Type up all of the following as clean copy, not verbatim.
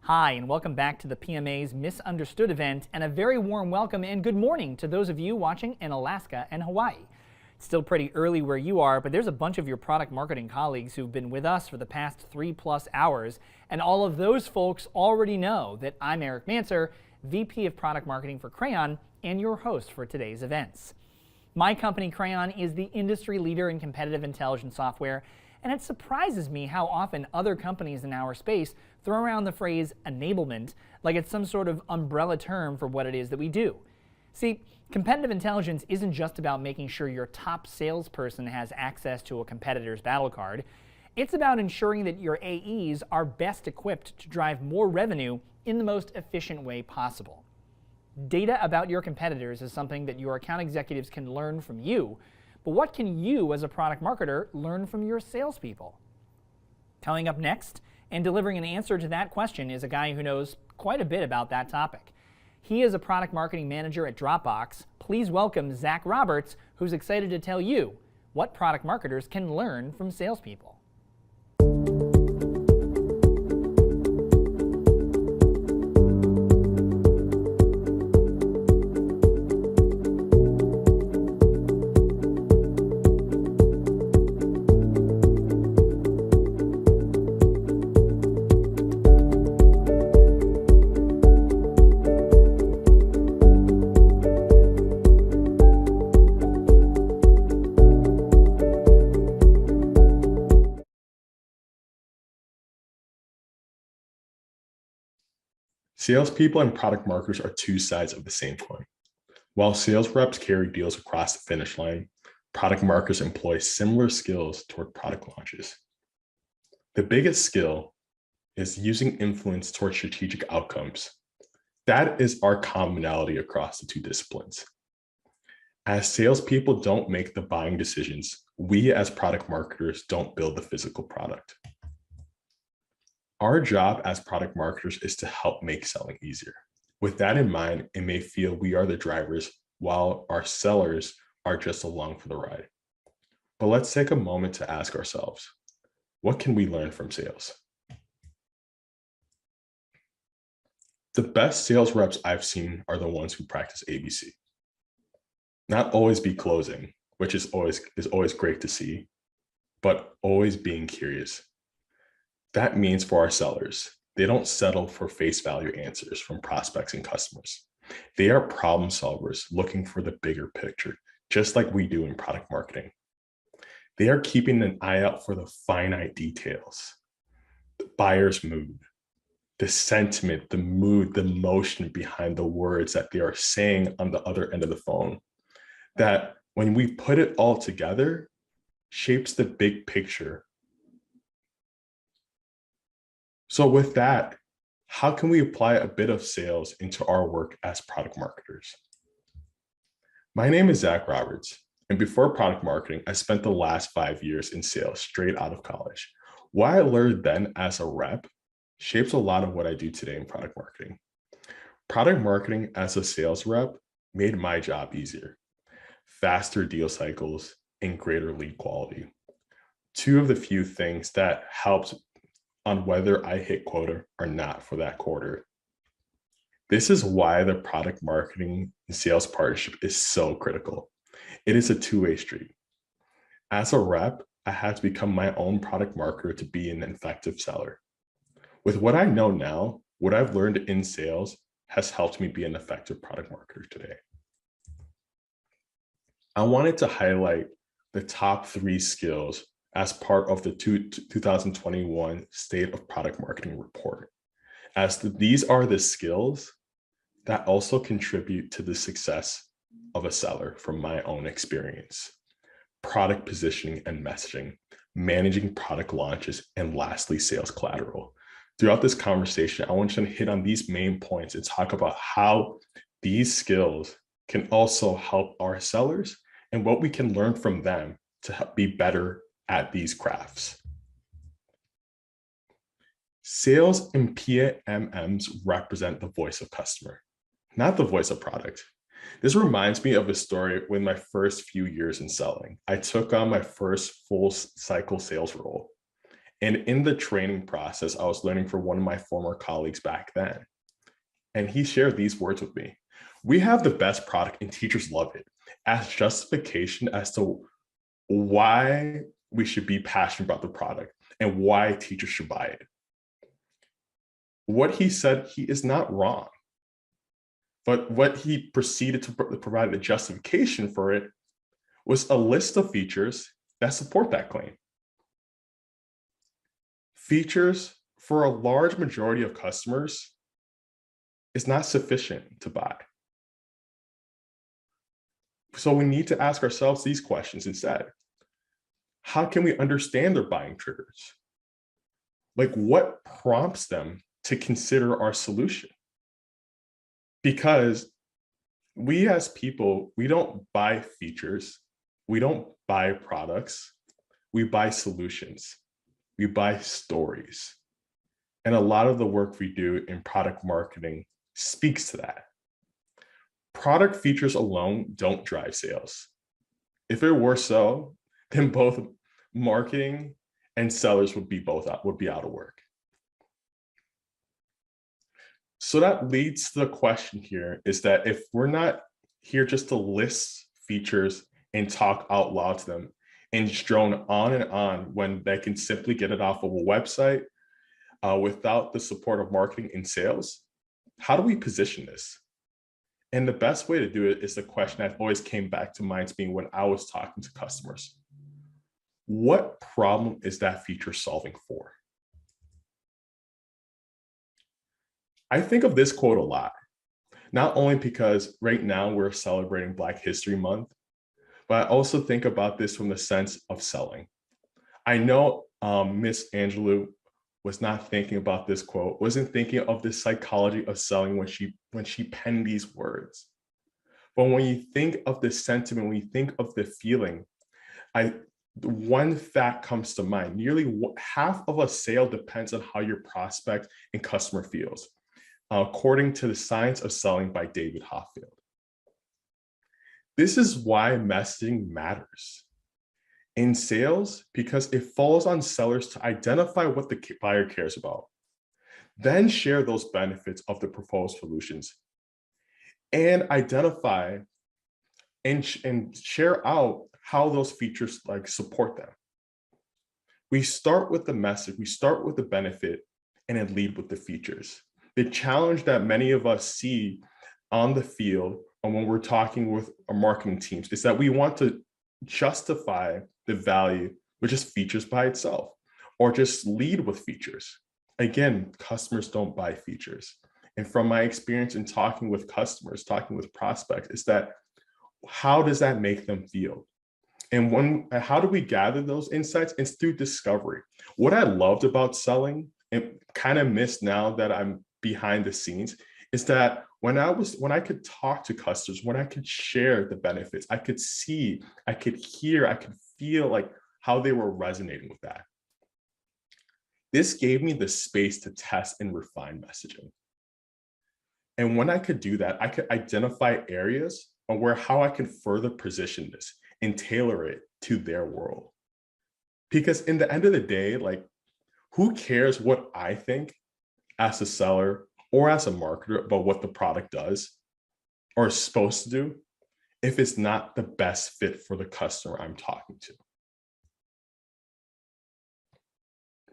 Hi, and welcome back to the PMA's Misunderstood event, and a very warm welcome and good morning to those of you watching in Alaska and Hawaii. It's still pretty early where you are, but there's a bunch of your product marketing colleagues who've been with us for the past 3+ hours, and all of those folks already know that I'm Eric Manser, VP of Product Marketing for Crayon, and your host for today's events. My company, Crayon, is the industry leader in competitive intelligence software, and it surprises me how often other companies in our space throw around the phrase enablement like it's some sort of umbrella term for what it is that we do. See, competitive intelligence isn't just about making sure your top salesperson has access to a competitor's battle card. It's about ensuring that your AEs are best equipped to drive more revenue in the most efficient way possible. Data about your competitors is something that your account executives can learn from you, but what can you as a product marketer learn from your salespeople? Coming up next and delivering an answer to that question is a guy who knows quite a bit about that topic. He is a product marketing manager at Dropbox. Please welcome Zach Roberts, who's excited to tell you what product marketers can learn from salespeople. Salespeople and product marketers are two sides of the same coin. While sales reps carry deals across the finish line, product marketers employ similar skills toward product launches. The biggest skill is using influence toward strategic outcomes. That is our commonality across the two disciplines. As salespeople don't make the buying decisions, we as product marketers don't build the physical product. Our job as product marketers is to help make selling easier. With that in mind, it may feel we are the drivers while our sellers are just along for the ride. But let's take a moment to ask ourselves, what can we learn from sales? The best sales reps I've seen are the ones who practice ABC. Not always be closing, which is always great to see, but always being curious. That means for our sellers, they don't settle for face value answers from prospects and customers. They are problem solvers looking for the bigger picture, just like we do in product marketing. They are keeping an eye out for the finite details, the buyer's mood, the sentiment, the mood, the emotion behind the words that they are saying on the other end of the phone. That when we put it all together, shapes the big picture. So with that, how can we apply a bit of sales into our work as product marketers? My name is Zach Roberts, and before product marketing, I spent the last 5 years in sales straight out of college. What I learned then as a rep shapes a lot of what I do today in product marketing. Product marketing as a sales rep made my job easier, faster deal cycles, and greater lead quality. Two of the few things that helped on whether I hit quota or not for that quarter. This is why the product marketing and sales partnership is so critical. It is a two-way street. As a rep, I had to become my own product marketer to be an effective seller. With what I know now, what I've learned in sales has helped me be an effective product marketer today. I wanted to highlight the top 3 skills as part of the 2021 State of Product Marketing report, as these are the skills that also contribute to the success of a seller from my own experience: product positioning and messaging, managing product launches, and lastly, sales collateral. Throughout this conversation, I want you to hit on these main points and talk about how these skills can also help our sellers and what we can learn from them to help be better at these crafts. Sales and PMMs represent the voice of customer, not the voice of product. This reminds me of a story with my first few years in selling. I took on my first full cycle sales role, And in the training process, I was learning from one of my former colleagues back then. And he shared these words with me. We have the best product and teachers love it, as justification as to why we should be passionate about the product and why teachers should buy it. What he said, he is not wrong. But what he proceeded to provide a justification for it was a list of features that support that claim. Features for a large majority of customers is not sufficient to buy. So we need to ask ourselves these questions instead. How can we understand their buying triggers? Like, what prompts them to consider our solution? Because we as people, we don't buy features, we don't buy products, we buy solutions, we buy stories. And a lot of the work we do in product marketing speaks to that. Product features alone don't drive sales. If it were so, then both marketing and sellers would be out of work. So that leads to the question here is that if we're not here just to list features and talk out loud to them and drone on and on when they can simply get it off of a website without the support of marketing and sales, how do we position this? And the best way to do it is the question that always came back to mind to me when I was talking to customers. What problem is that feature solving for? I think of this quote a lot, not only because right now we're celebrating Black History Month, but I also think about this from the sense of selling. I know Miss Angelou was not thinking about this quote, wasn't thinking of the psychology of selling when she penned these words. But when you think of the sentiment, when you think of the feeling, one fact comes to mind. Nearly half of a sale depends on how your prospect and customer feels, according to the Science of Selling by David Hoffield. This is why messaging matters in sales, because it falls on sellers to identify what the buyer cares about, then share those benefits of the proposed solutions, and identify and share out how those features support them. We start with the message, we start with the benefit, and then lead with the features. The challenge that many of us see on the field and when we're talking with our marketing teams is that we want to justify the value with just features by itself, or just lead with features. Again, customers don't buy features. And from my experience in talking with customers, talking with prospects, is that how does that make them feel? And how do we gather those insights? It's through discovery. What I loved about selling and kind of missed now that I'm behind the scenes is that when I could talk to customers, when I could share the benefits, I could see, I could hear, I could feel like how they were resonating with that. This gave me the space to test and refine messaging. And when I could do that, I could identify areas on how I can further position this and tailor it to their world. Because in the end of the day, who cares what I think as a seller or as a marketer about what the product does or is supposed to do if it's not the best fit for the customer I'm talking to?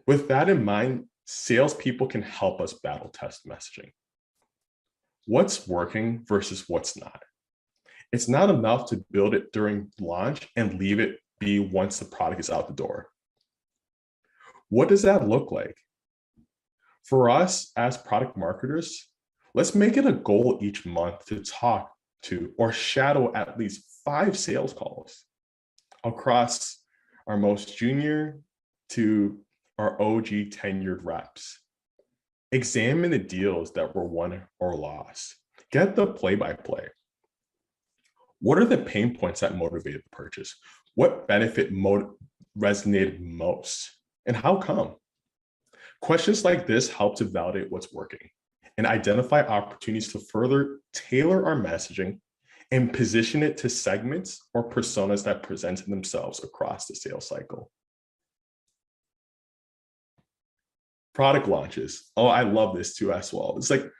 With that in mind, salespeople can help us battle test messaging. What's working versus what's not? It's not enough to build it during launch and leave it be once the product is out the door. What does that look like? For us as product marketers, let's make it a goal each month to talk to or shadow at least 5 sales calls across our most junior to our OG tenured reps. Examine the deals that were won or lost. Get the play-by-play. What are the pain points that motivated the purchase? What benefit resonated most? And how come? Questions like this help to validate what's working and identify opportunities to further tailor our messaging and position it to segments or personas that present themselves across the sales cycle. Product launches. Oh, I love this too as well. It's like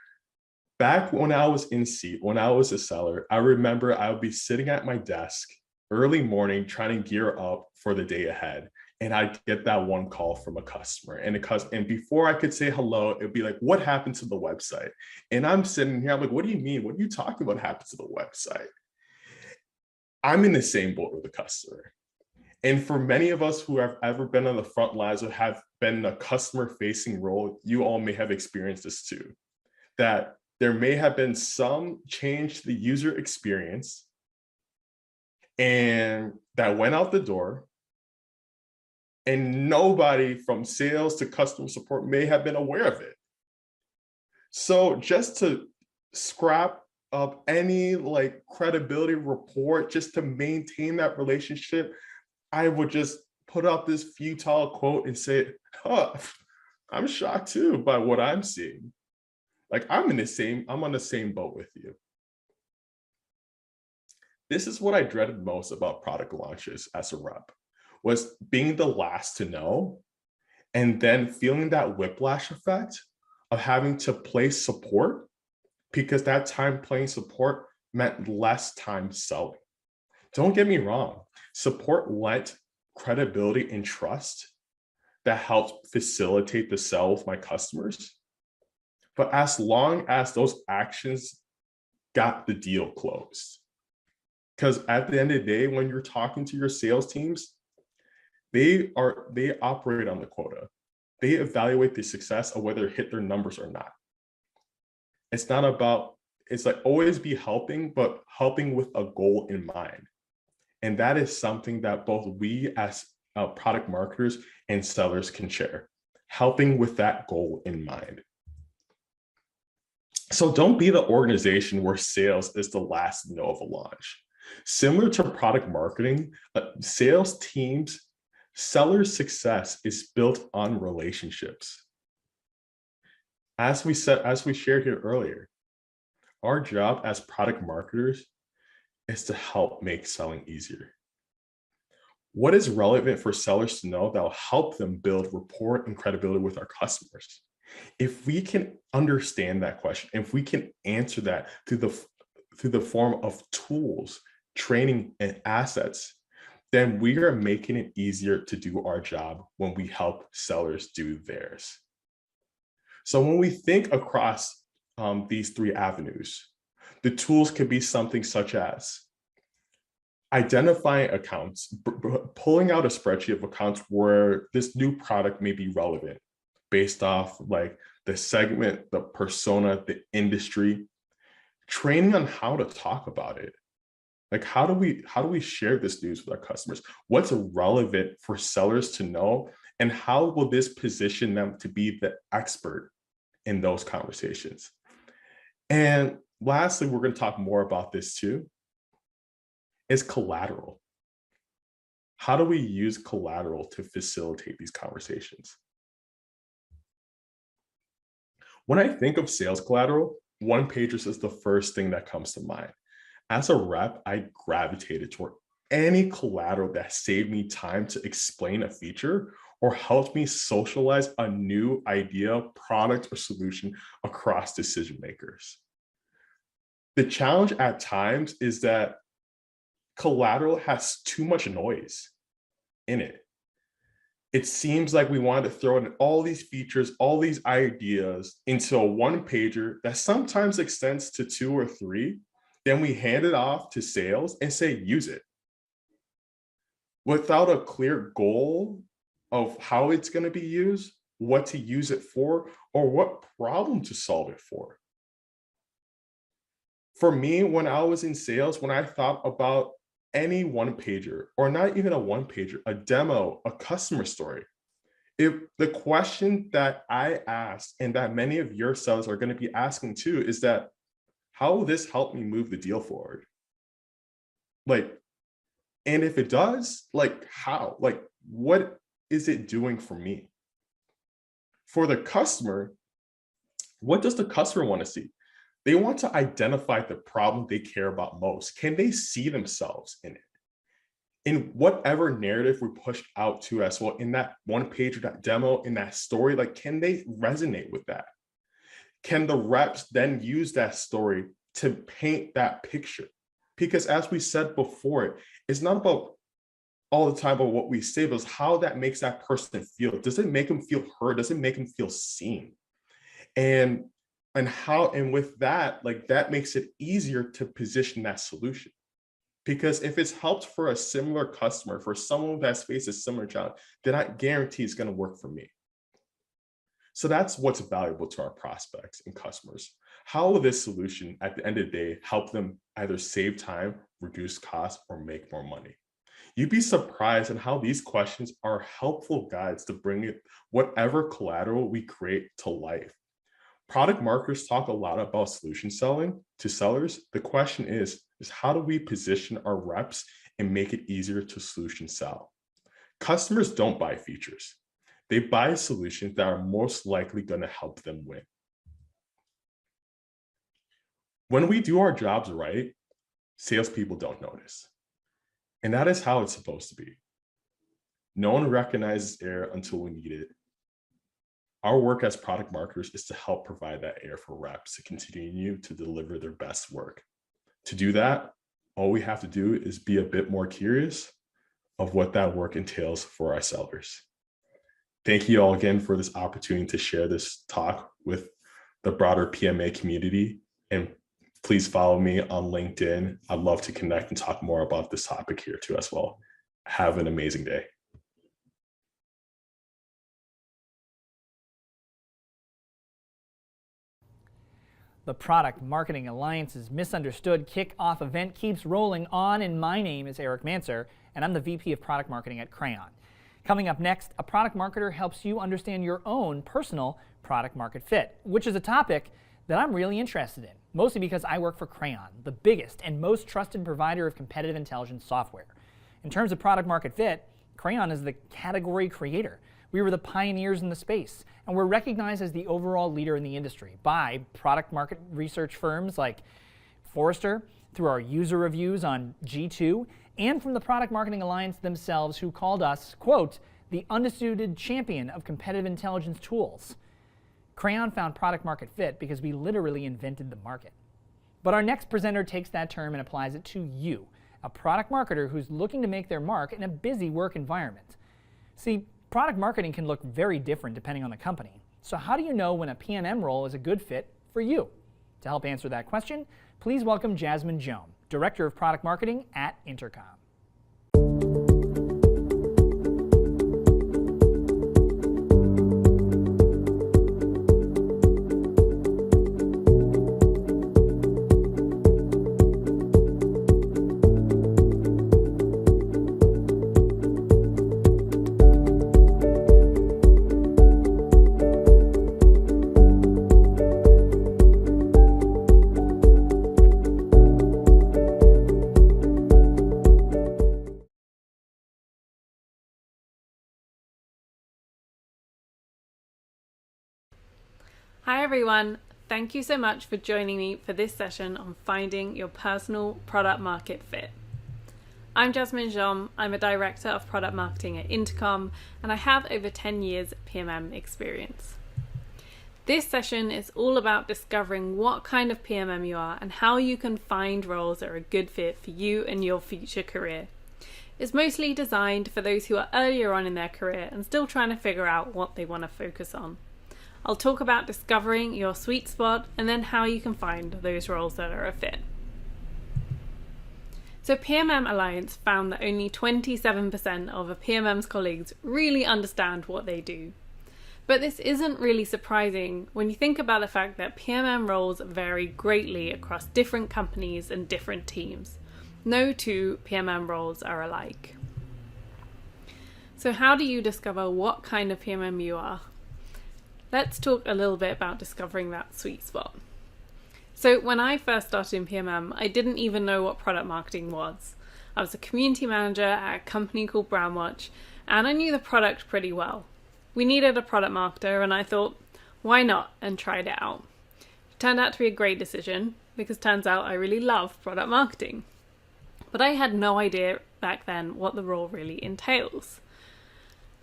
back when I was in seat, when I was a seller, I remember I would be sitting at my desk early morning trying to gear up for the day ahead. And I'd get that one call from a customer. And before I could say hello, it'd be like, what happened to the website? And I'm sitting here, I'm like, what do you mean? What are you talking about happened to the website? I'm in the same boat with the customer. And for many of us who have ever been on the front lines or have been in a customer facing role, you all may have experienced this too, that there may have been some change to the user experience and that went out the door, and nobody from sales to customer support may have been aware of it. So just to scrap up any like credibility report, just to maintain that relationship, I would just put out this futile quote and say, huh, I'm shocked too by what I'm seeing. Like I'm on the same boat with you. This is what I dreaded most about product launches as a rep, was being the last to know and then feeling that whiplash effect of having to play support, because that time playing support meant less time selling. Don't get me wrong, support lent credibility and trust that helped facilitate the sale with my customers. But as long as those actions got the deal closed, because at the end of the day, when you're talking to your sales teams, they operate on the quota. They evaluate the success of whether it hit their numbers or not. It's not about, it's like always be helping, but helping with a goal in mind. And that is something that both we as product marketers and sellers can share, helping with that goal in mind. So don't be the organization where sales is the last to know of a launch. Similar to product marketing, sales teams, sellers' success is built on relationships. As we shared here earlier, our job as product marketers is to help make selling easier. What is relevant for sellers to know that will help them build rapport and credibility with our customers? If we can understand that question, if we can answer that through the form of tools, training, and assets, then we are making it easier to do our job when we help sellers do theirs. So when we think across these three avenues, the tools could be something such as identifying accounts, pulling out a spreadsheet of accounts where this new product may be relevant based off like the segment, the persona, the industry, training on how to talk about it. Like how do we share this news with our customers? What's relevant for sellers to know? And how will this position them to be the expert in those conversations? And lastly, we're going to talk more about this too, is collateral. How do we use collateral to facilitate these conversations? When I think of sales collateral, one pagers is the first thing that comes to mind. As a rep, I gravitated toward any collateral that saved me time to explain a feature or helped me socialize a new idea, product, or solution across decision makers. The challenge at times is that collateral has too much noise in it. It seems like we wanted to throw in all these features, all these ideas into a one pager that sometimes extends to 2 or 3. Then we hand it off to sales and say, use it. Without a clear goal of how it's going to be used, what to use it for, or what problem to solve it for. For me, when I was in sales, when I thought about any one pager, or not even a one pager, a demo, a customer story, if the question that I asked and that many of your sellers are going to be asking too is that, how will this help me move the deal forward? Like, and if it does, like how? Like, what is it doing for me? For the customer, what does the customer want to see? They want to identify the problem they care about most. Can they see themselves in it? in whatever narrative we pushed out to as well, in that one page or that demo, in that story, like, can they resonate with that? Can the reps then use that story to paint that picture? Because as we said before, it's not about all the time about what we say, but it's how that makes that person feel. Does it make them feel heard? Does it make them feel seen? And with that, like, that makes it easier to position that solution. Because if it's helped for a similar customer, for someone that's faced a similar challenge, then I guarantee it's going to work for me. So that's what's valuable to our prospects and customers. How will this solution at the end of the day help them either save time, reduce costs, or make more money? You'd be surprised at how these questions are helpful guides to bring whatever collateral we create to life. Product marketers talk a lot about solution selling to sellers. The question is how do we position our reps and make it easier to solution sell? Customers don't buy features. They buy solutions that are most likely going to help them win. When we do our jobs right, salespeople don't notice. And that is how it's supposed to be. No one recognizes error until we need it. Our work as product marketers is to help provide that air for reps to continue to deliver their best work. To do that, all we have to do is be a bit more curious of what that work entails for our sellers. Thank you all again for this opportunity to share this talk with the broader PMA community. And please follow me on LinkedIn. I'd love to connect and talk more about this topic here too as well. Have an amazing day. The Product Marketing Alliance's Misunderstood Kickoff event keeps rolling on, and my name is Eric Manser, and I'm the VP of Product Marketing at Crayon. Coming up next, a product marketer helps you understand your own personal product market fit, which is a topic that I'm really interested in, mostly because I work for Crayon, the biggest and most trusted provider of competitive intelligence software. In terms of product market fit, Crayon is the category creator. We were the pioneers in the space, and we're recognized as the overall leader in the industry by product market research firms like Forrester, through our user reviews on G2, and from the Product Marketing Alliance themselves, who called us, quote, the undisputed champion of competitive intelligence tools. Crayon found product market fit because we literally invented the market. But our next presenter takes that term and applies it to you, a product marketer who's looking to make their mark in a busy work environment. See, product marketing can look very different depending on the company. So how do you know when a PMM role is a good fit for you? To help answer that question, please welcome Jasmine Joam, Director of Product Marketing at Intercom. Hi everyone, thank you so much for joining me for this session on finding your personal product market fit. I'm Jasmine Joam, I'm a Director of Product Marketing at Intercom, and I have over 10 years PMM experience. This session is all about discovering what kind of PMM you are and how you can find roles that are a good fit for you and your future career. It's mostly designed for those who are earlier on in their career and still trying to figure out what they want to focus on. I'll talk about discovering your sweet spot and then how you can find those roles that are a fit. So PMM Alliance found that only 27% of a PMM's colleagues really understand what they do. But this isn't really surprising when you think about the fact that PMM roles vary greatly across different companies and different teams. No two PMM roles are alike. So how do you discover what kind of PMM you are? Let's talk a little bit about discovering that sweet spot. So when I first started in PMM, I didn't even know what product marketing was. I was a community manager at a company called Brownwatch, and I knew the product pretty well. We needed a product marketer, and I thought, why not, and tried it out. It turned out to be a great decision, because it turns out I really love product marketing. But I had no idea back then what the role really entails.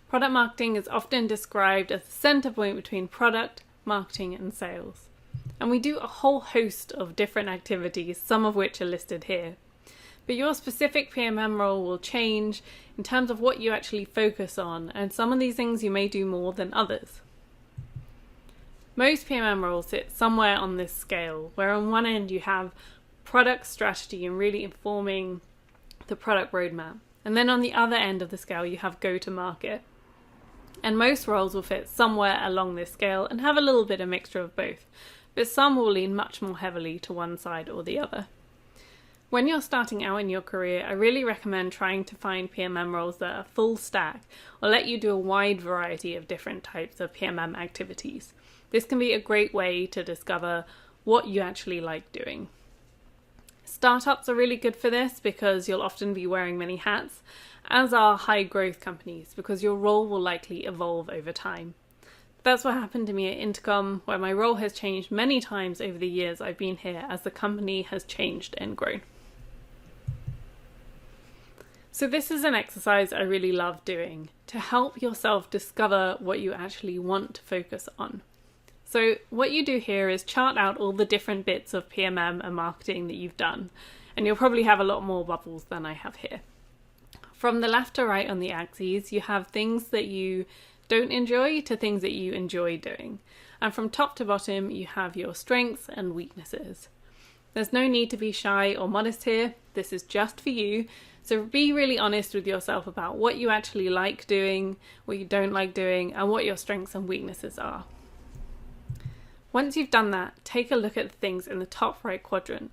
Product marketing is often described as the center point between product, marketing, and sales. And we do a whole host of different activities, some of which are listed here. But your specific PMM role will change in terms of what you actually focus on, and some of these things you may do more than others. Most PMM roles sit somewhere on this scale, where on one end you have product strategy and really informing the product roadmap. And then on the other end of the scale you have go-to-market. And most roles will fit somewhere along this scale and have a little bit of mixture of both, but some will lean much more heavily to one side or the other. When you're starting out in your career, I really recommend trying to find PMM roles that are full stack or let you do a wide variety of different types of PMM activities. This can be a great way to discover what you actually like doing. Startups are really good for this because you'll often be wearing many hats, as are high growth companies, because your role will likely evolve over time. That's what happened to me at Intercom, where my role has changed many times over the years I've been here as the company has changed and grown. So this is an exercise I really love doing to help yourself discover what you actually want to focus on. So what you do here is chart out all the different bits of PMM and marketing that you've done, and you'll probably have a lot more bubbles than I have here. From the left to right on the axes, you have things that you don't enjoy to things that you enjoy doing. And from top to bottom, you have your strengths and weaknesses. There's no need to be shy or modest here. This is just for you. So be really honest with yourself about what you actually like doing, what you don't like doing, and what your strengths and weaknesses are. Once you've done that, take a look at the things in the top right quadrant.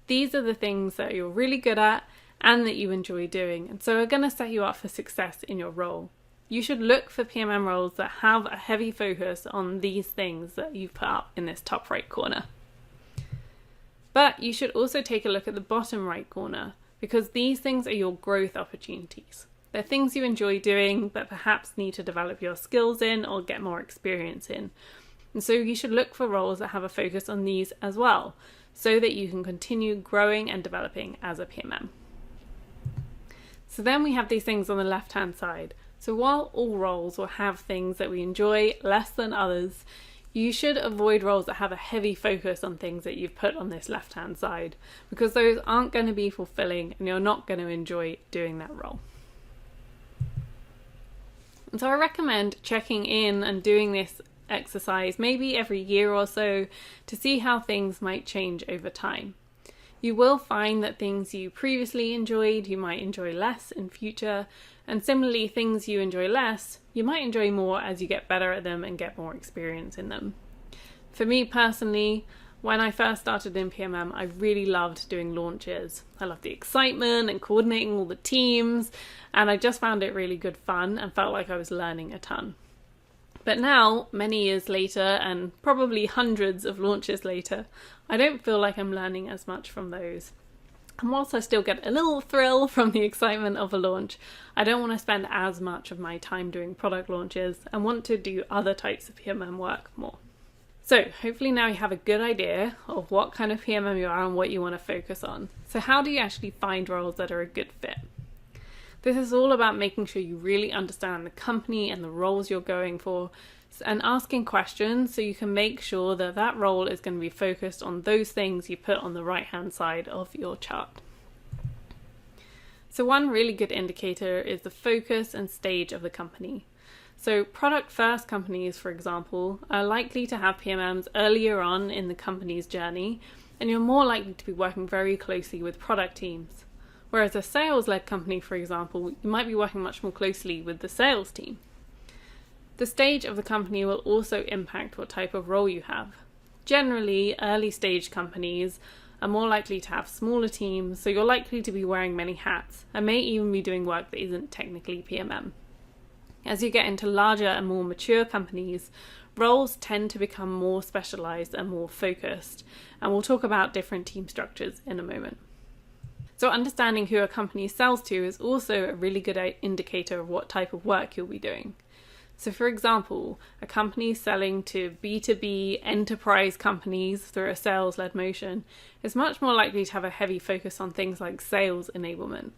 These are the things that you're really good at and that you enjoy doing, and so are going to set you up for success in your role. You should look for PMM roles that have a heavy focus on these things that you've put up in this top right corner. But you should also take a look at the bottom right corner, because these things are your growth opportunities. They're things you enjoy doing but perhaps need to develop your skills in or get more experience in. And so you should look for roles that have a focus on these as well, so that you can continue growing and developing as a PMM. So then we have these things on the left-hand side. So while all roles will have things that we enjoy less than others, you should avoid roles that have a heavy focus on things that you've put on this left-hand side, because those aren't going to be fulfilling and you're not going to enjoy doing that role. And so I recommend checking in and doing this exercise maybe every year or so to see how things might change over time. You will find that things you previously enjoyed, you might enjoy less in future, and similarly things you enjoy less, you might enjoy more as you get better at them and get more experience in them. For me personally, when I first started in PMM, I really loved doing launches. I loved the excitement and coordinating all the teams, and I just found it really good fun and felt like I was learning a ton. But now, many years later, and probably hundreds of launches later, I don't feel like I'm learning as much from those. And whilst I still get a little thrill from the excitement of a launch, I don't want to spend as much of my time doing product launches and want to do other types of PMM work more. So hopefully now you have a good idea of what kind of PMM you are and what you want to focus on. So how do you actually find roles that are a good fit? This is all about making sure you really understand the company and the roles you're going for, and asking questions so you can make sure that that role is going to be focused on those things you put on the right hand side of your chart. So one really good indicator is the focus and stage of the company. So product first companies, for example, are likely to have PMMs earlier on in the company's journey, and you're more likely to be working very closely with product teams. Whereas a sales-led company, for example, you might be working much more closely with the sales team. The stage of the company will also impact what type of role you have. Generally, early stage companies are more likely to have smaller teams, so you're likely to be wearing many hats and may even be doing work that isn't technically PMM. As you get into larger and more mature companies, roles tend to become more specialized and more focused, and we'll talk about different team structures in a moment. So understanding who a company sells to is also a really good indicator of what type of work you'll be doing. So for example, a company selling to B2B enterprise companies through a sales-led motion is much more likely to have a heavy focus on things like sales enablement.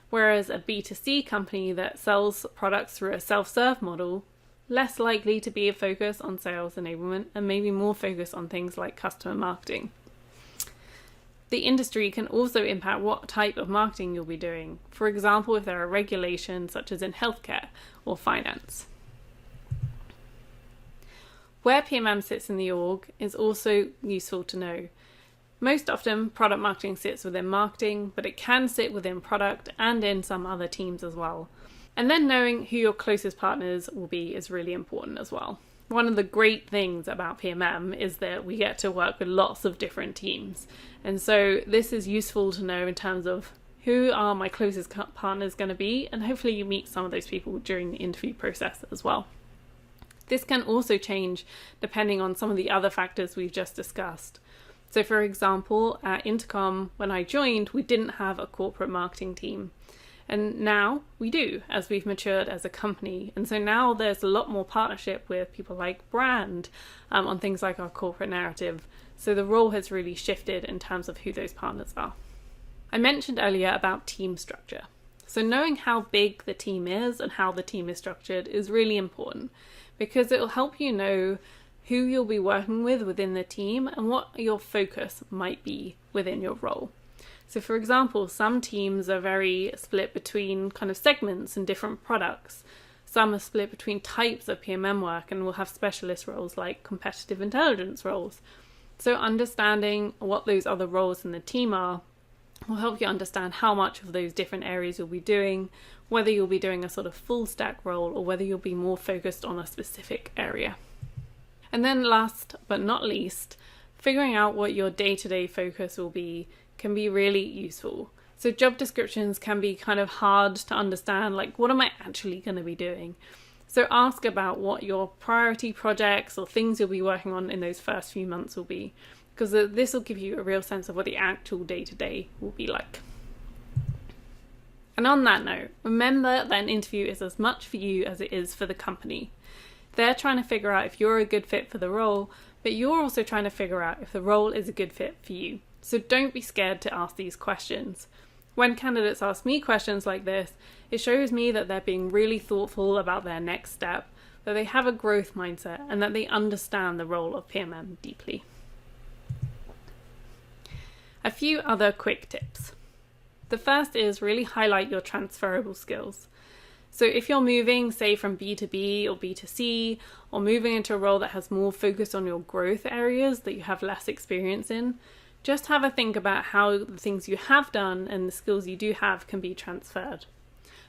Whereas a B2C company that sells products through a self-serve model, less likely to be a focus on sales enablement and maybe more focus on things like customer marketing. The industry can also impact what type of marketing you'll be doing. For example, if there are regulations such as in healthcare or finance. Where PMM sits in the org is also useful to know. Most often, product marketing sits within marketing, but it can sit within product and in some other teams as well. And then knowing who your closest partners will be is really important as well. One of the great things about PMM is that we get to work with lots of different teams. And so this is useful to know in terms of who are my closest partners going to be, and hopefully you meet some of those people during the interview process as well. This can also change depending on some of the other factors we've just discussed. So for example, at Intercom, when I joined, we didn't have a corporate marketing team. And now we do, as we've matured as a company. And so now there's a lot more partnership with people like brand on things like our corporate narrative. So the role has really shifted in terms of who those partners are. I mentioned earlier about team structure. So knowing how big the team is and how the team is structured is really important, because it will help you know who you'll be working with within the team and what your focus might be within your role. So for example, some teams are very split between kind of segments and different products. Some are split between types of PMM work and will have specialist roles like competitive intelligence roles. So understanding what those other roles in the team are will help you understand how much of those different areas you'll be doing, whether you'll be doing a sort of full stack role or whether you'll be more focused on a specific area. And then last but not least, figuring out what your day-to-day focus will be can be really useful. So job descriptions can be kind of hard to understand, like what am I actually going to be doing? So ask about what your priority projects or things you'll be working on in those first few months will be, because this will give you a real sense of what the actual day-to-day will be like. And on that note, remember that an interview is as much for you as it is for the company. They're trying to figure out if you're a good fit for the role, but you're also trying to figure out if the role is a good fit for you. So don't be scared to ask these questions. When candidates ask me questions like this, it shows me that they're being really thoughtful about their next step, that they have a growth mindset, and that they understand the role of PMM deeply. A few other quick tips. The first is really highlight your transferable skills. So if you're moving, say, from B2B or B2C, or moving into a role that has more focus on your growth areas that you have less experience in, just have a think about how the things you have done and the skills you do have can be transferred.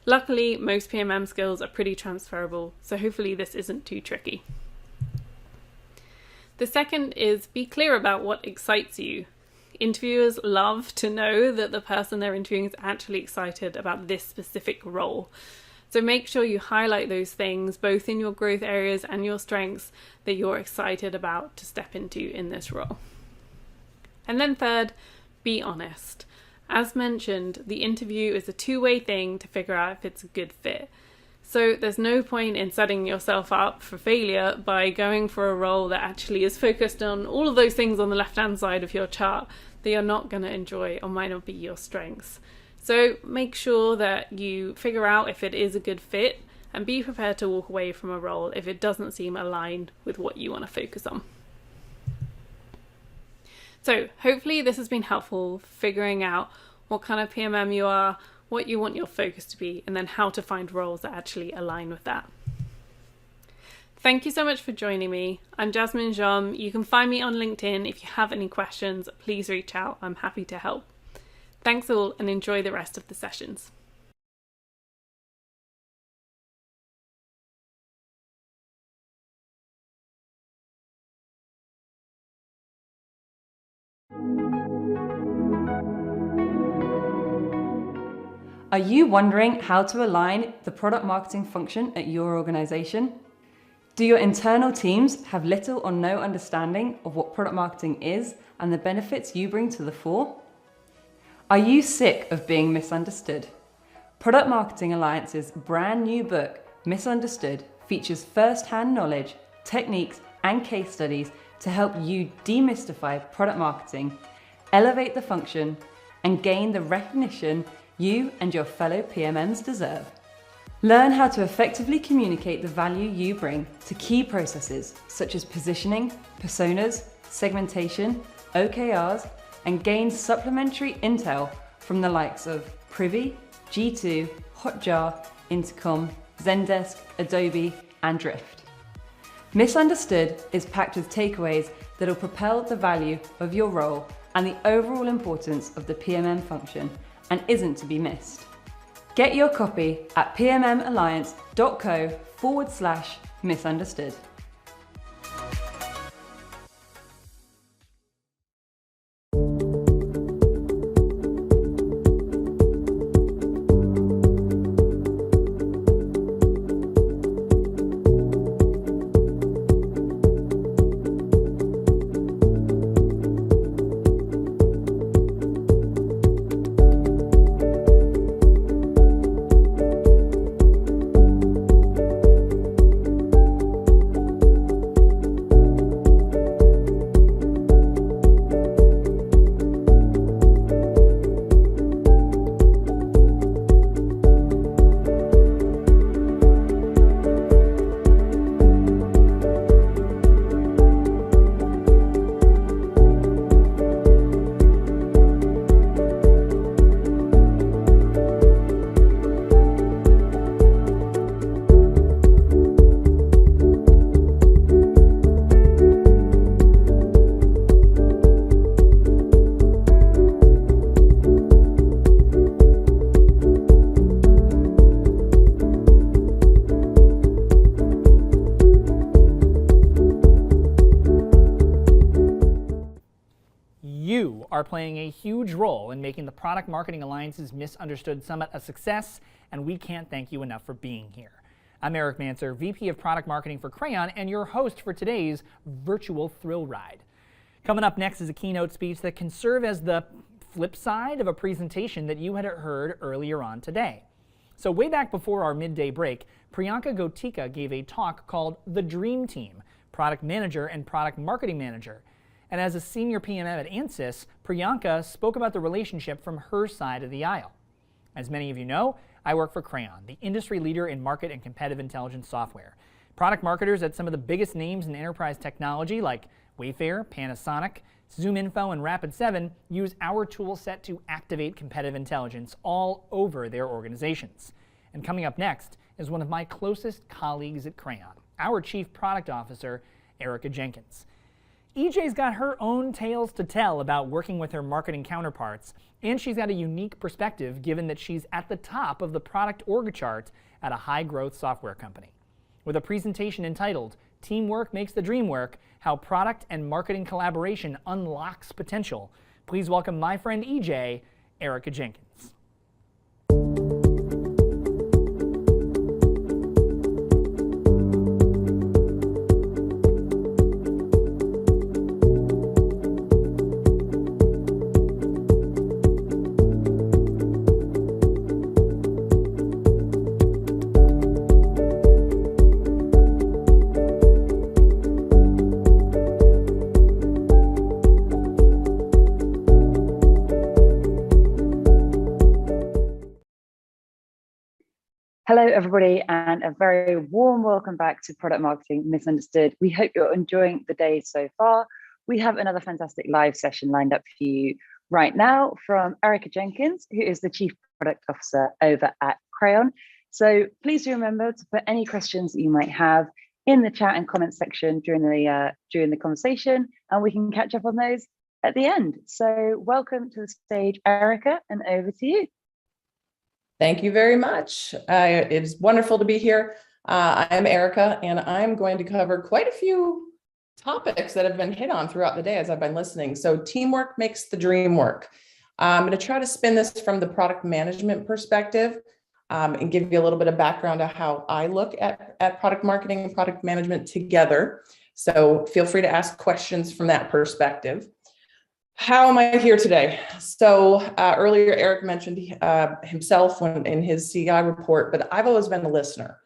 Luckily, most PMM skills are pretty transferable, so hopefully this isn't too tricky. The second is be clear about what excites you. Interviewers love to know that the person they're interviewing is actually excited about this specific role. So make sure you highlight those things, both in your growth areas and your strengths, that you're excited about to step into in this role. And then third, be honest. As mentioned, the interview is a two-way thing to figure out if it's a good fit. So there's no point in setting yourself up for failure by going for a role that actually is focused on all of those things on the left-hand side of your chart that you're not going to enjoy or might not be your strengths. So make sure that you figure out if it is a good fit and be prepared to walk away from a role if it doesn't seem aligned with what you want to focus on. So hopefully this has been helpful figuring out what kind of PMM you are, what you want your focus to be, and then how to find roles that actually align with that. Thank you so much for joining me. I'm Jasmine Jom. You can find me on LinkedIn. If you have any questions, please reach out. I'm happy to help. Thanks all and enjoy the rest of the sessions. Are you wondering how to align the product marketing function at your organization? Do your internal teams have little or no understanding of what product marketing is and the benefits you bring to the fore? Are you sick of being misunderstood? Product Marketing Alliance's brand new book, Misunderstood, features first-hand knowledge, techniques, and case studies to help you demystify product marketing, elevate the function, and gain the recognition you and your fellow PMMs deserve. Learn how to effectively communicate the value you bring to key processes such as positioning, personas, segmentation, OKRs, and gain supplementary intel from the likes of Privy, G2, Hotjar, Intercom, Zendesk, Adobe, and Drift. Misunderstood is packed with takeaways that will propel the value of your role and the overall importance of the PMM function and isn't to be missed. Get your copy at pmmalliance.co/misunderstood. You are playing a huge role in making the Product Marketing Alliance's Misunderstood Summit a success, and we can't thank you enough for being here. I'm Eric Manser, VP of Product Marketing for Crayon, and your host for today's virtual thrill ride. Coming up next is a keynote speech that can serve as the flip side of a presentation that you had heard earlier on today. So way back before our midday break, Priyanka Gotika gave a talk called The Dream Team, Product Manager and Product Marketing Manager. And as a senior PMM at Ansys, Priyanka spoke about the relationship from her side of the aisle. As many of you know, I work for Crayon, the industry leader in market and competitive intelligence software. Product marketers at some of the biggest names in enterprise technology like Wayfair, Panasonic, ZoomInfo, and Rapid7 use our tool set to activate competitive intelligence all over their organizations. And coming up next is one of my closest colleagues at Crayon, our Chief Product Officer, Erica Jenkins. EJ's got her own tales to tell about working with her marketing counterparts, and she's got a unique perspective given that she's at the top of the product org chart at a high-growth software company. With a presentation entitled Teamwork Makes the Dream Work, How Product and Marketing Collaboration Unlocks Potential, please welcome my friend EJ, Erica Jenkins. Hello, everybody, and a very warm welcome back to Product Marketing Misunderstood. We hope you're enjoying the day so far. We have another fantastic live session lined up for you right now from Erica Jenkins, who is the Chief Product Officer over at Crayon. So please do remember to put any questions that you might have in the chat and comment section during the conversation, and we can catch up on those at the end. So welcome to the stage, Erica, and over to you. Thank you very much. It is wonderful to be here. I'm Erica, and I'm going to cover quite a few topics that have been hit on throughout the day as I've been listening. So teamwork makes the dream work. I'm going to try to spin this from the product management perspective and give you a little bit of background on how I look at product marketing and product management together. So feel free to ask questions from that perspective. How am I here today? So earlier, Eric mentioned himself in his CI report, but I've always been a listener.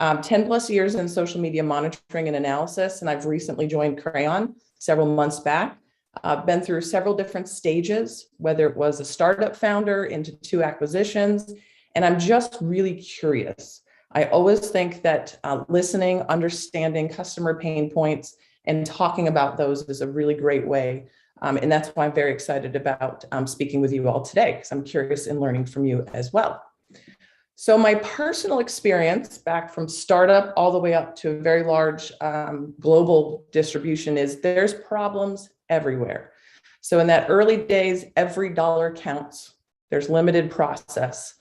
10 plus years in social media monitoring and analysis, and I've recently joined Crayon several months back. been through several different stages, whether it was a startup founder into 2 acquisitions, and I'm just really curious. I always think that listening, understanding customer pain points, and talking about those is a really great way. And that's why I'm very excited about speaking with you all today, because I'm curious in learning from you as well. So my personal experience back from startup all the way up to a very large global distribution is there's problems everywhere. So in that early days, every dollar counts. There's limited process.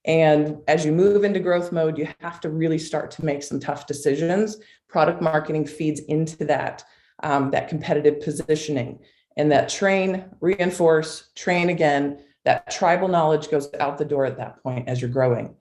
And as you move into growth mode, you have to really start to make some tough decisions. Product marketing feeds into that, that competitive positioning, and that train, reinforce, train again, that tribal knowledge goes out the door at that point as you're growing.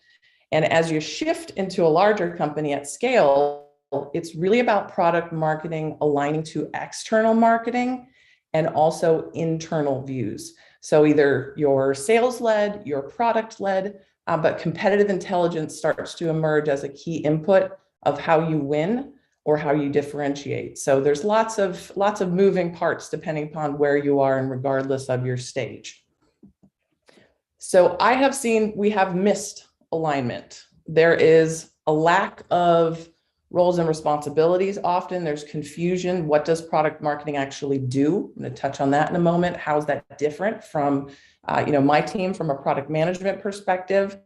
And as you shift into a larger company at scale, it's really about product marketing aligning to external marketing and also internal views. So either your sales led, your product led, but competitive intelligence starts to emerge as a key input of how you win or how you differentiate. So there's lots of moving parts depending upon where you are and regardless of your stage. So I have seen we have missed alignment. There is a lack of roles and responsibilities. Often there's confusion. What does product marketing actually do? I'm going to touch on that in a moment. How is that different from my team from a product management perspective?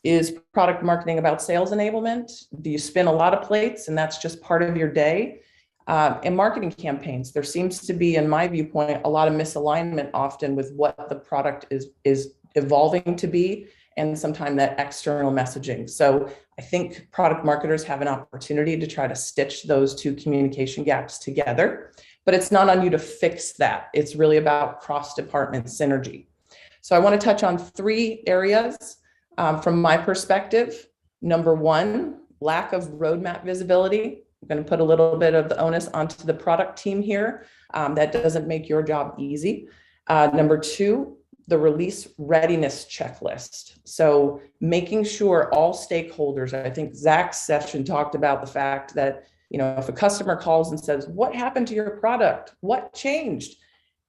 Is product marketing about sales enablement? Do you spin a lot of plates and that's just part of your day? And marketing campaigns, there seems to be, in my viewpoint, a lot of misalignment often with what the product is evolving to be and sometimes that external messaging. So I think product marketers have an opportunity to try to stitch those 2 communication gaps together, but it's not on you to fix that. It's really about cross-department synergy. So I want to touch on 3 areas from my perspective. Number 1, lack of roadmap visibility. I'm going to put a little bit of the onus onto the product team here. That doesn't make your job easy. Number 2, the release readiness checklist. So making sure all stakeholders, I think Zach's session talked about the fact that, if a customer calls and says, what happened to your product? What changed?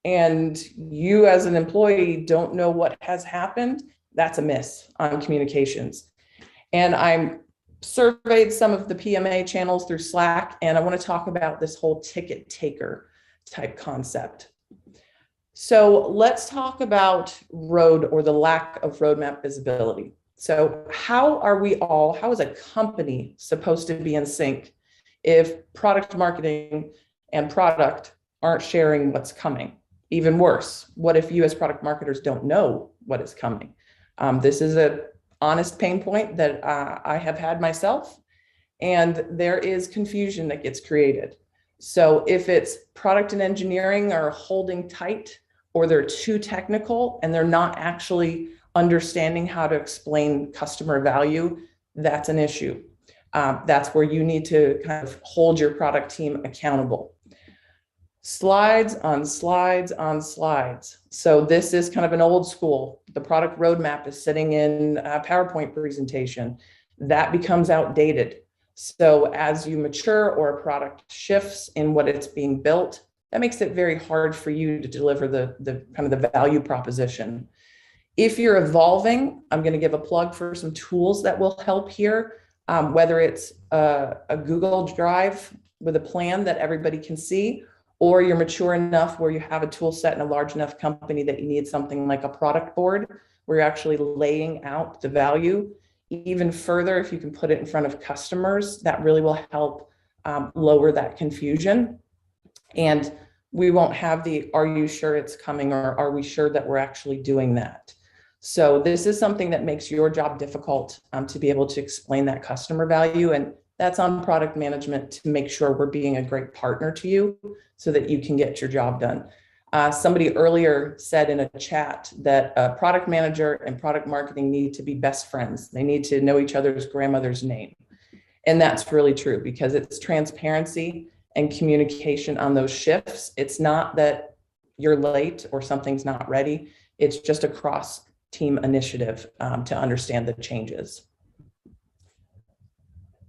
And you as an employee don't know what has happened, that's a miss on communications. And I surveyed some of the PMA channels through Slack, and I want to talk about this whole ticket taker type concept. So let's talk about road or the lack of roadmap visibility. So how is a company supposed to be in sync if product marketing and product aren't sharing what's coming? Even worse, what if you as product marketers don't know what is coming? This is an honest pain point that I have had myself, and there is confusion that gets created. So if it's product and engineering are holding tight, or they're too technical and they're not actually understanding how to explain customer value, that's an issue. That's where you need to kind of hold your product team accountable. Slides on slides on slides. So this is kind of an old school. The product roadmap is sitting in a PowerPoint presentation. That becomes outdated. So as you mature or a product shifts in what it's being built, that makes it very hard for you to deliver the kind of the value proposition. If you're evolving, I'm going to give a plug for some tools that will help here, whether it's a Google Drive with a plan that everybody can see, or you're mature enough where you have a tool set in a large enough company that you need something like a product board, where you're actually laying out the value. Even further, if you can put it in front of customers, that really will help lower that confusion. And we won't have the, are you sure it's coming, or are we sure that we're actually doing that? So this is something that makes your job difficult to be able to explain that customer value. And that's on product management to make sure we're being a great partner to you so that you can get your job done. Somebody earlier said in a chat that a product manager and product marketing need to be best friends. They need to know each other's grandmother's name. And that's really true, because it's transparency and communication on those shifts. It's not that you're late or something's not ready. It's just a cross-team initiative to understand the changes.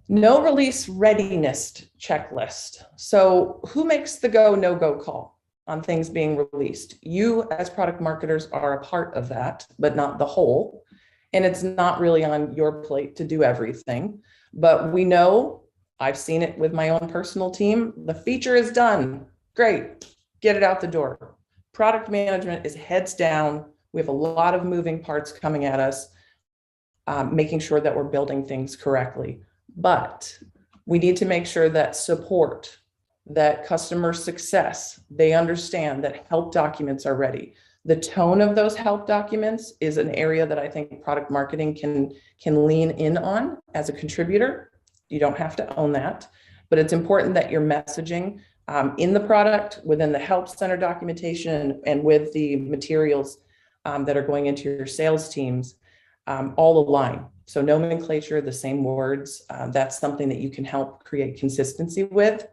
No release readiness checklist. So who makes the go, no-go call? on things being released. You as product marketers are a part of that, but not the whole. And it's not really on your plate to do everything. But we know, I've seen it with my own personal team, the feature is done. Great, get it out the door. Product management is heads down. We have a lot of moving parts coming at us, making sure that we're building things correctly. But we need to make sure that support, that customer success, they understand that help documents are ready. The tone of those help documents is an area that I think product marketing can lean in on as a contributor. You don't have to own that, but it's important that your messaging in the product, within the help center documentation, and with the materials that are going into your sales teams, all align. So nomenclature, the same words, that's something that you can help create consistency with.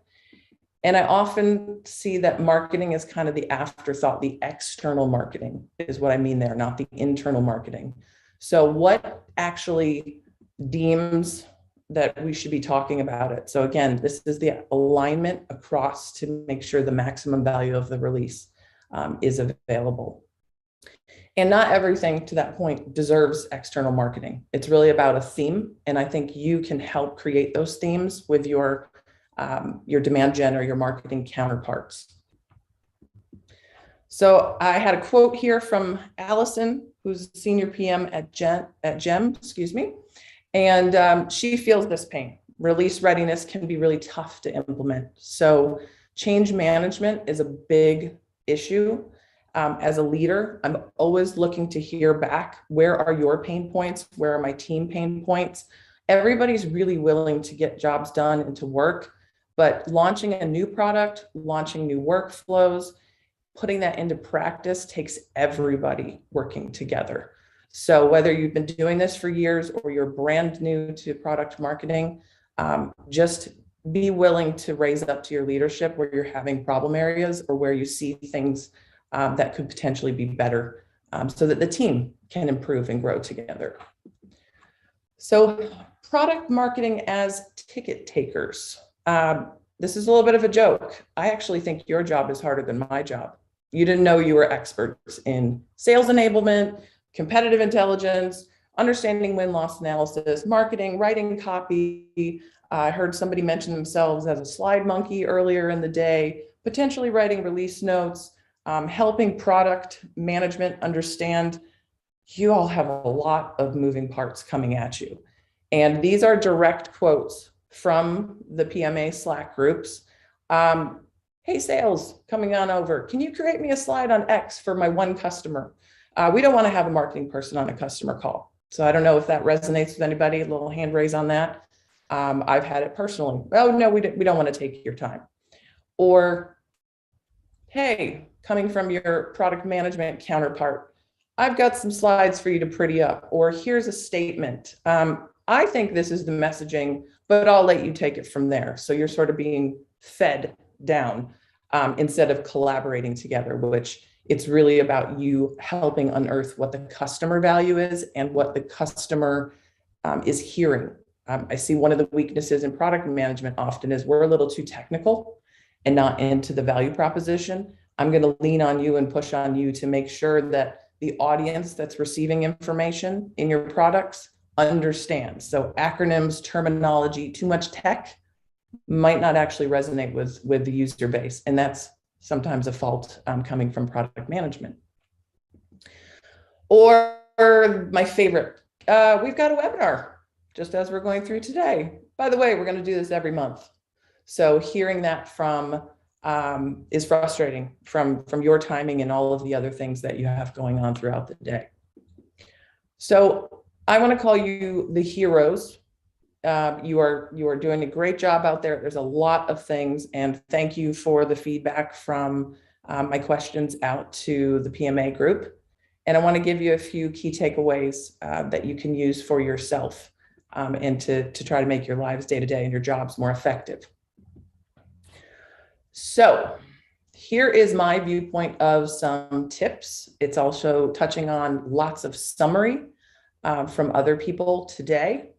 And I often see that marketing is kind of the afterthought. The external marketing is what I mean there, not the internal marketing. So what actually deems that we should be talking about it? So again, this is the alignment across to make sure the maximum value of the release is available. And not everything to that point deserves external marketing. It's really about a theme. And I think you can help create those themes with your demand gen or your marketing counterparts. So I had a quote here from Allison, who's senior PM at GEM, excuse me. And she feels this pain. Release readiness can be really tough to implement. So change management is a big issue. As a leader, I'm always looking to hear back. Where are your pain points? Where are my team pain points? Everybody's really willing to get jobs done and to work, but launching a new product, launching new workflows, putting that into practice takes everybody working together. So whether you've been doing this for years or you're brand new to product marketing, just be willing to raise up to your leadership where you're having problem areas or where you see things that could potentially be better, so that the team can improve and grow together. So product marketing as ticket takers. This is a little bit of a joke. I actually think your job is harder than my job. You didn't know you were experts in sales enablement, competitive intelligence, understanding win-loss analysis, marketing, writing copy. I heard somebody mention themselves as a slide monkey earlier in the day, potentially writing release notes, helping product management understand. You all have a lot of moving parts coming at you. And these are direct quotes from the PMA Slack groups. Hey, sales, coming on over. Can you create me a slide on X for my one customer? We don't want to have a marketing person on a customer call. So I don't know if that resonates with anybody, a little hand raise on that. I've had it personally. Oh, no, we don't want to take your time. Or, hey, coming from your product management counterpart, I've got some slides for you to pretty up, or here's a statement. I think this is the messaging, but I'll let you take it from there. So you're sort of being fed down instead of collaborating together, which it's really about you helping unearth what the customer value is and what the customer is hearing. I see one of the weaknesses in product management often is we're a little too technical and not into the value proposition. I'm going to lean on you and push on you to make sure that the audience that's receiving information in your products understands. So acronyms, terminology, too much tech might not actually resonate with the user base. And that's sometimes a fault coming from product management. Or my favorite, we've got a webinar just as we're going through today. By the way, we're going to do this every month. So hearing that from is frustrating from your timing and all of the other things that you have going on throughout the day. So I want to call you the heroes. You are doing a great job out there. There's a lot of things, and thank you for the feedback from my questions out to the PMA group. And I want to give you a few key takeaways that you can use for yourself and to try to make your lives day to day and your jobs more effective. So here is my viewpoint of some tips. It's also touching on lots of summary from other people today.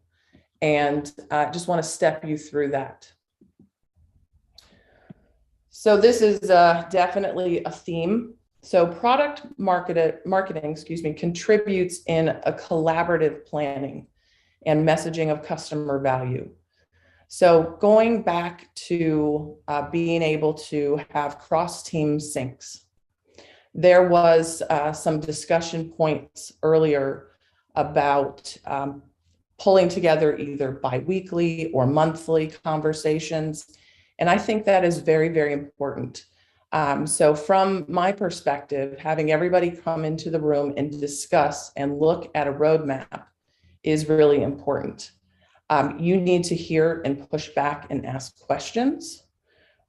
And I just want to step you through that. So this is definitely a theme. So marketing, contributes in a collaborative planning and messaging of customer value. So going back to being able to have cross-team syncs, there was some discussion points earlier about pulling together either biweekly or monthly conversations. And I think that is very, very important. So from my perspective, having everybody come into the room and discuss and look at a roadmap is really important. You need to hear and push back and ask questions.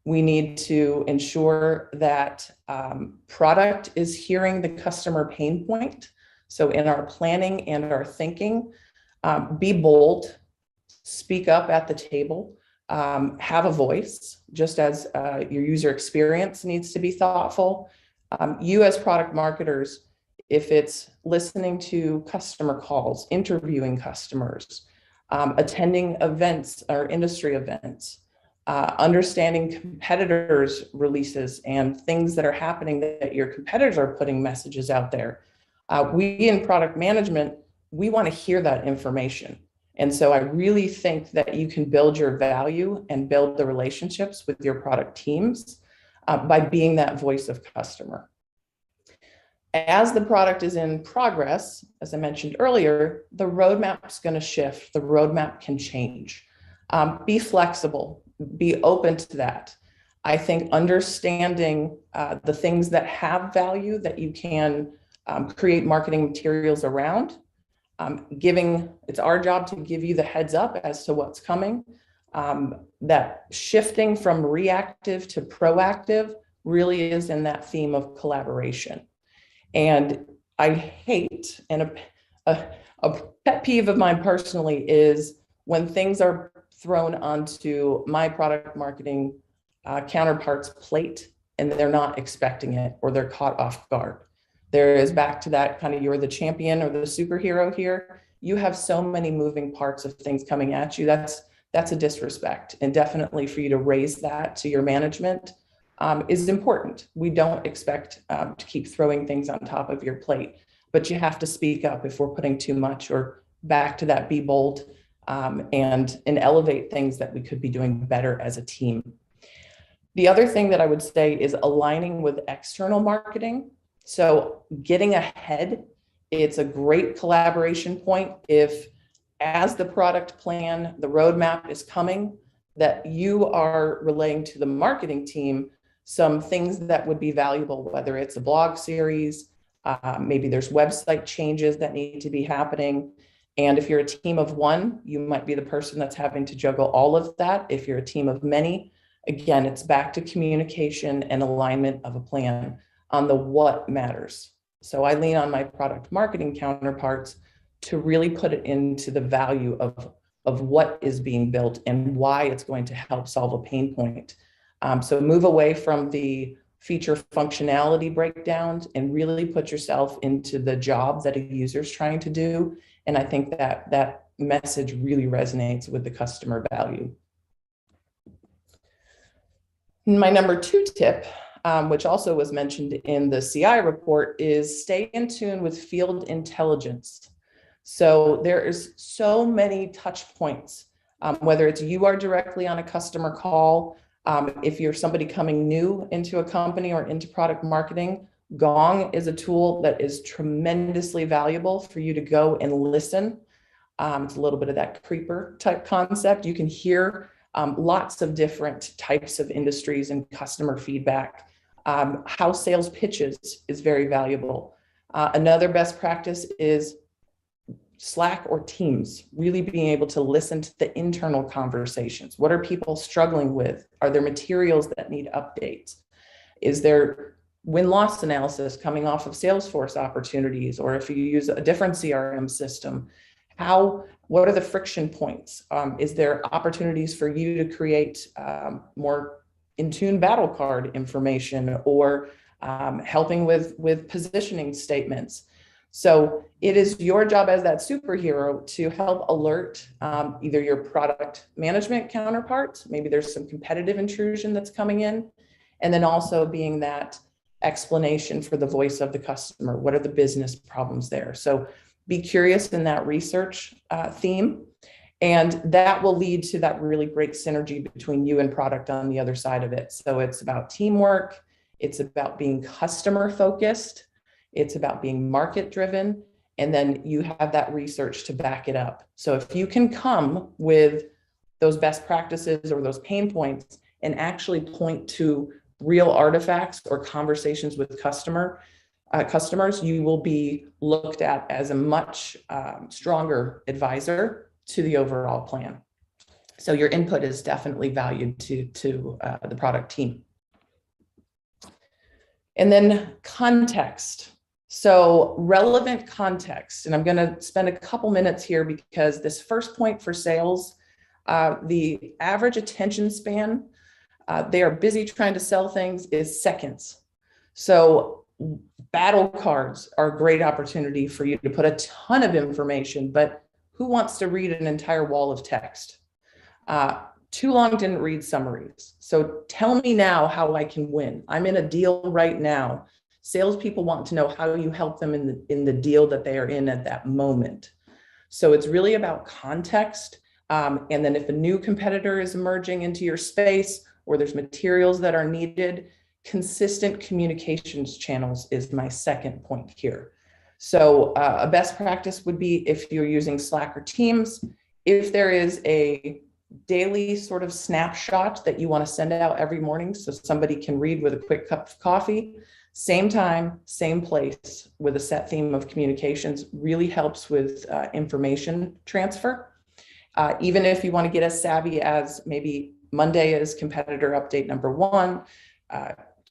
We need to ensure that product is hearing the customer pain point. So in our planning and our thinking, be bold, speak up at the table, have a voice, just as your user experience needs to be thoughtful. You as product marketers, if it's listening to customer calls, interviewing customers, attending events or industry events, understanding competitors' releases and things that are happening that your competitors are putting messages out there. We in product management, we want to hear that information. And so I really think that you can build your value and build the relationships with your product teams by being that voice of customer. As the product is in progress, as I mentioned earlier, the roadmap is going to shift. The roadmap can change. Be flexible, be open to that. I think understanding the things that have value that you can create marketing materials around, it's our job to give you the heads up as to what's coming. That shifting from reactive to proactive really is in that theme of collaboration. And I hate, and a pet peeve of mine personally is when things are thrown onto my product marketing counterpart's plate and they're not expecting it or they're caught off guard. There is back to that kind of, you're the champion or the superhero here. You have so many moving parts of things coming at you. That's a disrespect. And definitely for you to raise that to your management is important. We don't expect to keep throwing things on top of your plate, but you have to speak up if we're putting too much, or back to that, be bold and elevate things that we could be doing better as a team. The other thing that I would say is aligning with external marketing. So getting ahead, it's a great collaboration point if, as the product plan, the roadmap is coming, that you are relaying to the marketing team some things that would be valuable, whether it's a blog series, maybe there's website changes that need to be happening. And if you're a team of one, you might be the person that's having to juggle all of that. If you're a team of many, again, it's back to communication and alignment of a plan on the what matters. So I lean on my product marketing counterparts to really put it into the value of what is being built and why it's going to help solve a pain point. So move away from the feature functionality breakdowns and really put yourself into the job that a user's trying to do. And I think that message really resonates with the customer value. My number 2 tip, which also was mentioned in the CI report, is stay in tune with field intelligence. So there is so many touch points, whether it's you are directly on a customer call, if you're somebody coming new into a company or into product marketing, Gong is a tool that is tremendously valuable for you to go and listen. It's a little bit of that creeper type concept. You can hear lots of different types of industries and customer feedback. How sales pitches is very valuable. Another best practice is Slack or Teams, really being able to listen to the internal conversations. What are people struggling with? Are there materials that need updates? Is there win-loss analysis coming off of Salesforce opportunities? Or if you use a different CRM system, what are the friction points? Is there opportunities for you to create more in-tune battle card information, or helping with positioning statements? So it is your job as that superhero to help alert either your product management counterparts, maybe there's some competitive intrusion that's coming in, And then also being that explanation for the voice of the customer. What are the business problems there? So be curious in that research theme. And that will lead to that really great synergy between you and product on the other side of it. So it's about teamwork. It's about being customer focused. It's about being market driven. And then you have that research to back it up. So if you can come with those best practices or those pain points and actually point to real artifacts or conversations with customers, you will be looked at as a much stronger advisor to the overall plan. So your input is definitely valued to the product team. And then context. So relevant context, and I'm going to spend a couple minutes here because this first point for sales, the average attention span, they are busy trying to sell things, is seconds. So battle cards are a great opportunity for you to put a ton of information, but who wants to read an entire wall of text? Too long didn't read summaries. So tell me now how I can win. I'm in a deal right now. Salespeople want to know how you help them in the deal that they are in at that moment. So it's really about context. And then if a new competitor is emerging into your space or there's materials that are needed, consistent communications channels is my second point here. So a best practice would be if you're using Slack or Teams, if there is a daily sort of snapshot that you want to send out every morning so somebody can read with a quick cup of coffee, same time, same place with a set theme of communications really helps with information transfer. Even if you want to get as savvy as maybe Monday is competitor update number 1,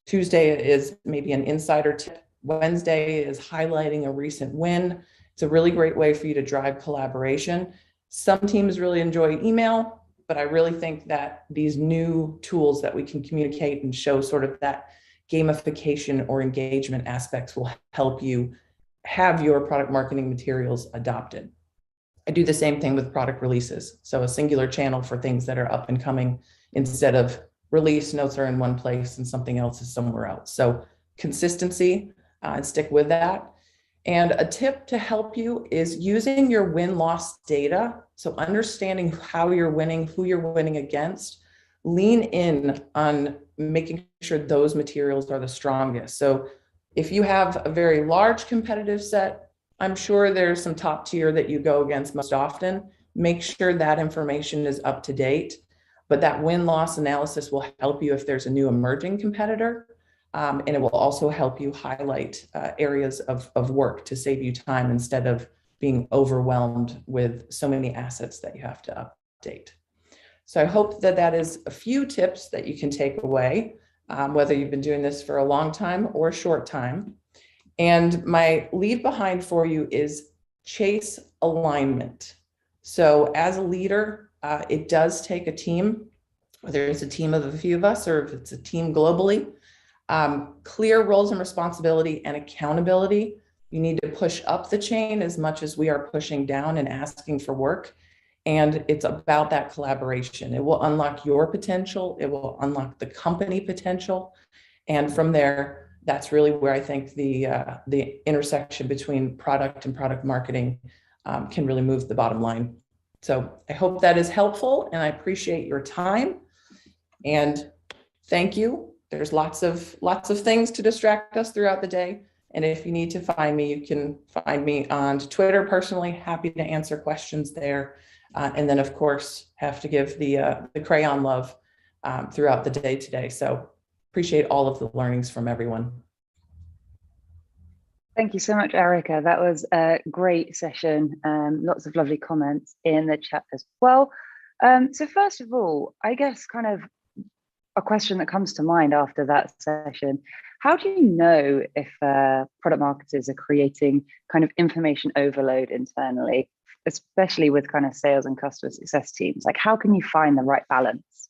Tuesday is maybe an insider tip, Wednesday is highlighting a recent win. It's a really great way for you to drive collaboration. Some teams really enjoy email, but I really think that these new tools that we can communicate and show sort of that gamification or engagement aspects will help you have your product marketing materials adopted. I do the same thing with product releases. So a singular channel for things that are up and coming instead of release notes are in one place and something else is somewhere else. So consistency, and stick with that. And a tip to help you is using your win-loss data. So understanding how you're winning, who you're winning against, lean in on making sure those materials are the strongest. So if you have a very large competitive set, I'm sure there's some top tier that you go against most often. Make sure that information is up to date, but that win-loss analysis will help you if there's a new emerging competitor. And it will also help you highlight areas of work to save you time instead of being overwhelmed with so many assets that you have to update. So I hope that that is a few tips that you can take away, whether you've been doing this for a long time or a short time. And my leave behind for you is chase alignment. So as a leader, it does take a team, whether it's a team of a few of us or if it's a team globally. Clear roles and responsibility and accountability. You need to push up the chain as much as we are pushing down and asking for work. And it's about that collaboration. It will unlock your potential. It will unlock the company potential. And from there, that's really where I think the intersection between product and product marketing can really move the bottom line. So I hope that is helpful and I appreciate your time and thank you. There's lots of things to distract us throughout the day. And if you need to find me, you can find me on Twitter personally, happy to answer questions there. And then of course, have to give the crayon love throughout the day today. So appreciate all of the learnings from everyone. Thank you so much, Erica. That was a great session. Lots of lovely comments in the chat as well. So first of all, I guess kind of a question that comes to mind after that session, how do you know if product marketers are creating kind of information overload internally, especially with kind of sales and customer success teams? Like, how can you find the right balance?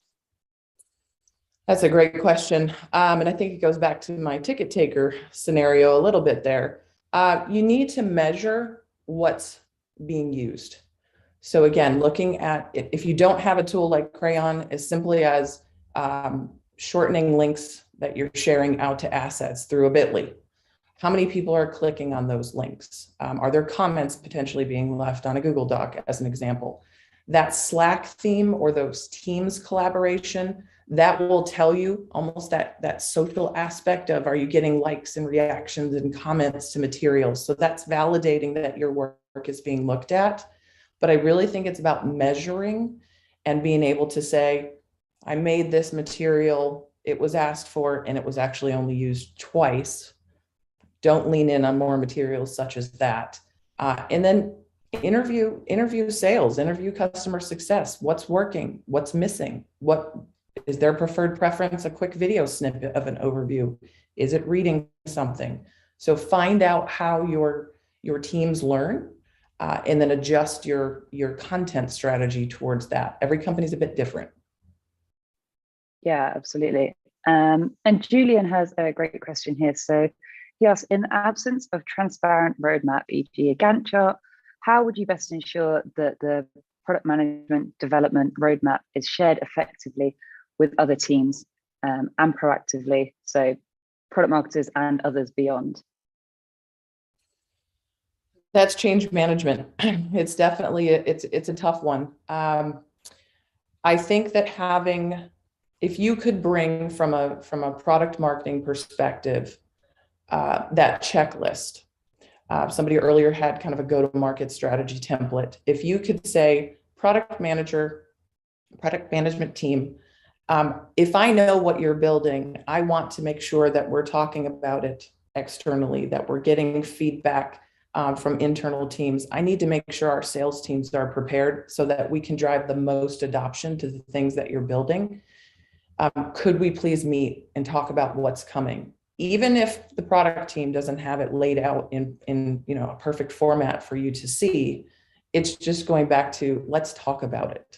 That's a great question. And I think it goes back to my ticket taker scenario a little bit there. You need to measure what's being used. So again, looking at, if you don't have a tool like Crayon, as simply as shortening links that you're sharing out to assets through a bit.ly? How many people are clicking on those links? Are there comments potentially being left on a Google Doc, as an example? That Slack theme or those Teams collaboration, that will tell you almost that social aspect of, are you getting likes and reactions and comments to materials? So that's validating that your work is being looked at. But I really think it's about measuring and being able to say, I made this material, it was asked for, and it was actually only used twice. Don't lean in on more materials such as that. And then interview sales, interview customer success. What's working? What's missing? What is their preferred preference? A quick video snippet of an overview. Is it reading something? So find out how your teams learn, and then adjust your content strategy towards that. Every company's a bit different. Yeah, absolutely. And Julian has a great question here. So he asks, in the absence of transparent roadmap, e.g. a Gantt chart, how would you best ensure that the product management development roadmap is shared effectively with other teams, and proactively, so product marketers and others beyond? That's change management. It's definitely, it's a tough one. I think that if you could bring from a product marketing perspective, that checklist. Somebody earlier had kind of a go-to-market strategy template. If you could say, product manager, product management team, if I know what you're building, I want to make sure that we're talking about it externally, that we're getting feedback from internal teams. I need to make sure our sales teams are prepared so that we can drive the most adoption to the things that you're building. Could we please meet and talk about what's coming? Even if the product team doesn't have it laid out in a perfect format for you to see, it's just going back to, let's talk about it.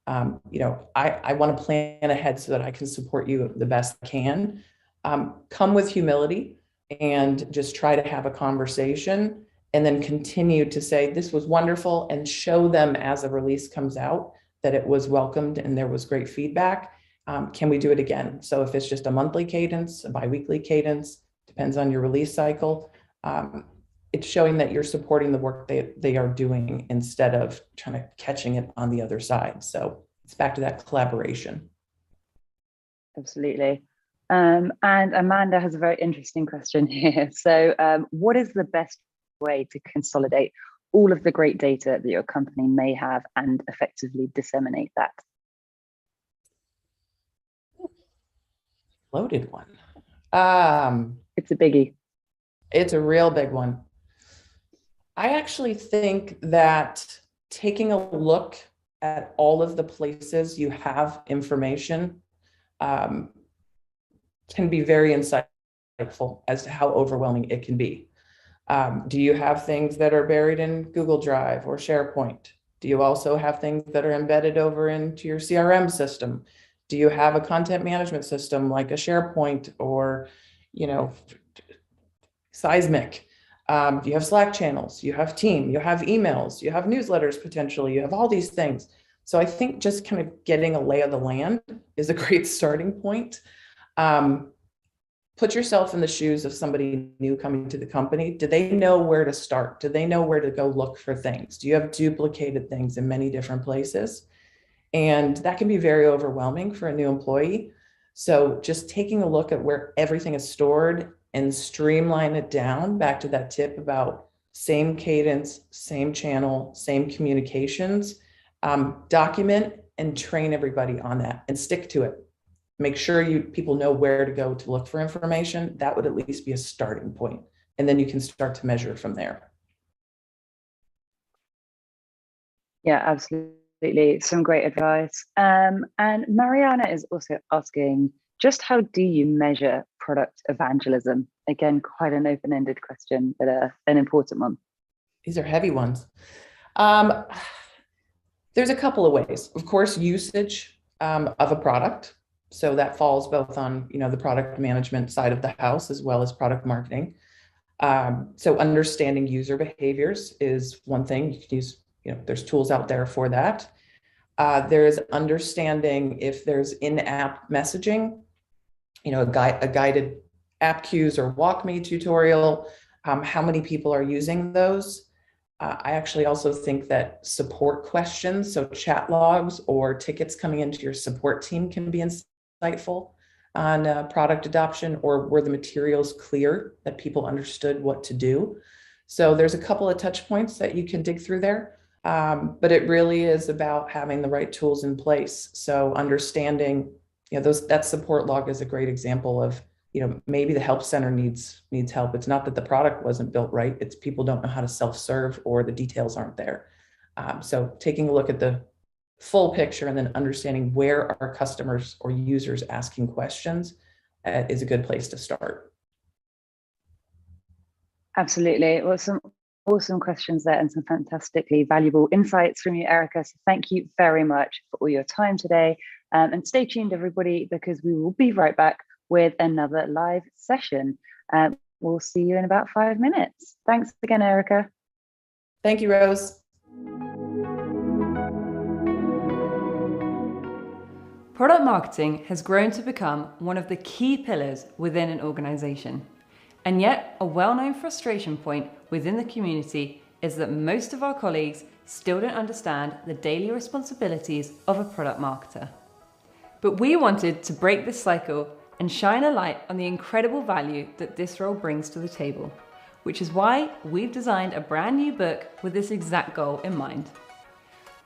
I want to plan ahead so that I can support you the best I can. Come with humility and just try to have a conversation, and then continue to say, this was wonderful, and show them as a release comes out that it was welcomed and there was great feedback. Can we do it again? So if it's just a monthly cadence, a biweekly cadence, depends on your release cycle. It's showing that you're supporting the work they are doing instead of trying to catching it on the other side. So it's back to that collaboration. Absolutely. And Amanda has a very interesting question here. So what is the best way to consolidate all of the great data that your company may have and effectively disseminate that? Loaded one. It's a biggie. It's a real big one. I actually think that taking a look at all of the places you have information can be very insightful as to how overwhelming it can be. Do you have things that are buried in Google Drive or SharePoint? Do you also have things that are embedded over into your CRM system? Do you have a content management system like a SharePoint or, Seismic? Do you have Slack channels? You have Team, you have emails, you have newsletters potentially, you have all these things. So I think just kind of getting a lay of the land is a great starting point. Put yourself in the shoes of somebody new coming to the company. Do they know where to start? Do they know where to go look for things? Do you have duplicated things in many different places? And that can be very overwhelming for a new employee. So just taking a look at where everything is stored and streamline it down, back to that tip about same cadence, same channel, same communications, document and train everybody on that and stick to it. Make sure people know where to go to look for information. That would at least be a starting point. And then you can start to measure from there. Yeah, absolutely. Some great advice. And Mariana is also asking, just how do you measure product evangelism? Again, quite an open-ended question, but an important one. These are heavy ones. There's a couple of ways. Of course, usage of a product. So that falls both on the product management side of the house as well as product marketing. So understanding user behaviors is one thing. You can use, there's tools out there for that. There is understanding if there's in-app messaging. a guided app cues or walk me tutorial, how many people are using those. I actually also think that support questions, so chat logs or tickets coming into your support team, can be insightful on product adoption, or were the materials clear that people understood what to do. So there's a couple of touch points that you can dig through there, but it really is about having the right tools in place. So understanding, that support log is a great example of, maybe the help center needs help. It's not that the product wasn't built right. It's people don't know how to self-serve, or the details aren't there. So taking a look at the full picture and then understanding where are customers or users asking questions is a good place to start. Absolutely. Well, some awesome questions there and some fantastically valuable insights from you, Erica. So thank you very much for all your time today. And stay tuned, everybody, because we will be right back with another live session. We'll see you in about 5 minutes. Thanks again, Erica. Thank you, Rose. Product marketing has grown to become one of the key pillars within an organization. And yet, a well-known frustration point within the community is that most of our colleagues still don't understand the daily responsibilities of a product marketer. But we wanted to break this cycle and shine a light on the incredible value that this role brings to the table, which is why we've designed a brand new book with this exact goal in mind.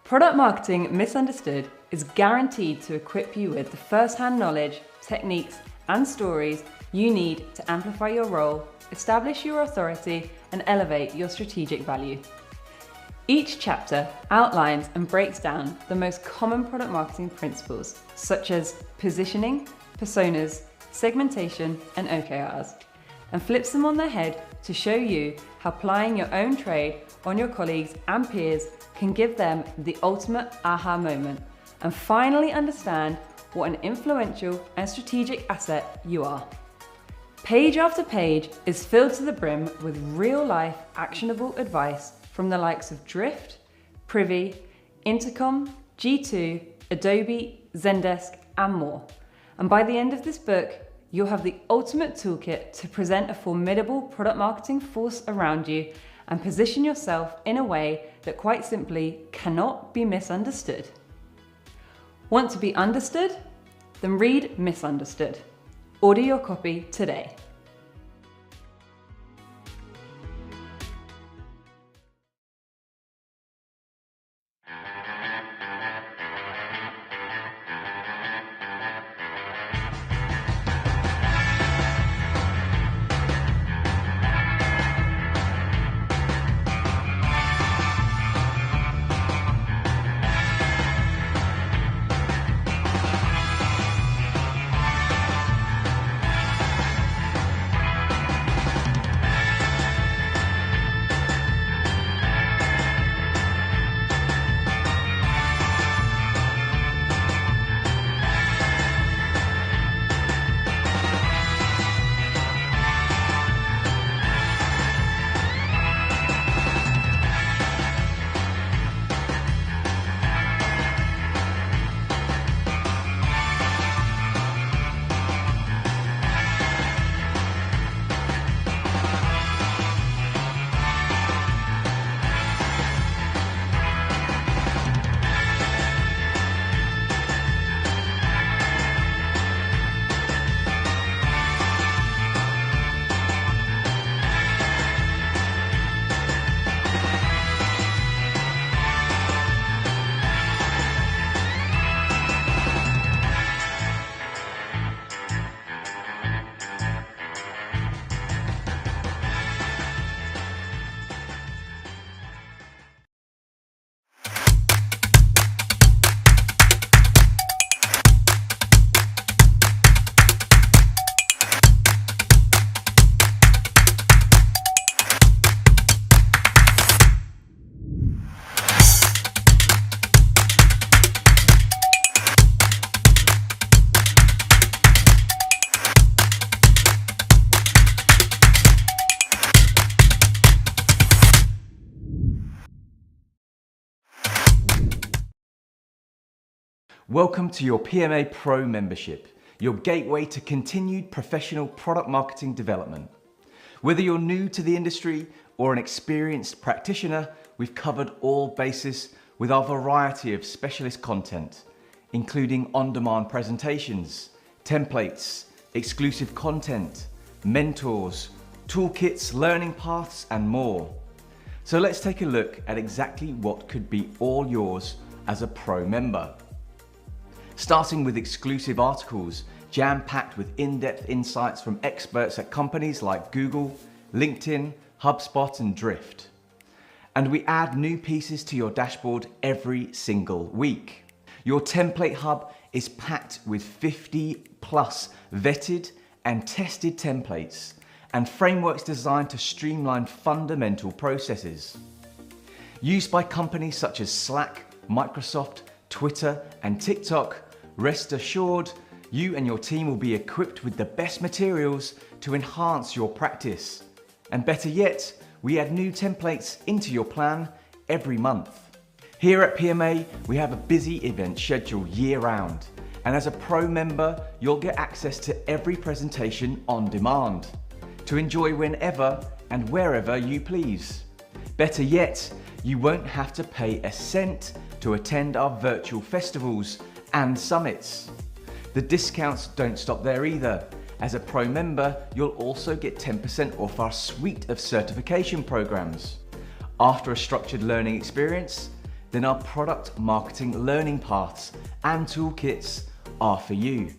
Product Marketing Misunderstood is guaranteed to equip you with the first-hand knowledge, techniques, and stories you need to amplify your role, establish your authority, and elevate your strategic value. Each chapter outlines and breaks down the most common product marketing principles, such as positioning, personas, segmentation, and OKRs, and flips them on their head to show you how applying your own trade on your colleagues and peers can give them the ultimate aha moment and finally understand what an influential and strategic asset you are. Page after page is filled to the brim with real-life actionable advice from the likes of Drift, Privy, Intercom, G2, Adobe, Zendesk, and more. And by the end of this book, you'll have the ultimate toolkit to present a formidable product marketing force around you and position yourself in a way that quite simply cannot be misunderstood. Want to be understood? Then read Misunderstood. Order your copy today. Welcome to your PMA Pro membership. your gateway to continued professional product marketing development. Whether you're new to the industry or an experienced practitioner, we've covered all bases with our variety of specialist content, including on-demand presentations, templates, exclusive content, mentors, toolkits, learning paths, and more. So let's take a look at exactly what could be all yours as a pro member. Starting with exclusive articles, jam-packed with in-depth insights from experts at companies like Google, LinkedIn, HubSpot, and Drift. And we add new pieces to your dashboard every single week. Your template hub is packed with 50 plus vetted and tested templates and frameworks designed to streamline fundamental processes. Used by companies such as Slack, Microsoft, Twitter, and TikTok, rest assured, you and your team will be equipped with the best materials to enhance your practice. And better yet, we add new templates into your plan every month. Here at PMA, we have a busy event scheduled year-round. And as a pro member, you'll get access to every presentation on demand to enjoy whenever and wherever you please. Better yet, you won't have to pay a cent to attend our virtual festivals and summits. The discounts don't stop there either. As a pro member, you'll also get 10% off our suite of certification programs. After a structured learning experience, then our product marketing learning paths and toolkits are for you.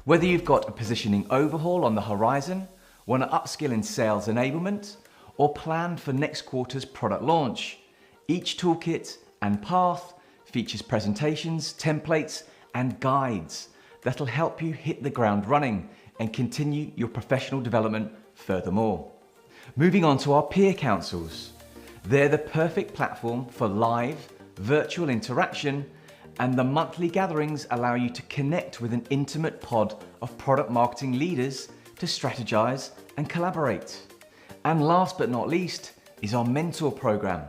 Whether you've got a positioning overhaul on the horizon, want to upskill in sales enablement, or plan for next quarter's product launch, each toolkit and path features presentations, templates, and guides that'll help you hit the ground running and continue your professional development furthermore. Moving on to our peer councils. They're the perfect platform for live, virtual interaction, and the monthly gatherings allow you to connect with an intimate pod of product marketing leaders to strategize and collaborate. And last but not least is our mentor program.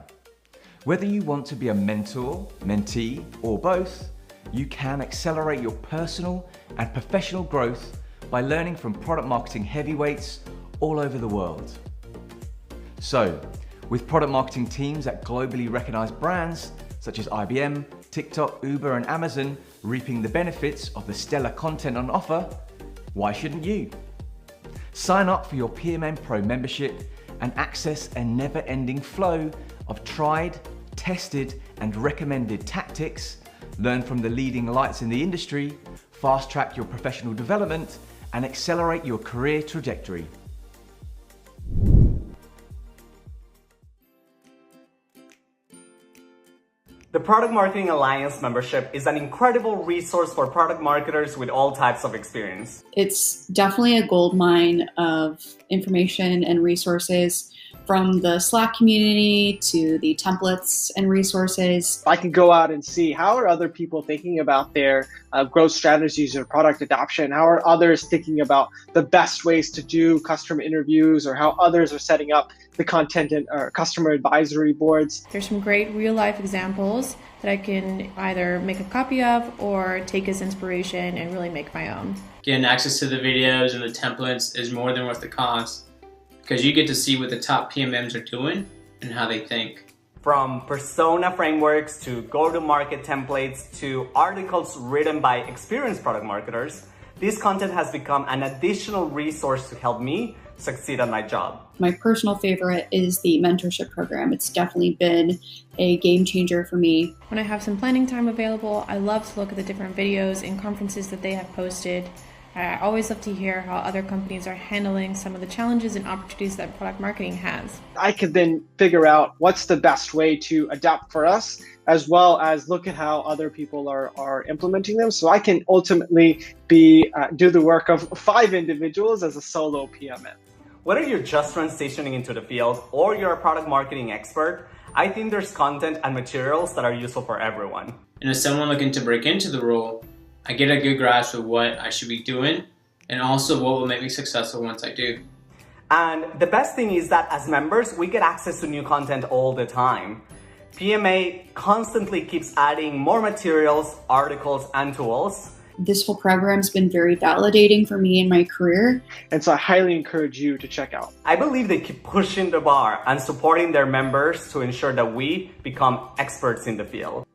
Whether you want to be a mentor, mentee, or both, you can accelerate your personal and professional growth by learning from product marketing heavyweights all over the world. So, with product marketing teams at globally recognized brands such as IBM, TikTok, Uber, and Amazon reaping the benefits of the stellar content on offer, why shouldn't you? Sign up for your PMM Pro membership and access a never-ending flow of tried, tested, and recommended tactics, learn from the leading lights in the industry, fast-track your professional development, and accelerate your career trajectory. The Product Marketing Alliance membership is an incredible resource for product marketers with all types of experience. It's definitely a goldmine of information and resources, from the Slack community to the templates and resources. I can go out and see how are other people thinking about their growth strategies or product adoption. How are others thinking about the best ways to do customer interviews, or how others are setting up the content and customer advisory boards. There's some great real life examples that I can either make a copy of or take as inspiration and really make my own. Getting access to the videos and the templates is more than worth the cost, because you get to see what the top PMMs are doing and how they think. From persona frameworks to go-to-market templates to articles written by experienced product marketers, this content has become an additional resource to help me succeed at my job. My personal favorite is the mentorship program. It's definitely been a game changer for me. When I have some planning time available, I love to look at the different videos and conferences that they have posted. I always love to hear how other companies are handling some of the challenges and opportunities that product marketing has. I could then figure out what's the best way to adapt for us, as well as look at how other people are implementing them. So I can ultimately do the work of 5 individuals as a solo PMM. Whether you're just transitioning into the field or you're a product marketing expert, I think there's content and materials that are useful for everyone. And as someone looking to break into the role, I get a good grasp of what I should be doing and also what will make me successful once I do. And the best thing is that as members, we get access to new content all the time. PMA constantly keeps adding more materials, articles, and tools. This whole program's been very validating for me in my career. And so I highly encourage you to check out. I believe they keep pushing the bar and supporting their members to ensure that we become experts in the field.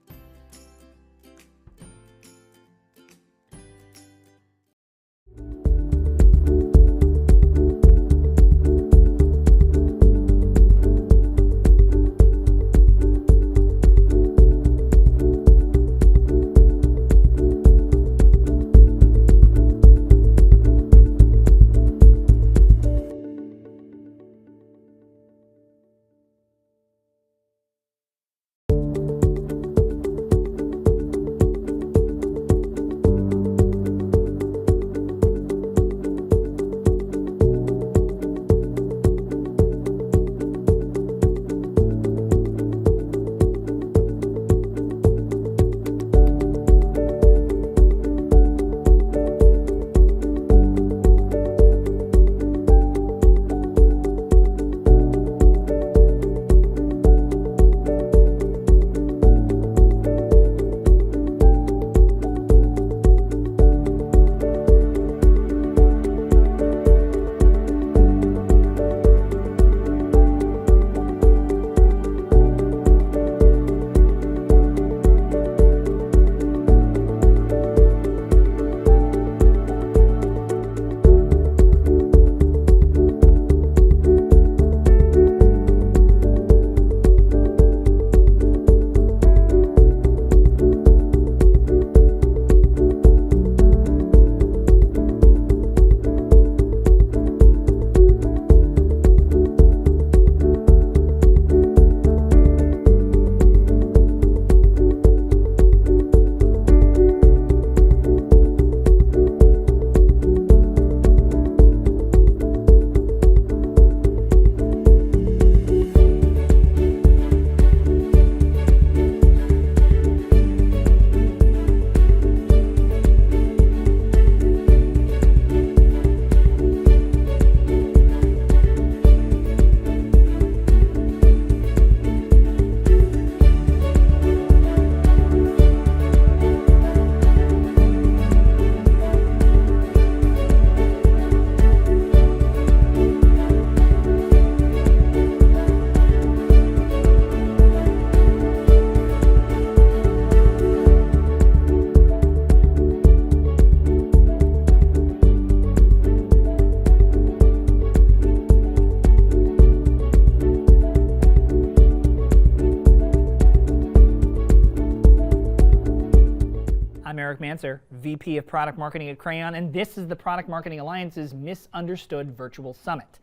Eric Manser, VP of Product Marketing at Crayon, and this is the Product Marketing Alliance's Misunderstood Virtual Summit.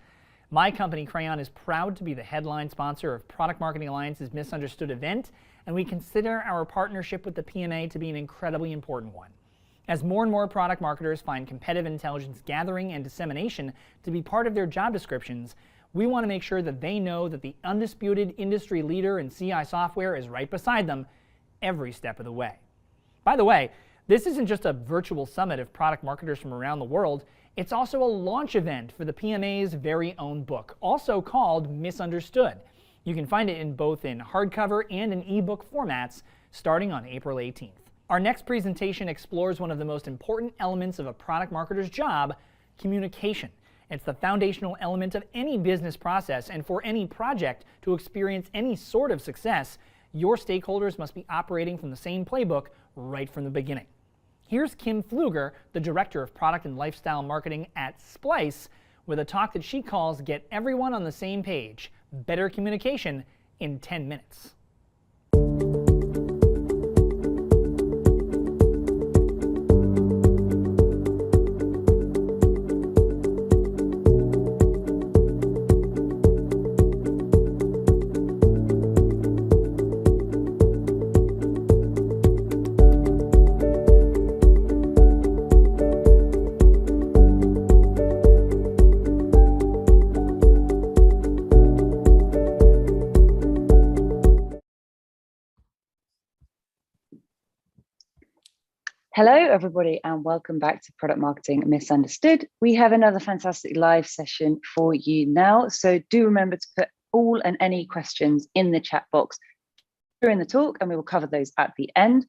My company, Crayon, is proud to be the headline sponsor of Product Marketing Alliance's Misunderstood event, and we consider our partnership with the PMA to be an incredibly important one. As more and more product marketers find competitive intelligence gathering and dissemination to be part of their job descriptions, we want to make sure that they know that the undisputed industry leader in CI software is right beside them every step of the way. By the way, this isn't just a virtual summit of product marketers from around the world, it's also a launch event for the PMA's very own book, also called Misunderstood. You can find it in both hardcover and in ebook formats starting on April 18th. Our next presentation explores one of the most important elements of a product marketer's job, communication. It's the foundational element of any business process, and for any project to experience any sort of success, your stakeholders must be operating from the same playbook right from the beginning. Here's Kim Pfluger, the Director of Product and Lifestyle Marketing at Splice, with a talk that she calls Get Everyone on the Same Page, Better Communication in 10 Minutes. Hello, everybody, and welcome back to Product Marketing Misunderstood. We have another fantastic live session for you now. So do remember to put all and any questions in the chat box during the talk, and we will cover those at the end.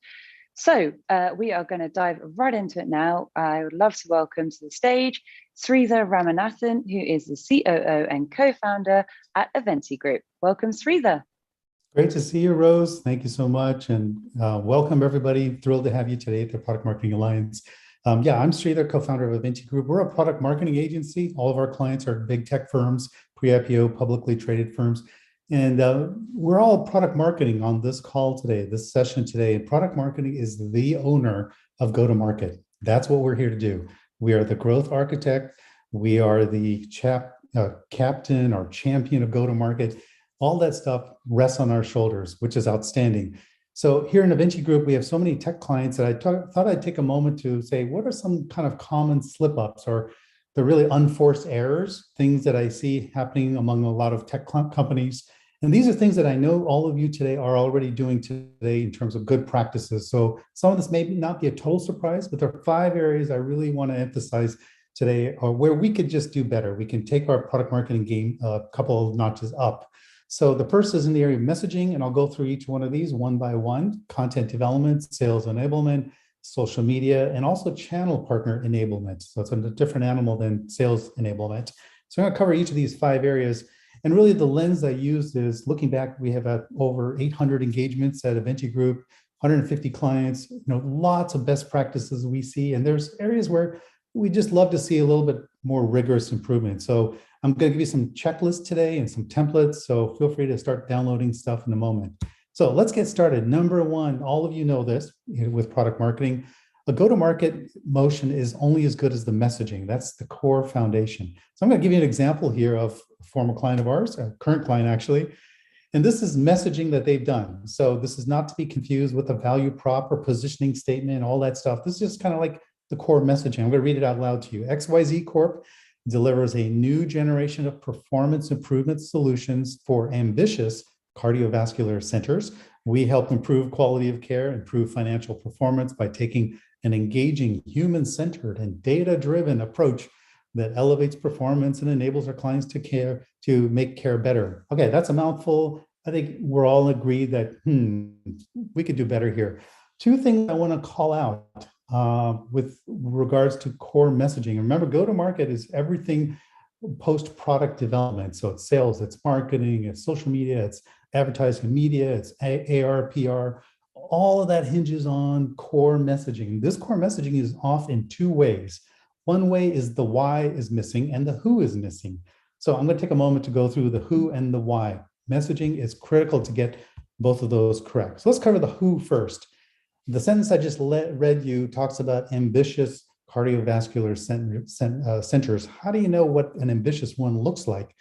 So we are going to dive right into it now. I would love to welcome to the stage Sridhar Ramanathan, who is the COO and co-founder at Eventi Group. Welcome, Sridhar. Great to see you, Rose. Thank you so much. And welcome, everybody. Thrilled to have you today at the Product Marketing Alliance. I'm Sridhar, co-founder of Eventi Group. We're a product marketing agency. All of our clients are big tech firms, pre-IPO, publicly traded firms. And we're all product marketing on this call today, this session today. And product marketing is the owner of go-to-market. That's what we're here to do. We are the growth architect. We are the captain or champion of go-to-market. All that stuff rests on our shoulders, which is outstanding. So here in Eventi Group, we have so many tech clients that I thought I'd take a moment to say, what are some kind of common slip-ups or the really unforced errors, things that I see happening among a lot of tech companies. And these are things that I know all of you today are already doing today in terms of good practices. So some of this may not be a total surprise, but there are 5 areas I really want to emphasize today where we could just do better. We can take our product marketing game a couple of notches up. So the first is in the area of messaging, and I'll go through each one of these one by one: content development, sales enablement, social media, and also channel partner enablement. So it's a different animal than sales enablement. So I'm going to cover each of these 5 areas. And really the lens I used is looking back, we have over 800 engagements at Eventi Group, 150 clients, lots of best practices we see. And there's areas where we just love to see a little bit more rigorous improvement. So I'm going to give you some checklists today and some templates. So feel free to start downloading stuff in a moment. So let's get started. Number 1, all of you know this with product marketing, a go-to-market motion is only as good as the messaging. That's the core foundation. So I'm going to give you an example here of a former client of ours, a current client actually, and this is messaging that they've done. So this is not to be confused with a value prop or positioning statement, all that stuff. This is just kind of like the core messaging. I'm going to read it out loud to you. XYZ Corp delivers a new generation of performance improvement solutions for ambitious cardiovascular centers. We help improve quality of care, improve financial performance by taking an engaging, human-centered and data-driven approach that elevates performance and enables our clients to make care better. Okay, that's a mouthful. I think we're all agreed that we could do better here. 2 things I want to call out with regards to core messaging. Remember, go-to-market is everything post-product development. So it's sales, it's marketing, it's social media, it's advertising media, it's AR, PR. All of that hinges on core messaging. This core messaging is off in 2 ways. One way is the why is missing and the who is missing. So I'm going to take a moment to go through the who and the why. Messaging is critical to get both of those correct. So let's cover the who first. The sentence I just read you talks about ambitious cardiovascular centers. How do you know what an ambitious one looks like?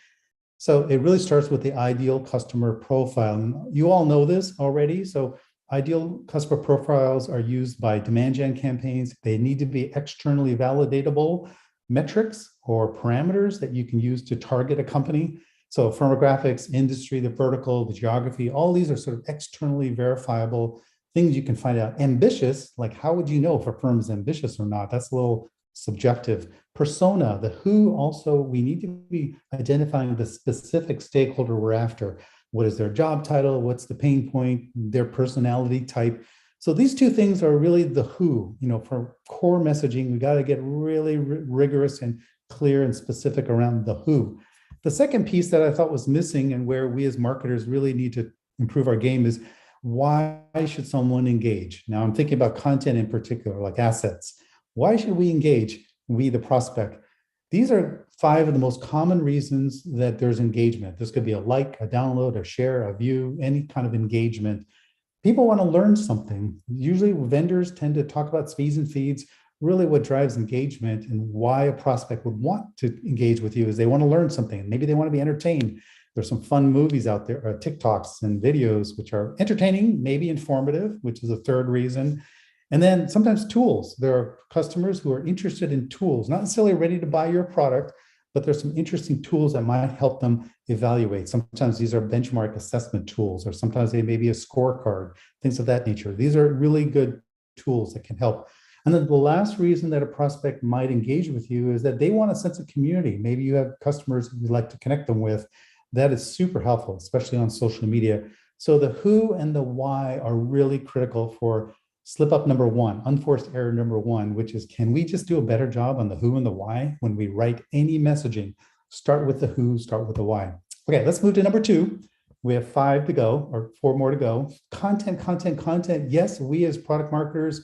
So it really starts with the ideal customer profile. And you all know this already. So ideal customer profiles are used by demand gen campaigns. They need to be externally validatable metrics or parameters that you can use to target a company. So firmographics, industry, the vertical, the geography, all these are sort of externally verifiable things you can find out. Ambitious, like how would you know if a firm is ambitious or not? That's a little subjective. Persona, the who also, we need to be identifying the specific stakeholder we're after. What is their job title? What's the pain point? Their personality type. So these 2 things are really the who. For core messaging, we got to get really rigorous and clear and specific around the who. The second piece that I thought was missing and where we as marketers really need to improve our game is why should someone engage? Now I'm thinking about content in particular, like assets. Why should we engage? We, the prospect. These are 5 of the most common reasons that there's engagement. This could be a like, a download, a share, a view, any kind of engagement. People want to learn something. Usually vendors tend to talk about speeds and feeds. Really what drives engagement and why a prospect would want to engage with you is they want to learn something. Maybe they want to be entertained. There's some fun movies out there, or TikToks and videos, which are entertaining, maybe informative, which is a 3rd reason. And then sometimes tools. There are customers who are interested in tools, not necessarily ready to buy your product, but there's some interesting tools that might help them evaluate. Sometimes these are benchmark assessment tools, or sometimes they may be a scorecard, things of that nature. These are really good tools that can help. And then the last reason that a prospect might engage with you is that they want a sense of community. Maybe you have customers you'd like to connect them with. That is super helpful, especially on social media. So the who and the why are really critical for slip up number one, unforced error number one, which is, can we just do a better job on the who and the why when we write any messaging? Start with the who, start with the why. Okay, let's move to number two. We have 5 to go, or 4 more to go. Content, content, content. Yes, we as product marketers,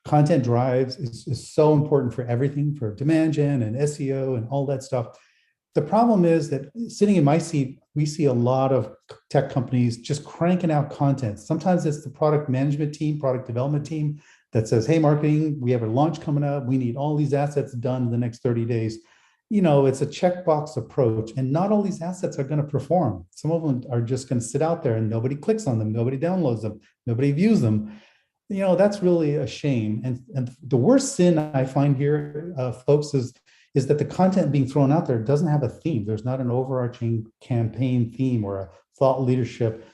content drives is so important for everything, for demand gen and SEO and all that stuff. The problem is that sitting in my seat, we see a lot of tech companies just cranking out content. Sometimes it's the product management team, product development team that says, hey, marketing, we have a launch coming up. We need all these assets done in the next 30 days. You know, it's a checkbox approach, and not all these assets are going to perform. Some of them are just going to sit out there and nobody clicks on them, nobody downloads them, nobody views them. You know, that's really a shame. And the worst sin I find here, folks, is that the content being thrown out there doesn't have a theme. There's not an overarching campaign theme or a thought leadership,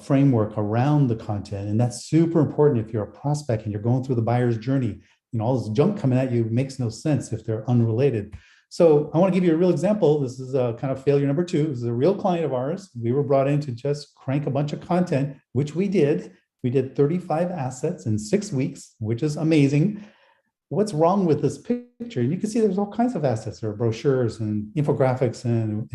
framework around the content. And that's super important if you're a prospect and you're going through the buyer's journey. All this junk coming at you makes no sense if they're unrelated. So I want to give you a real example. This is a kind of failure number 2. This is a real client of ours. We were brought in to just crank a bunch of content, which we did. We did 35 assets in 6 weeks, which is amazing. What's wrong with this picture? And you can see there's all kinds of assets. There are brochures and infographics and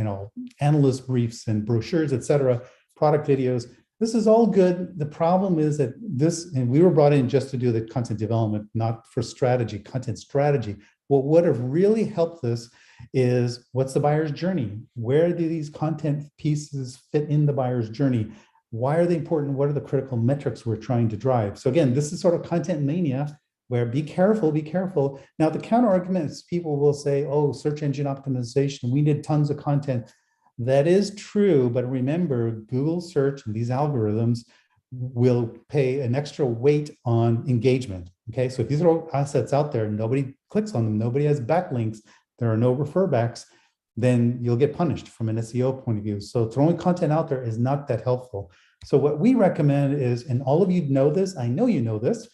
analyst briefs and brochures, etc., product videos. This is all good. The problem is that and we were brought in just to do the content development, not for strategy, content strategy. What would have really helped this is, what's the buyer's journey? Where do these content pieces fit in the buyer's journey? Why are they important? What are the critical metrics we're trying to drive? So again, this is sort of content mania, where be careful, be careful. Now, the counter argument is people will say, oh, search engine optimization, we need tons of content. That is true, but remember, Google search and these algorithms will pay an extra weight on engagement. Okay, so if these are assets out there, nobody clicks on them, nobody has backlinks, there are no refer backs, then you'll get punished from an SEO point of view. So throwing content out there is not that helpful. So what we recommend is, and all of you know this, I know you know this,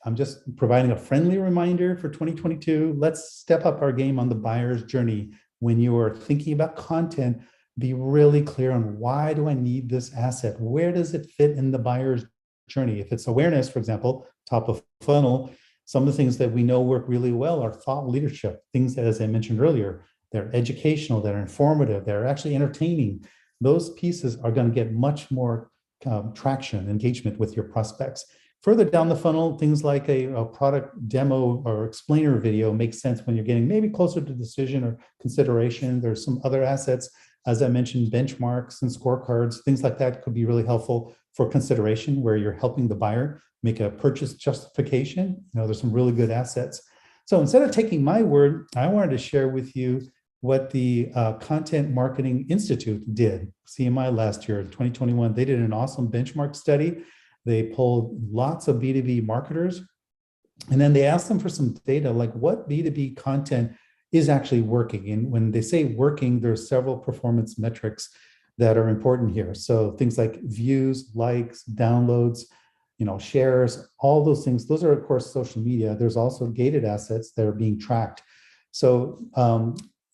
I'm just providing a friendly reminder for 2022, let's step up our game on the buyer's journey. When you are thinking about content, be really clear on, why do I need this asset? Where does it fit in the buyer's journey? If it's awareness, for example, top of funnel, some of the things that we know work really well are thought leadership, things that, as I mentioned earlier, they're educational, they're informative, they're actually entertaining. Those pieces are going to get much more traction, engagement with your prospects. Further down the funnel, things like a product demo or explainer video makes sense when you're getting maybe closer to decision or consideration. There's some other assets, as I mentioned, benchmarks and scorecards, things like that could be really helpful for consideration, where you're helping the buyer make a purchase justification. There's some really good assets. So instead of taking my word, I wanted to share with you what the Content Marketing Institute did, CMI, last year, 2021. They did an awesome benchmark study. They polled lots of B2B marketers, and then they asked them for some data, like what B2B content is actually working. And when they say working, there's several performance metrics that are important here. So things like views, likes, downloads, shares, all those things. Those are, of course, social media. There's also gated assets that are being tracked. So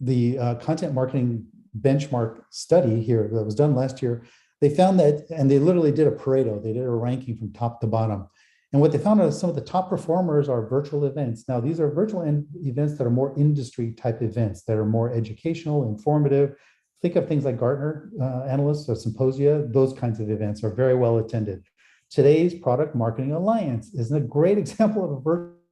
the content marketing benchmark study here that was done last year, they found that, and they literally did a Pareto, they did a ranking from top to bottom. And what they found out is some of the top performers are virtual events. Now, these are virtual events that are more industry type events, that are more educational, informative. Think of things like Gartner analysts or symposia. Those kinds of events are very well attended. Today's Product Marketing Alliance is a great example of a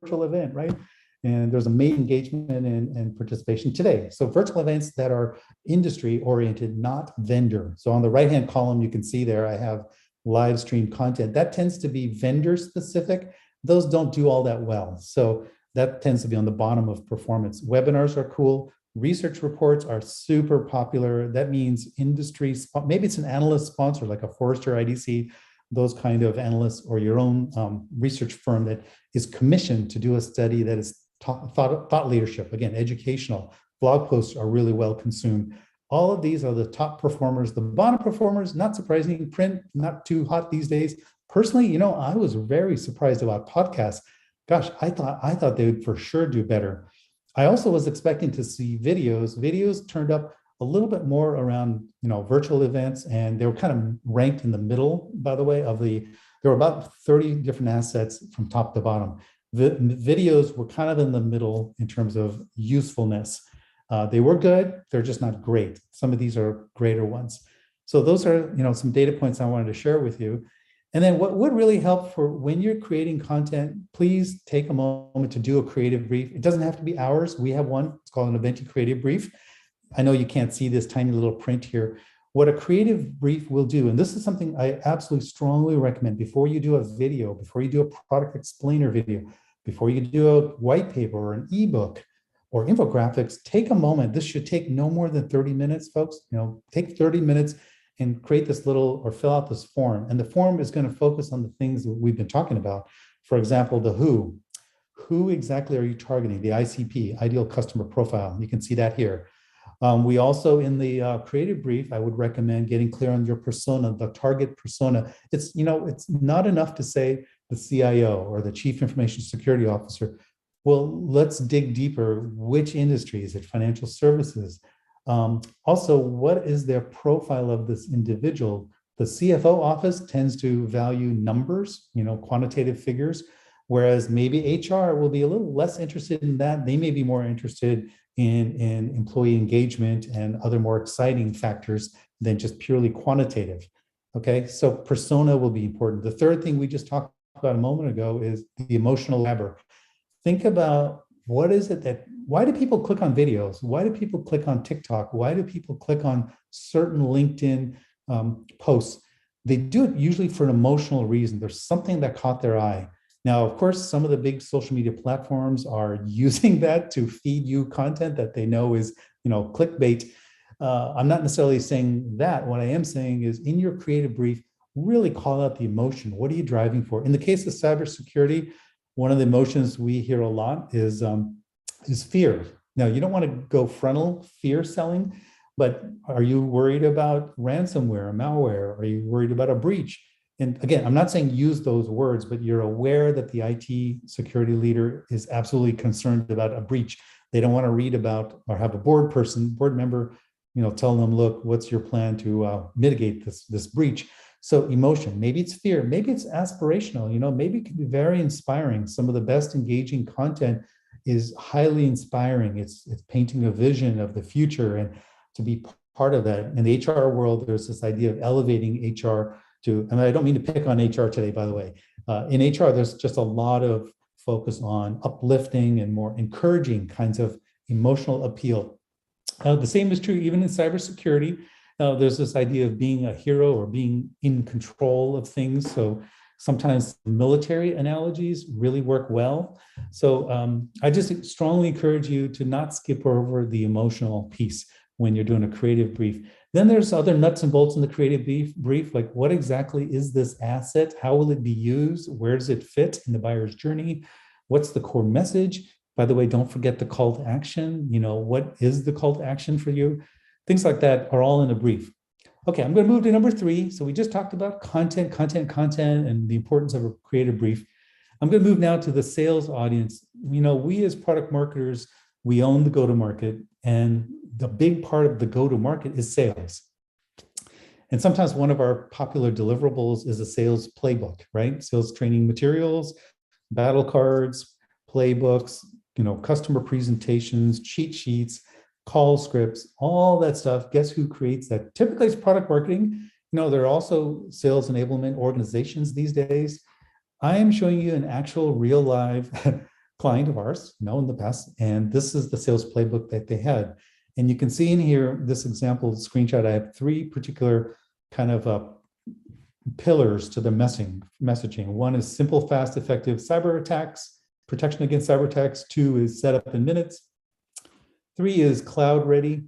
virtual event, right? And there's amazing engagement and participation today. So virtual events that are industry oriented, not vendor. So on the right-hand column, you can see there, I have live stream content. That tends to be vendor specific. Those don't do all that well. So that tends to be on the bottom of performance. Webinars are cool. Research reports are super popular. That means industry, maybe it's an analyst sponsor like a Forrester, IDC, those kind of analysts, or your own research firm that is commissioned to do a study that is thought leadership, again, educational. Blog posts are really well consumed. All of these are the top performers. The bottom performers, not surprising, print, not too hot these days. Personally, I was very surprised about podcasts. Gosh, I thought they would for sure do better. I also was expecting to see videos. Videos turned up a little bit more around, virtual events, and they were kind of ranked in the middle, by the way, of the There were about 30 different assets from top to bottom. The videos were kind of in the middle in terms of usefulness. They were good, they're just not great. Some of these are greater ones. So those are, some data points I wanted to share with you. And then what would really help for when you're creating content, please take a moment to do a creative brief. It doesn't have to be hours. We have one, it's called an Aventi Creative Brief. I know you can't see this tiny little print here. What a creative brief will do, and this is something I absolutely strongly recommend before you do a video, before you do a product explainer video, before you do a white paper or an ebook or infographics, take a moment. This should take no more than 30 minutes, folks. Take 30 minutes and create this little or fill out this form. And the form is going to focus on the things that we've been talking about. For example, the who. Who exactly are you targeting? The ICP, Ideal Customer Profile. You can see that here. We also, in the creative brief, I would recommend getting clear on your persona, the target persona. It's not enough to say the CIO or the Chief Information Security Officer. Well, let's dig deeper. Which industry? Is it financial services? Also, what is their profile of this individual? The CFO office tends to value numbers, quantitative figures, whereas maybe HR will be a little less interested in that. They may be more interested in employee engagement and other more exciting factors than just purely quantitative. Okay, so persona will be important. The third thing we just talked about a moment ago is the emotional labor. Think about why do people click on videos? Why do people click on TikTok? Why do people click on certain LinkedIn posts? They do it usually for an emotional reason. There's something that caught their eye. Now, of course, some of the big social media platforms are using that to feed you content that they know is, clickbait. I'm not necessarily saying that. What I am saying is in your creative brief, really call out the emotion. What are you driving for? In the case of cybersecurity, one of the emotions we hear a lot is fear. Now, you don't want to go frontal fear selling, but are you worried about ransomware, malware? Are you worried about a breach? And again, I'm not saying use those words, but you're aware that the IT security leader is absolutely concerned about a breach. They don't want to read about or have a board member, tell them, look, what's your plan to mitigate this breach? So emotion, maybe it's fear, maybe it's aspirational, maybe it can be very inspiring. Some of the best engaging content is highly inspiring. It's painting a vision of the future, and to be part of that. In the HR world, there's this idea of elevating HR and I don't mean to pick on HR today, by the way. In HR, there's just a lot of focus on uplifting and more encouraging kinds of emotional appeal. The same is true even in cybersecurity. There's this idea of being a hero or being in control of things. So sometimes military analogies really work well. So I just strongly encourage you to not skip over the emotional piece when you're doing a creative brief. Then there's other nuts and bolts in the creative brief, like what exactly is this asset? How will it be used? Where does it fit in the buyer's journey? What's the core message? By the way, don't forget the call to action. What is the call to action for you? Things like that are all in a brief. Okay, I'm going to move to number 3. So we just talked about content, and the importance of a creative brief. I'm going to move now to the sales audience. We as product marketers, we own the go-to-market, and the big part of the go-to-market is sales. And sometimes one of our popular deliverables is a sales playbook, right? Sales training materials, battle cards, playbooks, customer presentations, cheat sheets, call scripts, all that stuff. Guess who creates that? Typically it's product marketing. There are also sales enablement organizations these days. I am showing you an actual real live client of ours, in the past, and this is the sales playbook that they had. And you can see in here, this example screenshot, I have 3 particular kind of pillars to the messaging. One is simple, fast, effective cyber attacks, protection against cyber attacks. 2 is set up in minutes. 3 is cloud ready.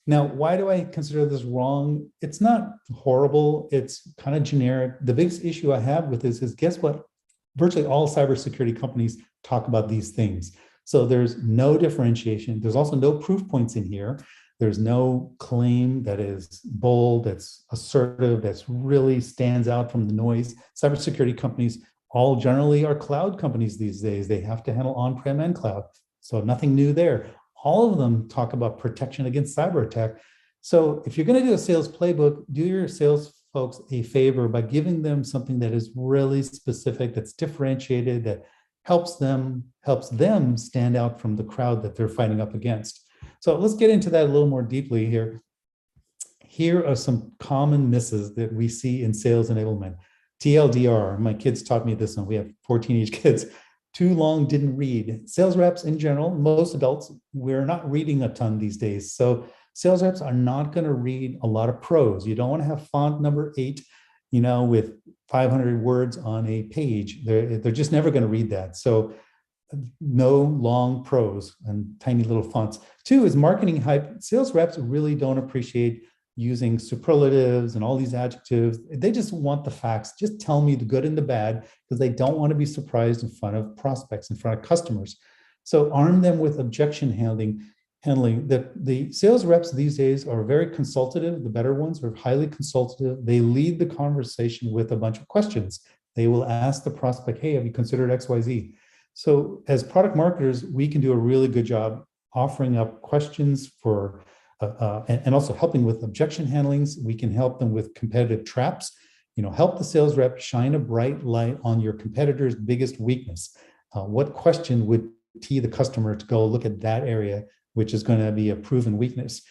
Now, why do I consider this wrong? It's not horrible. It's kind of generic. The biggest issue I have with this is, guess what? Virtually all cybersecurity companies talk about these things. So there's no differentiation. There's also no proof points in here. There's no claim that is bold, that's assertive, that's really stands out from the noise. Cybersecurity companies all generally are cloud companies these days. They have to handle on-prem and cloud. So nothing new there. All of them talk about protection against cyber attack. So if you're going to do a sales playbook, do your sales folks a favor by giving them something that is really specific, that's differentiated, that helps them stand out from the crowd that they're fighting up against. So let's get into that a little more deeply here. Here are some common misses that we see in sales enablement. TLDR, my kids taught me this one. We have 4 teenage kids. Too long, didn't read. Sales reps in general, most adults, we're not reading a ton these days. So sales reps are not going to read a lot of prose. You don't want to have font number 8, with 500 words on a page. They're just never going to read that. So no long prose and tiny little fonts. 2 is marketing hype. Sales reps really don't appreciate using superlatives and all these adjectives. They just want the facts. Just tell me the good and the bad, because they don't want to be surprised in front of prospects, in front of customers. So arm them with objection handling. The sales reps these days are very consultative. The better ones are highly consultative. They lead the conversation with a bunch of questions. They will ask the prospect, hey, have you considered XYZ? So as product marketers, we can do a really good job offering up questions for and also helping with objection handlings. We can help them with competitive traps. Help the sales rep shine a bright light on your competitor's biggest weakness. What question would tee the customer to go look at that area, which is going to be a proven weakness?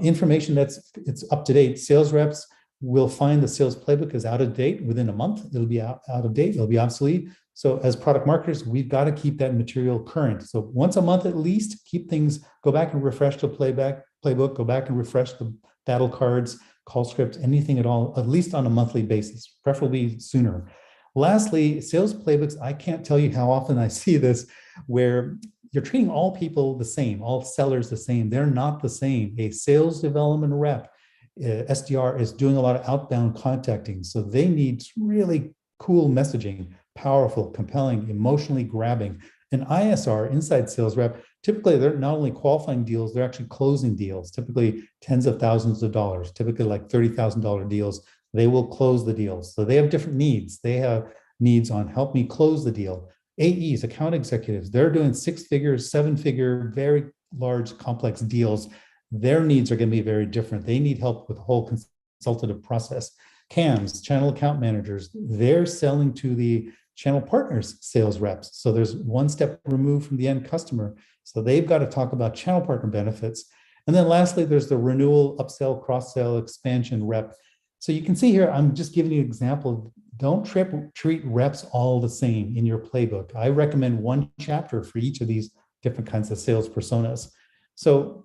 Information it's up to date. Sales reps will find the sales playbook is out of date within a month. It'll be out of date. It'll be obsolete. So as product marketers, we've got to keep that material current. So once a month at least, keep things, go back and refresh the playbook, go back and refresh the battle cards, call scripts, anything at all, at least on a monthly basis, preferably sooner. Lastly, sales playbooks, I can't tell you how often I see this, where you're treating all people the same, all sellers the same. They're not the same. A sales development rep, SDR, is doing a lot of outbound contacting. So they need really cool messaging, powerful, compelling, emotionally grabbing. An ISR, inside sales rep, typically they're not only qualifying deals, they're actually closing deals, typically tens of thousands of dollars, typically like $30,000 deals. They will close the deals. So they have different needs. They have needs on help me close the deal. AEs, account executives, they're doing 6-figure, 7-figure, very large, complex deals. Their needs are going to be very different. They need help with the whole consultative process. CAMs, channel account managers, they're selling to the channel partners sales reps. So there's one step removed from the end customer. So they've got to talk about channel partner benefits. And then lastly, there's the renewal, upsell, cross-sell, expansion rep. So you can see here, I'm just giving you an example. Don't treat reps all the same in your playbook. I recommend one chapter for each of these different kinds of sales personas. So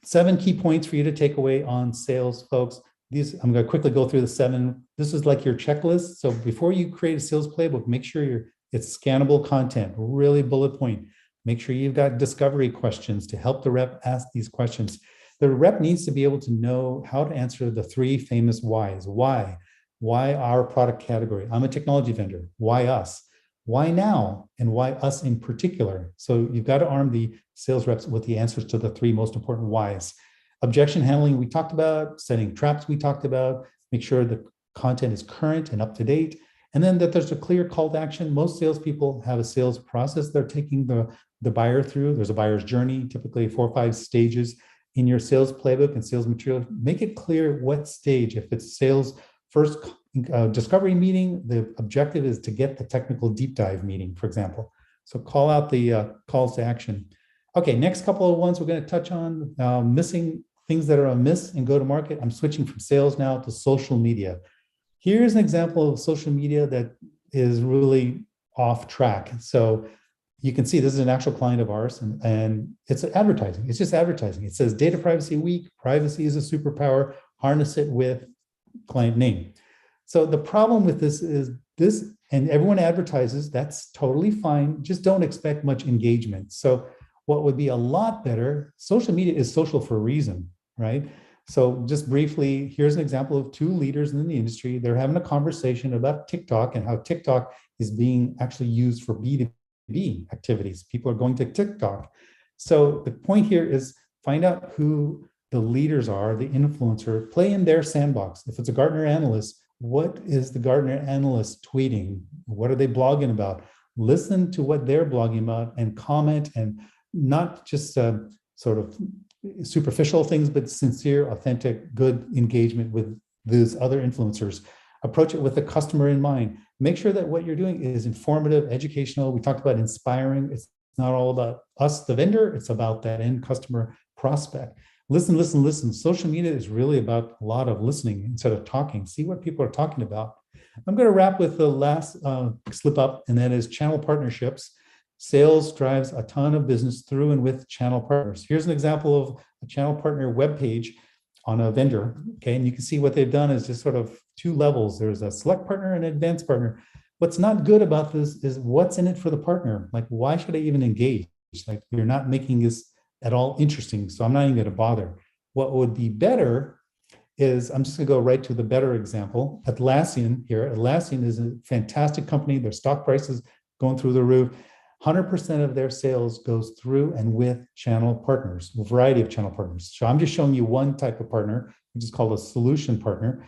7 key points for you to take away on sales, folks. I'm going to quickly go through the 7. This is like your checklist. So before you create a sales playbook, make sure it's scannable content, really bullet point. Make sure you've got discovery questions to help the rep ask these questions. The rep needs to be able to know how to answer the 3 famous whys. Why? Why our product category? I'm a technology vendor. Why us? Why now? And why us in particular? So you've got to arm the sales reps with the answers to the 3 most important whys. Objection handling, we talked about. Setting traps, we talked about. Make sure the content is current and up to date. And then that there's a clear call to action. Most salespeople have a sales process they're taking the buyer through. There's a buyer's journey, typically 4 or 5 stages in your sales playbook and sales material. Make it clear what stage. If it's sales first discovery meeting, the objective is to get the technical deep dive meeting, for example. So call out the calls to action. Okay, next couple of ones we're going to touch on, missing things that are amiss in go-to-market. I'm switching from sales now to social media. Here's an example of social media that is really off track. So you can see this is an actual client of ours, and it's advertising. It's just advertising. It says Data Privacy Week, privacy is a superpower, harness it with client name. So the problem with this is this, and everyone advertises, that's totally fine. Just don't expect much engagement. So what would be a lot better, social media is social for a reason, right? So just briefly, here's an example of 2 leaders in the industry. They're having a conversation about TikTok and how TikTok is being actually used for B2B activities. People are going to TikTok. So the point here is find out who the leaders are, the influencer, play in their sandbox. If it's a Gartner analyst, what is the Gartner analyst tweeting? What are they blogging about? Listen to what they're blogging about and comment, and not just sort of superficial things, but sincere, authentic, good engagement with those other influencers. Approach it with the customer in mind. Make sure that what you're doing is informative, educational. We talked about inspiring. It's not all about us, the vendor. It's about that end customer prospect. Listen, listen, listen. Social media is really about a lot of listening instead of talking. See what people are talking about. I'm going to wrap with the last slip up, and that is channel partnerships. Sales drives a ton of business through and with channel partners. Here's an example of a channel partner webpage on a vendor. Okay, and you can see what they've done is just sort of two levels. There's a select partner and an advanced partner. What's not good about this is what's in it for the partner. Like, why should I even engage? Like, you're not making this at all interesting, so I'm not even going to bother. What would be better is, I'm just going to go right to the better example. Atlassian here. Atlassian is a fantastic company. Their stock price is going through the roof. 100% of their sales goes through and with channel partners, a variety of channel partners. So I'm just showing you one type of partner, which is called a solution partner.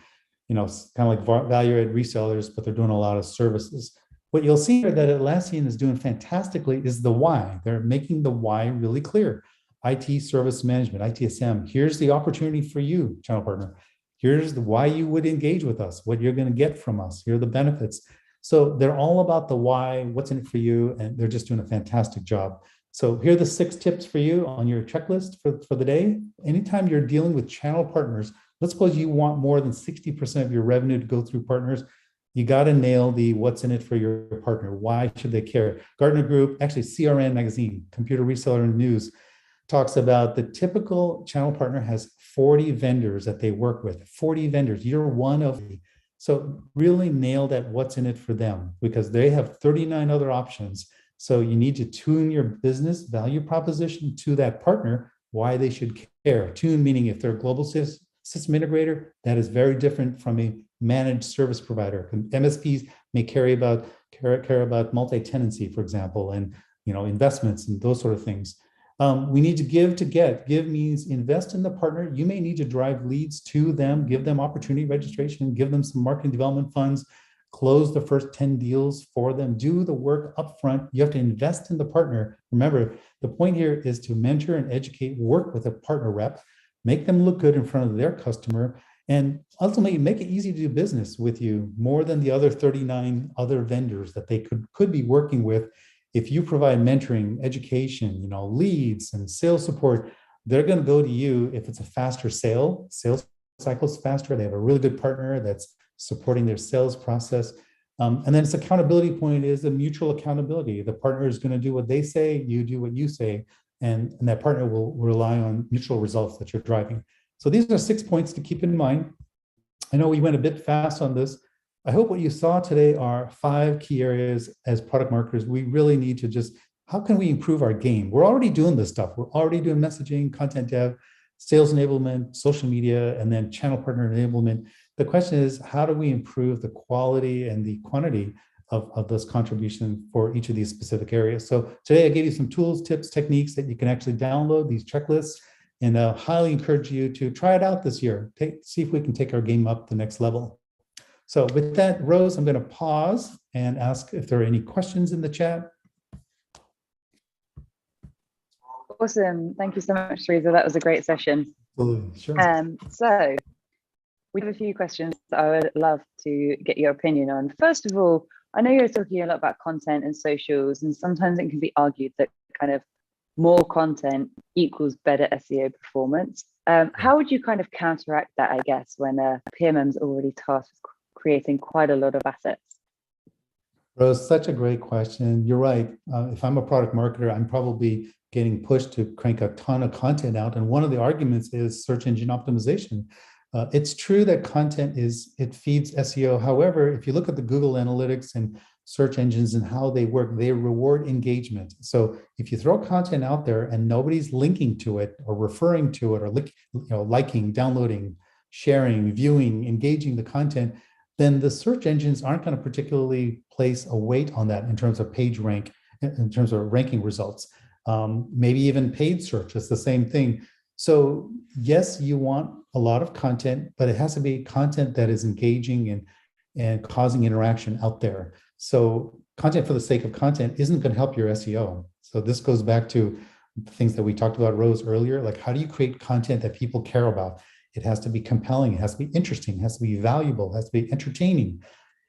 You know, it's kind of like value-added resellers, but they're doing a lot of services. What you'll see here that Atlassian is doing fantastically is the why. They're making the why really clear. IT service management, ITSM. Here's the opportunity for you, channel partner. Here's the why you would engage with us, what you're going to get from us. Here are the benefits. So they're all about the why, what's in it for you, and they're just doing a fantastic job. So here are the 6 tips for you on your checklist for the day. Anytime you're dealing with channel partners, let's suppose you want more than 60% of your revenue to go through partners. You got to nail the what's in it for your partner. Why should they care? Gartner Group, actually CRN Magazine, Computer Reseller News, talks about the typical channel partner has 40 vendors that they work with. 40 vendors. You're one of them. So really nail that what's in it for them, because they have 39 other options. So you need to tune your business value proposition to that partner, why they should care. Tune meaning if they're a global system integrator, that is very different from a managed service provider. MSPs may care about multi-tenancy, for example, and investments and those sort of things. We need to give to get. Give means invest in the partner. You may need to drive leads to them, give them opportunity registration, give them some marketing development funds, close the first 10 deals for them, do the work upfront. You have to invest in the partner. Remember, the point here is to mentor and educate, work with a partner rep, make them look good in front of their customer, and ultimately make it easy to do business with you more than the other 39 other vendors that they could be working with. If you provide mentoring, education, leads and sales support, they're going to go to you if it's a faster sales cycle's faster. They have a really good partner that's supporting their sales process. And then its accountability point is a mutual accountability. The partner is going to do what they say, you do what you say, and that partner will rely on mutual results that you're driving. So these are 6 points to keep in mind. I know we went a bit fast on this. I hope what you saw today are 5 key areas as product marketers. We really need to how can we improve our game? We're already doing this stuff. We're already doing messaging, content dev, sales enablement, social media, and then channel partner enablement. The question is, how do we improve the quality and the quantity of this contribution for each of these specific areas? So today I gave you some tools, tips, techniques that you can actually download, these checklists, and I highly encourage you to try it out this year. See if we can take our game up the next level. So with that, Rose, I'm going to pause and ask if there are any questions in the chat. Awesome. Thank you so much, Teresa. That was a great session. Sure. So we have a few questions that I would love to get your opinion on. First of all, I know you're talking a lot about content and socials, and sometimes it can be argued that kind of more content equals better SEO performance. How would you kind of counteract that, I guess, when a PMM's already tasked with creating quite a lot of assets? Rose, such a great question. You're right. If I'm a product marketer, I'm probably getting pushed to crank a ton of content out. And one of the arguments is search engine optimization. It's true that content it feeds SEO. However, if you look at the Google Analytics and search engines and how they work, they reward engagement. So if you throw content out there and nobody's linking to it or referring to it or liking, downloading, sharing, viewing, engaging the content, then the search engines aren't going to particularly place a weight on that in terms of page rank, in terms of ranking results. Maybe even paid search is the same thing. So yes, you want a lot of content, but it has to be content that is engaging and causing interaction out there. So content for the sake of content isn't going to help your SEO. So this goes back to the things that we talked about, Rose, earlier, like how do you create content that people care about? It has to be compelling. It has to be interesting. It has to be valuable. It has to be entertaining.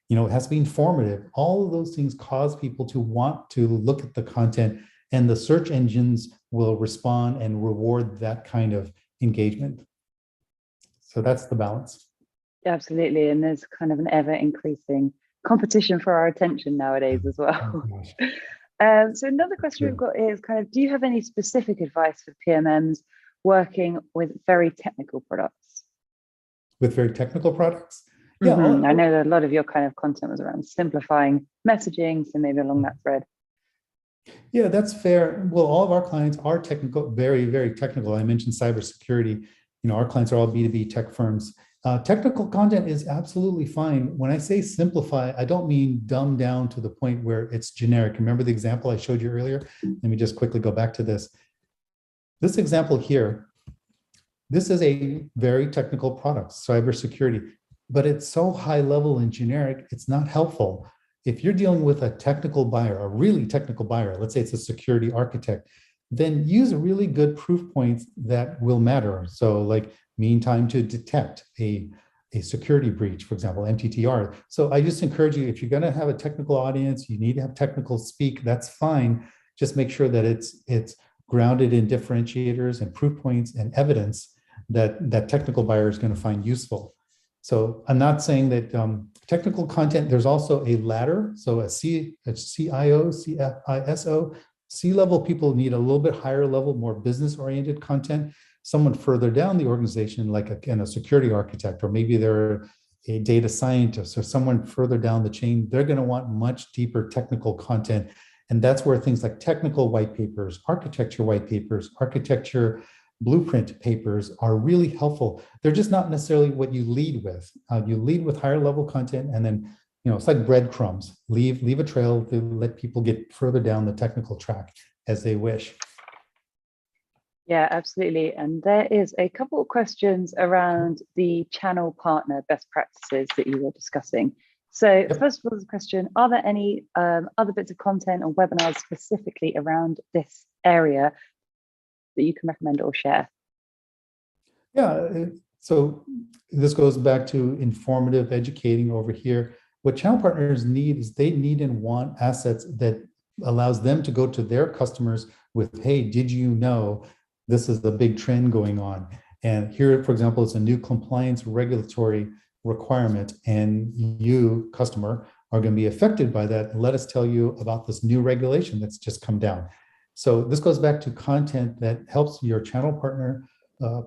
It has to be informative. All of those things cause people to want to look at the content, and the search engines will respond and reward that kind of engagement. So that's the balance. Absolutely. And there's kind of an ever increasing competition for our attention nowadays as well. So another question we've got is kind of, do you have any specific advice for PMMs working with very technical products? With very technical products? Yeah, I know that a lot of your kind of content was around simplifying messaging, so maybe along that thread. Yeah, that's fair. Well, all of our clients are technical, very, very technical. I mentioned cybersecurity. Our clients are all B2B tech firms. Technical content is absolutely fine. When I say simplify, I don't mean dumb down to the point where it's generic. Remember the example I showed you earlier? Let me just quickly go back to this. This example here, this is a very technical product, cybersecurity, but it's so high level and generic, it's not helpful. If you're dealing with a technical buyer, a really technical buyer, let's say it's a security architect, then use really good proof points that will matter. So like mean time to detect a security breach, for example, MTTR. So I just encourage you, if you're going to have a technical audience, you need to have technical speak, that's fine. Just make sure that it's grounded in differentiators and proof points and evidence that technical buyer is going to find useful. So I'm not saying that technical content, there's also a ladder. So a CIO, CFISO, C-level people need a little bit higher level, more business-oriented content. Someone further down the organization, like a security architect, or maybe they're a data scientist or someone further down the chain, they're going to want much deeper technical content. And that's where things like technical white papers, architecture blueprint papers are really helpful. They're just not necessarily what you lead with. You lead with higher level content, and then it's like breadcrumbs. Leave a trail to let people get further down the technical track as they wish. Yeah, absolutely. And there is a couple of questions around the channel partner best practices that you were discussing. So first of all, there's a question, are there any other bits of content or webinars specifically around this area that you can recommend or share? Yeah, so this goes back to informative educating over here. What channel partners need is they need and want assets that allows them to go to their customers with, hey, did you know this is the big trend going on? And here, for example, it's a new compliance regulatory requirement, and you, customer, are going to be affected by that. And let us tell you about this new regulation that's just come down. So this goes back to content that helps your channel partner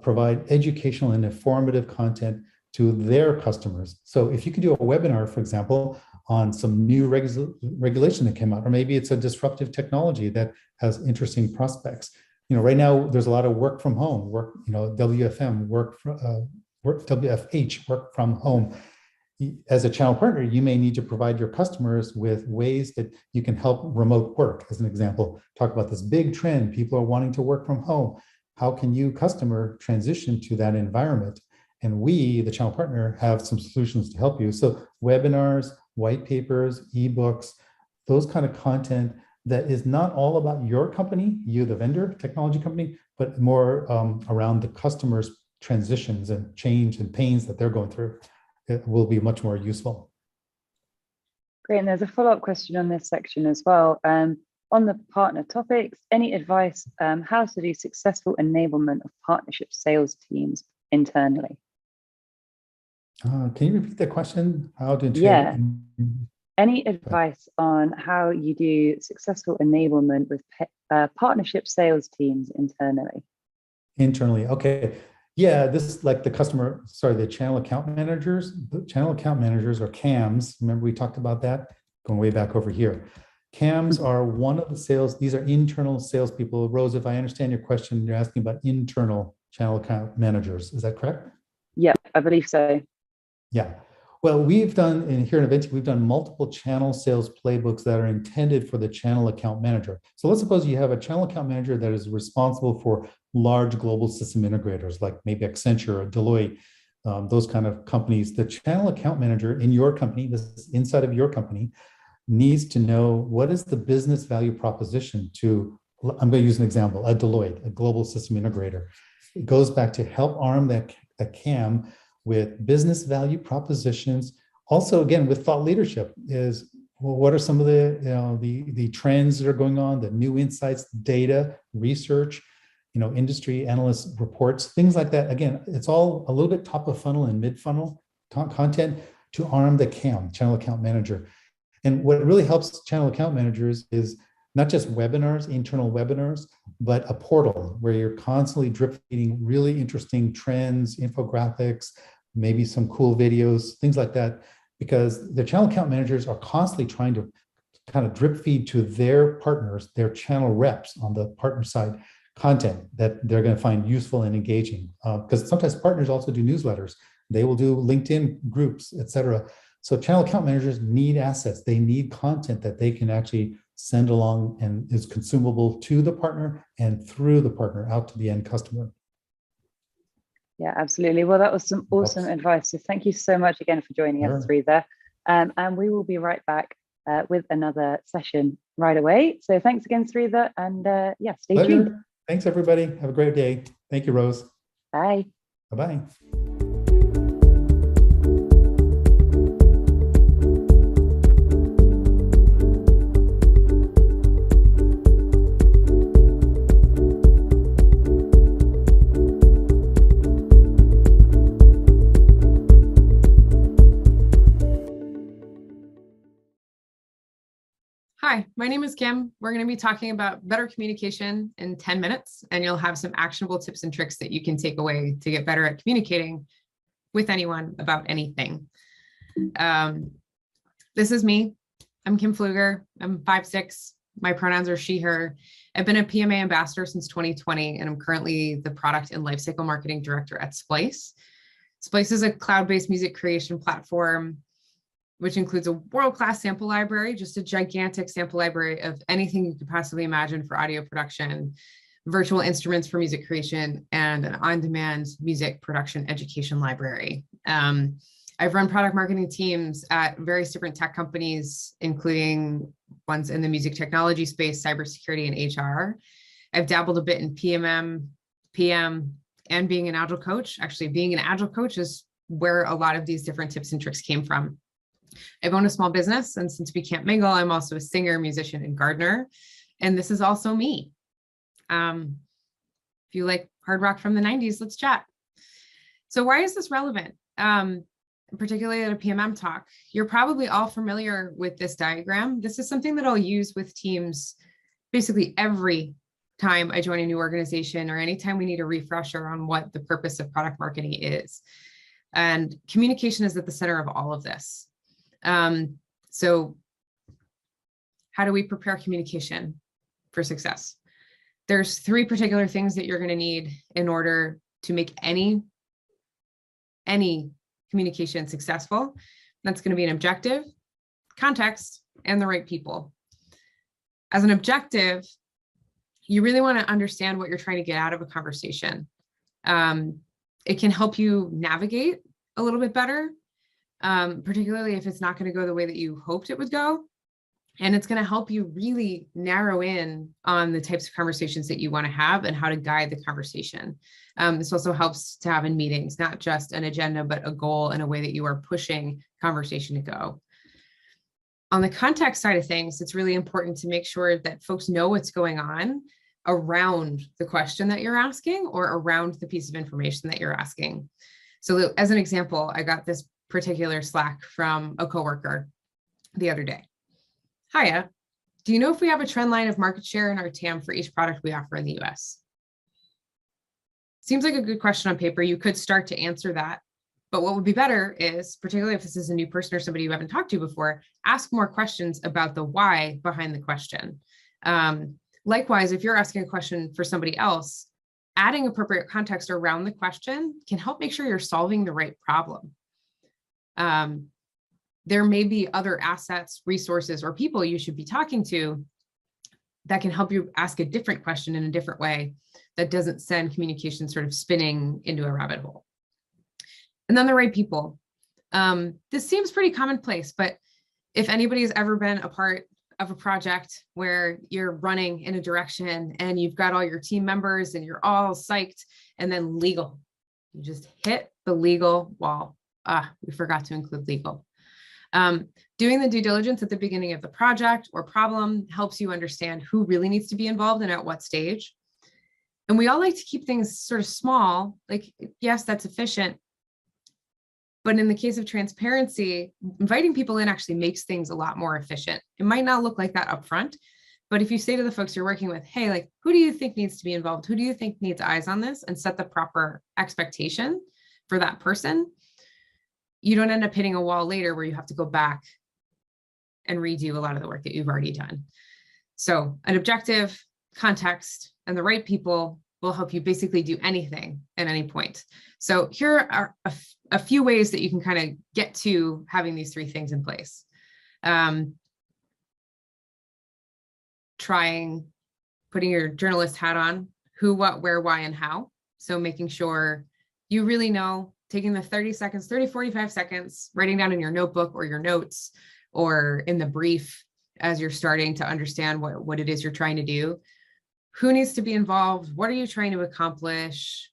provide educational and informative content to their customers. So if you could do a webinar, for example, on some new regulation that came out, or maybe it's a disruptive technology that has interesting prospects. Right now there's a lot of work from home, WFM, WFH, work from home. As a channel partner, you may need to provide your customers with ways that you can help remote work. As an example, talk about this big trend, people are wanting to work from home. How can you, customer, transition to that environment? And we, the channel partner, have some solutions to help you. So webinars, white papers, ebooks, those kind of content that is not all about your company, you, the vendor, technology company, but more around the customer's transitions and change and pains that they're going through. It will be much more useful. Great, and there's a follow-up question on this section as well. On the partner topics, any advice how to do successful enablement of partnership sales teams internally? Can you repeat that question? How to Yeah. Any advice on how you do successful enablement with partnership sales teams internally? Internally, okay. Yeah, this is like the channel account managers. The channel account managers, or CAMs. Remember we talked about that? Going way back over here. CAMs are one of the sales, these are internal salespeople. Rose, if I understand your question, you're asking about internal channel account managers. Is that correct? Yeah, I believe so. Yeah. Well, we've done, here at Avinti, we've done multiple channel sales playbooks that are intended for the channel account manager. So let's suppose you have a channel account manager that is responsible for large global system integrators, like maybe Accenture or Deloitte, those kind of companies. The channel account manager in your company, this inside of your company, needs to know what is the business value proposition to, I'm going to use an example, a Deloitte, a global system integrator. It goes back to help arm that the CAM with business value propositions. Also, again, with thought leadership is, well, what are some of the trends that are going on, the new insights, data, research, industry analyst reports, things like that. Again, it's all a little bit top of funnel and mid funnel content to arm the CAM, channel account manager. And what really helps channel account managers is not just webinars, internal webinars, but a portal where you're constantly drip feeding really interesting trends, infographics, maybe some cool videos, things like that, because the channel account managers are constantly trying to kind of drip feed to their partners, their channel reps on the partner side, content that they're going to find useful and engaging. Because sometimes partners also do newsletters. They will do LinkedIn groups, et cetera. So channel account managers need assets. They need content that they can actually send along and is consumable to the partner and through the partner out to the end customer. Yeah, absolutely. Well, that was some awesome advice. So thank you so much again for joining us, Sridhar. And we will be right back with another session right away. So thanks again, Sridhar. And yeah, stay tuned. Thanks, everybody. Have a great day. Thank you, Rose. Bye. Bye-bye. Hi, my name is Kim. We're going to be talking about better communication in 10 minutes, and you'll have some actionable tips and tricks that you can take away to get better at communicating with anyone about anything. This is me. I'm Kim Pfluger. I'm 5'6". My pronouns are she, her. I've been a PMA ambassador since 2020, and I'm currently the product and lifecycle marketing director at Splice. Splice is a cloud-based music creation platform which includes a world-class sample library, just a gigantic sample library of anything you could possibly imagine for audio production, virtual instruments for music creation, and an on-demand music production education library. I've run product marketing teams at various different tech companies, including ones in the music technology space, cybersecurity, and HR. I've dabbled a bit in PMM, PM, and being an Agile coach. Actually, being an Agile coach is where a lot of these different tips and tricks came from. I've owned a small business, and since we can't mingle, I'm also a singer, musician, and gardener. And this is also me. If you like hard rock from the 90s, let's chat. So why is this relevant? Particularly at a PMM talk, you're probably all familiar with this diagram. This is something that I'll use with teams basically every time I join a new organization or anytime we need a refresher on what the purpose of product marketing is. And communication is at the center of all of this. So how do we prepare communication for success? There's 3 particular things that you're going to need in order to make any communication successful. That's going to be an objective, context, and the right people. As an objective, you really want to understand what you're trying to get out of a conversation. It can help you navigate a little bit better, particularly if it's not going to go the way that you hoped it would go. And it's going to help you really narrow in on the types of conversations that you want to have and how to guide the conversation. This also helps to have in meetings, not just an agenda, but a goal and a way that you are pushing conversation to go. On the context side of things, it's really important to make sure that folks know what's going on around the question that you're asking or around the piece of information that you're asking. So as an example, I got this particular Slack from a coworker the other day. Hiya, do you know if we have a trend line of market share in our TAM for each product we offer in the US? Seems like a good question on paper. You could start to answer that. But what would be better is, particularly if this is a new person or somebody you haven't talked to before, ask more questions about the why behind the question. Likewise, if you're asking a question for somebody else, adding appropriate context around the question can help make sure you're solving the right problem. There may be other assets, resources, or people you should be talking to that can help you ask a different question in a different way that doesn't send communication sort of spinning into a rabbit hole. And then the right people. This seems pretty commonplace, but if anybody's ever been a part of a project where you're running in a direction and you've got all your team members and you're all psyched, and then legal You just hit the legal wall. We forgot to include legal. Doing the due diligence at the beginning of the project or problem helps you understand who really needs to be involved and at what stage. And we all like to keep things sort of small, like, yes, that's efficient. But in the case of transparency, inviting people in actually makes things a lot more efficient. It might not look like that upfront, but if you say to the folks you're working with, hey, like, who do you think needs to be involved? Who do you think needs eyes on this? And set the proper expectation for that person, you don't end up hitting a wall later where you have to go back and redo a lot of the work that you've already done. So an objective, context, and the right people will help you basically do anything at any point. So here are a few ways that you can kind of get to having these three things in place. Putting your journalist hat on, who, what, where, why, and how. So making sure you really know, taking the 30 seconds, 30, 45 seconds, writing down in your notebook or your notes or in the brief as you're starting to understand what it is you're trying to do. Who needs to be involved? What are you trying to accomplish?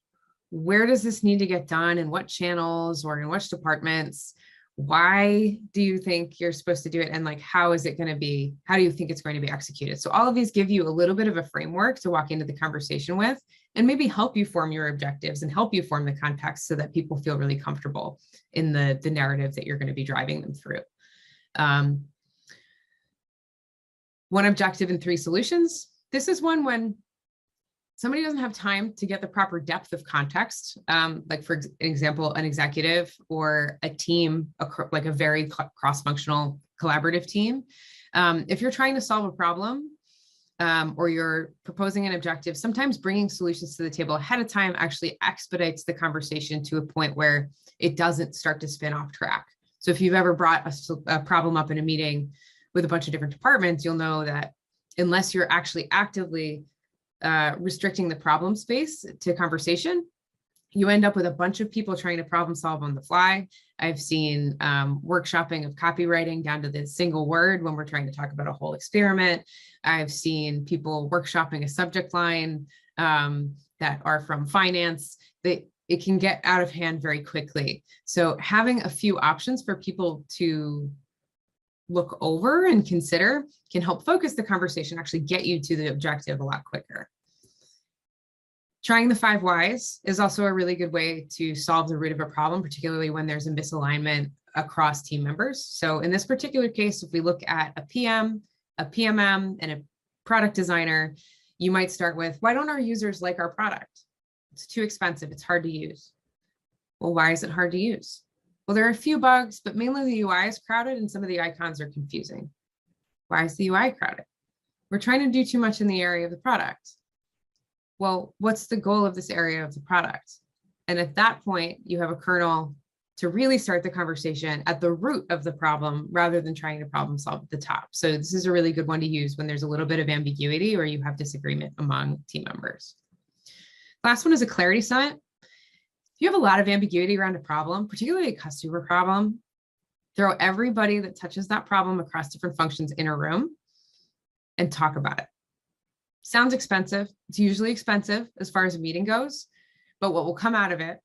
Where does this need to get done? In what channels or in which departments? Why do you think you're supposed to do it? And like, how is it going to be? How do you think it's going to be executed? So all of these give you a little bit of a framework to walk into the conversation with and maybe help you form your objectives and help you form the context so that people feel really comfortable in the narrative that you're going to be driving them through. One objective and 3 solutions. This is one when somebody doesn't have time to get the proper depth of context, like for example, an executive or a team, like a very cross-functional collaborative team. If you're trying to solve a problem or you're proposing an objective, sometimes bringing solutions to the table ahead of time actually expedites the conversation to a point where it doesn't start to spin off track. So if you've ever brought a problem up in a meeting with a bunch of different departments, you'll know that unless you're actually actively restricting the problem space to conversation, you end up with a bunch of people trying to problem solve on the fly. I've seen workshopping of copywriting down to the single word when we're trying to talk about a whole experiment. I've seen people workshopping a subject line that are from finance. It can get out of hand very quickly. So having a few options for people to look over and consider can help focus the conversation, actually get you to the objective a lot quicker. Trying the 5 whys is also a really good way to solve the root of a problem, particularly when there's a misalignment across team members. So in this particular case, if we look at a PM, a PMM, and a product designer, you might start with, why don't our users like our product? It's too expensive, it's hard to use. Well, why is it hard to use? Well, there are a few bugs, but mainly the UI is crowded and some of the icons are confusing. Why is the UI crowded? We're trying to do too much in the area of the product. Well, what's the goal of this area of the product? And at that point, you have a kernel to really start the conversation at the root of the problem rather than trying to problem solve at the top. So this is a really good one to use when there's a little bit of ambiguity or you have disagreement among team members. Last one is a clarity summit. If you have a lot of ambiguity around a problem, particularly a customer problem, throw everybody that touches that problem across different functions in a room and talk about it. Sounds expensive. It's usually expensive as far as a meeting goes, but what will come out of it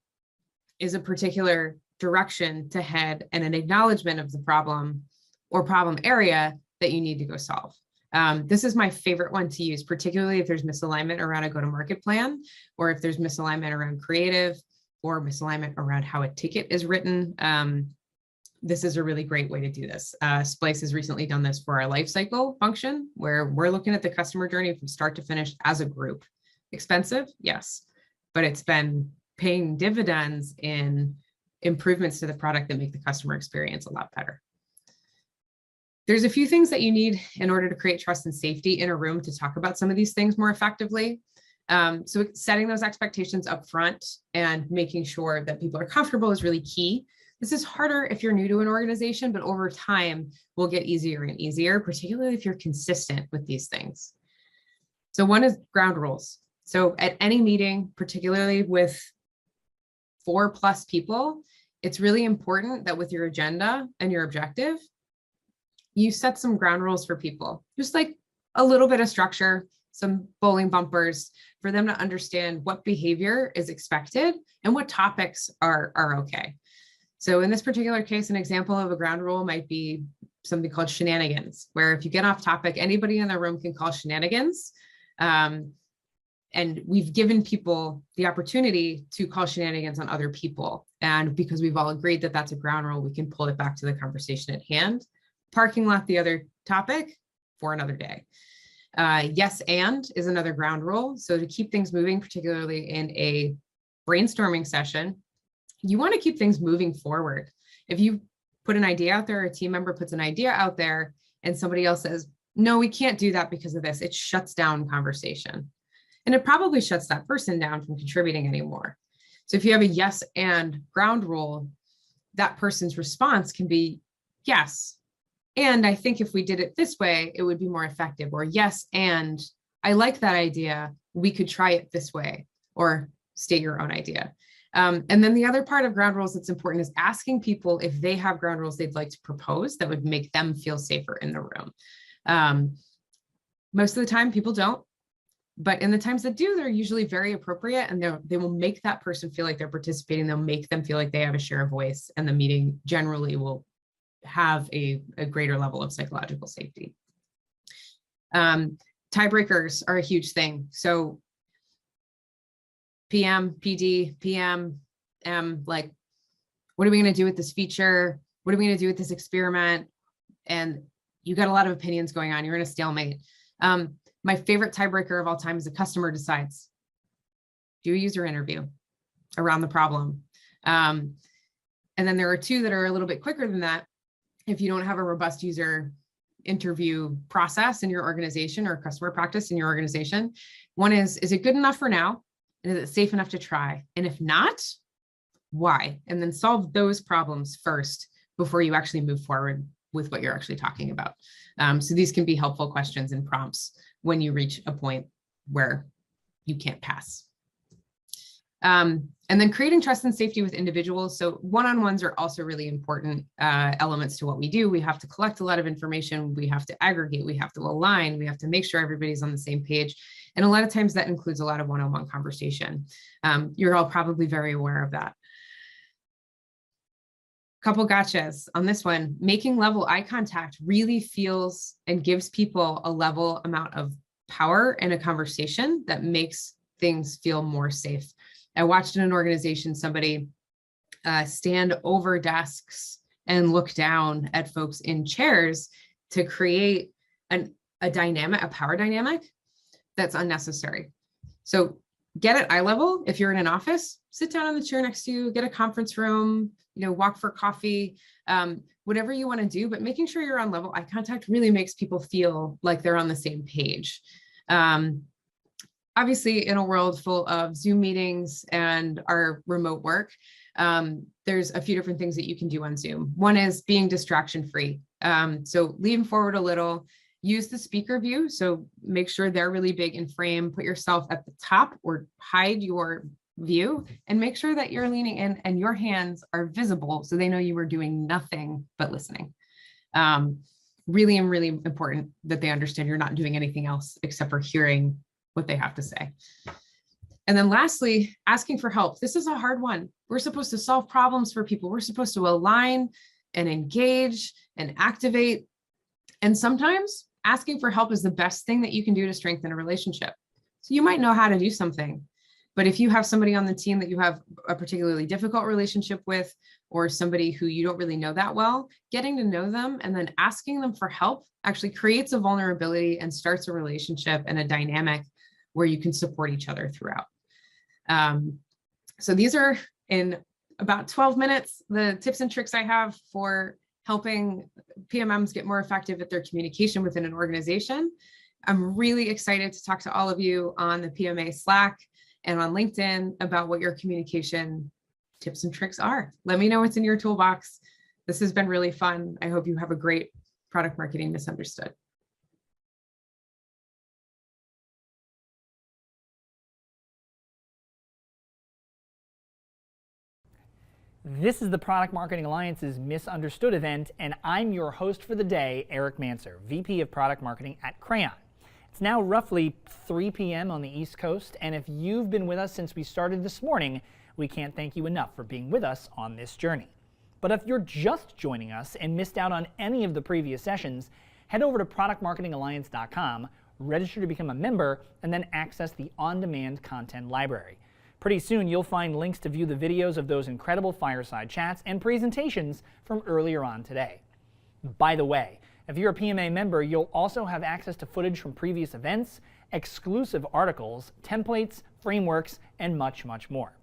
is a particular direction to head and an acknowledgement of the problem or problem area that you need to go solve. This is my favorite one to use, particularly if there's misalignment around a go-to-market plan, or if there's misalignment around creative, or misalignment around how a ticket is written. This is a really great way to do this. Splice has recently done this for our lifecycle function, where we're looking at the customer journey from start to finish as a group. Expensive? Yes, but it's been paying dividends in improvements to the product that make the customer experience a lot better. There's a few things that you need in order to create trust and safety in a room to talk about some of these things more effectively. So setting those expectations up front and making sure that people are comfortable is really key. This is harder if you're new to an organization, but over time will get easier and easier, particularly if you're consistent with these things. So one is ground rules. So at any meeting, particularly with 4+ people, it's really important that with your agenda and your objective, you set some ground rules for people, just like a little bit of structure. some bowling bumpers for them to understand what behavior is expected and what topics are okay. So in this particular case, an example of a ground rule might be something called shenanigans, where if you get off topic, anybody in the room can call shenanigans. And we've given people the opportunity to call shenanigans on other people. And because we've all agreed that that's a ground rule, we can pull it back to the conversation at hand. Parking lot, the other topic for another day. Yes, and is another ground rule. So to keep things moving, particularly in a brainstorming session, you want to keep things moving forward. If you put an idea out there, a team member puts an idea out there, and somebody else says, no, we can't do that because of this, it shuts down conversation. And it probably shuts that person down from contributing anymore. So if you have a yes and ground rule, that person's response can be yes. And I think if we did it this way, it would be more effective. Or yes, and I like that idea. We could try it this way, or state your own idea. And then the other part of ground rules that's important is asking people if they have ground rules they'd like to propose that would make them feel safer in the room. Most of the time people don't. But in the times that do, they're usually very appropriate, and they will make that person feel like they're participating. They'll make them feel like they have a share of voice, and the meeting generally will have a greater level of psychological safety. Tiebreakers are a huge thing. So PM, PD, PM, M, like, what are we going to do with this feature? What are we going to do with this experiment? And you got a lot of opinions going on. You're in a stalemate. My favorite tiebreaker of all time is the customer decides. Do a user interview around the problem. And then there are two that are a little bit quicker than that. If you don't have a robust user interview process in your organization or customer practice in your organization, one is it good enough for now? And is it safe enough to try? And if not, why? And then solve those problems first before you actually move forward with what you're actually talking about. So these can be helpful questions and prompts when you reach a point where you can't pass. And then creating trust and safety with individuals. So one-on-ones are also really important elements to what we do. We have to collect a lot of information. We have to aggregate. We have to align. We have to make sure everybody's on the same page. And a lot of times that includes a lot of one-on-one conversation. You're all probably very aware of that. Couple gotchas on this one. Making level eye contact really feels and gives people a level amount of power in a conversation that makes things feel more safe. I watched in an organization somebody stand over desks and look down at folks in chairs to create a dynamic, a power dynamic that's unnecessary. So get at eye level. If you're in an office, sit down in the chair next to you, get a conference room, walk for coffee, whatever you want to do, but making sure you're on level eye contact really makes people feel like they're on the same page. Obviously, in a world full of Zoom meetings and our remote work, there's a few different things that you can do on Zoom. One is being distraction free. So lean forward a little, use the speaker view. So make sure they're really big in frame, put yourself at the top or hide your view and make sure that you're leaning in and your hands are visible so they know you were doing nothing but listening. Really important that they understand you're not doing anything else except for hearing what they have to say. And then lastly, asking for help. This is a hard one. We're supposed to solve problems for people. We're supposed to align and engage and activate. And sometimes asking for help is the best thing that you can do to strengthen a relationship. So you might know how to do something, but if you have somebody on the team that you have a particularly difficult relationship with, or somebody who you don't really know that well, getting to know them and then asking them for help actually creates a vulnerability and starts a relationship and a dynamic where you can support each other throughout. So these are, in about 12 minutes, the tips and tricks I have for helping PMMs get more effective at their communication within an organization. I'm really excited to talk to all of you on the PMA Slack and on LinkedIn about what your communication tips and tricks are. Let me know what's in your toolbox. This has been really fun. I hope you have a great Product Marketing Misunderstood. This is the Product Marketing Alliance's Misunderstood event, and I'm your host for the day, Eric Manser, VP of Product Marketing at Crayon. It's now roughly 3 p.m. on the East Coast, and if you've been with us since we started this morning, we can't thank you enough for being with us on this journey. But if you're just joining us and missed out on any of the previous sessions, head over to productmarketingalliance.com, register to become a member, and then access the on-demand content library. Pretty soon you'll find links to view the videos of those incredible fireside chats and presentations from earlier on today. By the way, if you're a PMA member, you'll also have access to footage from previous events, exclusive articles, templates, frameworks, and much, much more.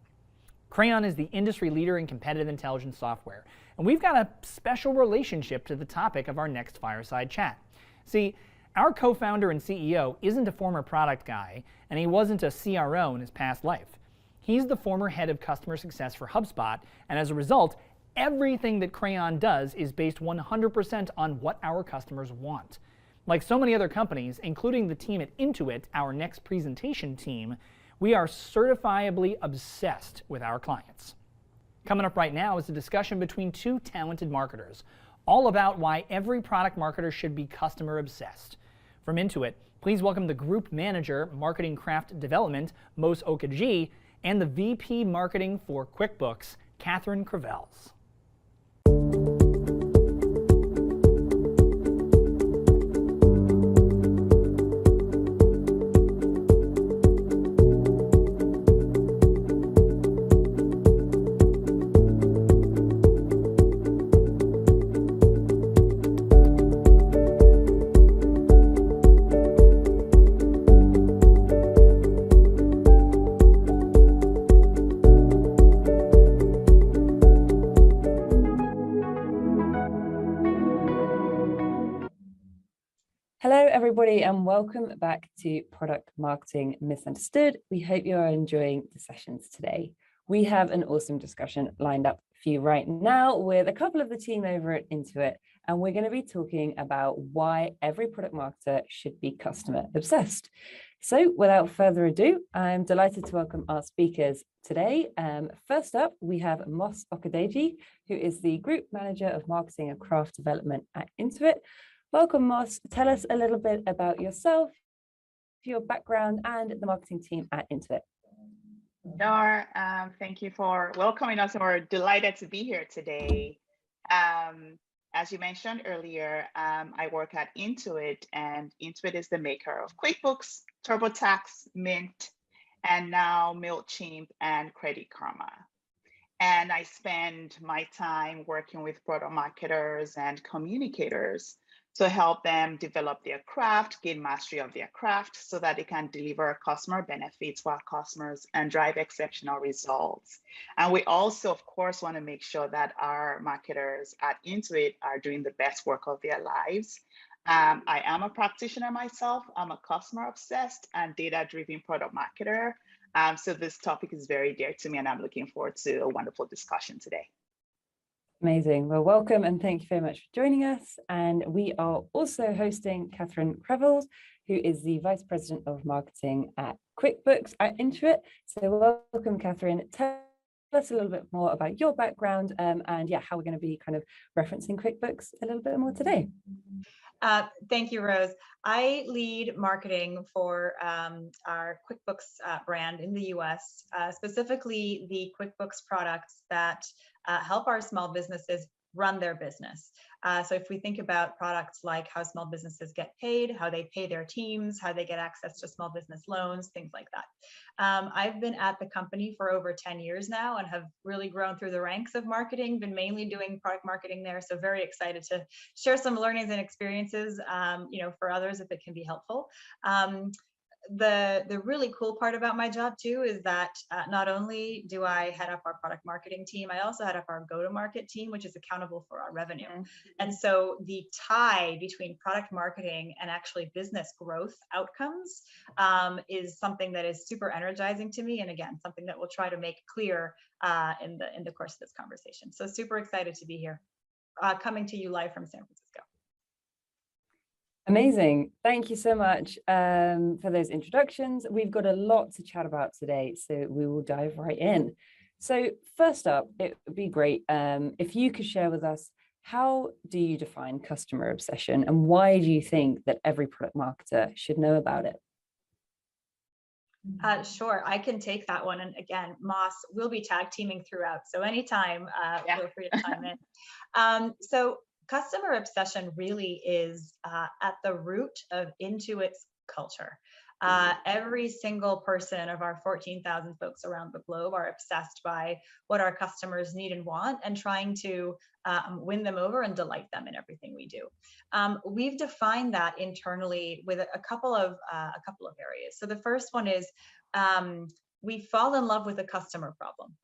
Crayon is the industry leader in competitive intelligence software, and we've got a special relationship to the topic of our next fireside chat. See, our co-founder and CEO isn't a former product guy, and he wasn't a CRO in his past life. He's the former head of customer success for HubSpot, and as a result, everything that Crayon does is based 100% on what our customers want. Like so many other companies, including the team at Intuit, our next presentation team, we are certifiably obsessed with our clients. Coming up right now is a discussion between two talented marketers, all about why every product marketer should be customer obsessed. From Intuit, please welcome the Group Manager, Marketing Craft Development, Mos Okaji, and the VP Marketing for QuickBooks, Catherine Crevels. Everybody, and welcome back to Product Marketing Misunderstood. We hope you are enjoying the sessions today. We have an awesome discussion lined up for you right now with a couple of the team over at Intuit, and we're going to be talking about why every product marketer should be customer obsessed. So without further ado, I'm delighted to welcome our speakers today. First up, we have Mos Okaji, who is the Group Manager of Marketing and Craft Development at Intuit. Welcome, Mos. Tell us a little bit about yourself, your background, and the marketing team at Intuit. Sure. Thank you for welcoming us. We're delighted to be here today. As you mentioned earlier, I work at Intuit, and Intuit is the maker of QuickBooks, TurboTax, Mint, and now MailChimp and Credit Karma. And I spend my time working with product marketers and communicators to help them develop their craft, gain mastery of their craft so that they can deliver customer benefits for our customers and drive exceptional results. And we also, of course, want to make sure that our marketers at Intuit are doing the best work of their lives. I am a practitioner myself. I'm a customer obsessed and data-driven product marketer. So this topic is very dear to me, and I'm looking forward to a wonderful discussion today. Amazing. Well, welcome and thank you very much for joining us. And we are also hosting Catherine Crevels, who is the Vice President of Marketing at QuickBooks at Intuit. So welcome, Catherine. Tell us a little bit more about your background and how we're going to be kind of referencing QuickBooks a little bit more today. Thank you, Rose. I lead marketing for our QuickBooks brand in the US, specifically the QuickBooks products that help our small businesses run their business. So if we think about products like how small businesses get paid, how they pay their teams, how they get access to small business loans, things like that. I've been at the company for over 10 years now and have really grown through the ranks of marketing, been mainly doing product marketing there. So very excited to share some learnings and experiences, for others if it can be helpful. The really cool part about my job too is that not only do I head up our product marketing team, I also head up our go-to-market team, which is accountable for our revenue. And so the tie between product marketing and actually business growth outcomes is something that is super energizing to me. And again, something that we'll try to make clear in the course of this conversation. So super excited to be here, coming to you live from San Francisco. Amazing. Thank you so much for those introductions. We've got a lot to chat about today, so we will dive right in. So first up, it would be great if you could share with us How do you define customer obsession, and why do you think that every product marketer should know about it? Sure, I can take that one. And again, Moss will be tag teaming throughout. So anytime, feel free to chime in. So customer obsession really is at the root of Intuit's culture. Every single person of our 14,000 folks around the globe are obsessed by what our customers need and want, and trying to win them over and delight them in everything we do. We've defined that internally with a couple of areas. So the first one is we fall in love with a customer problem.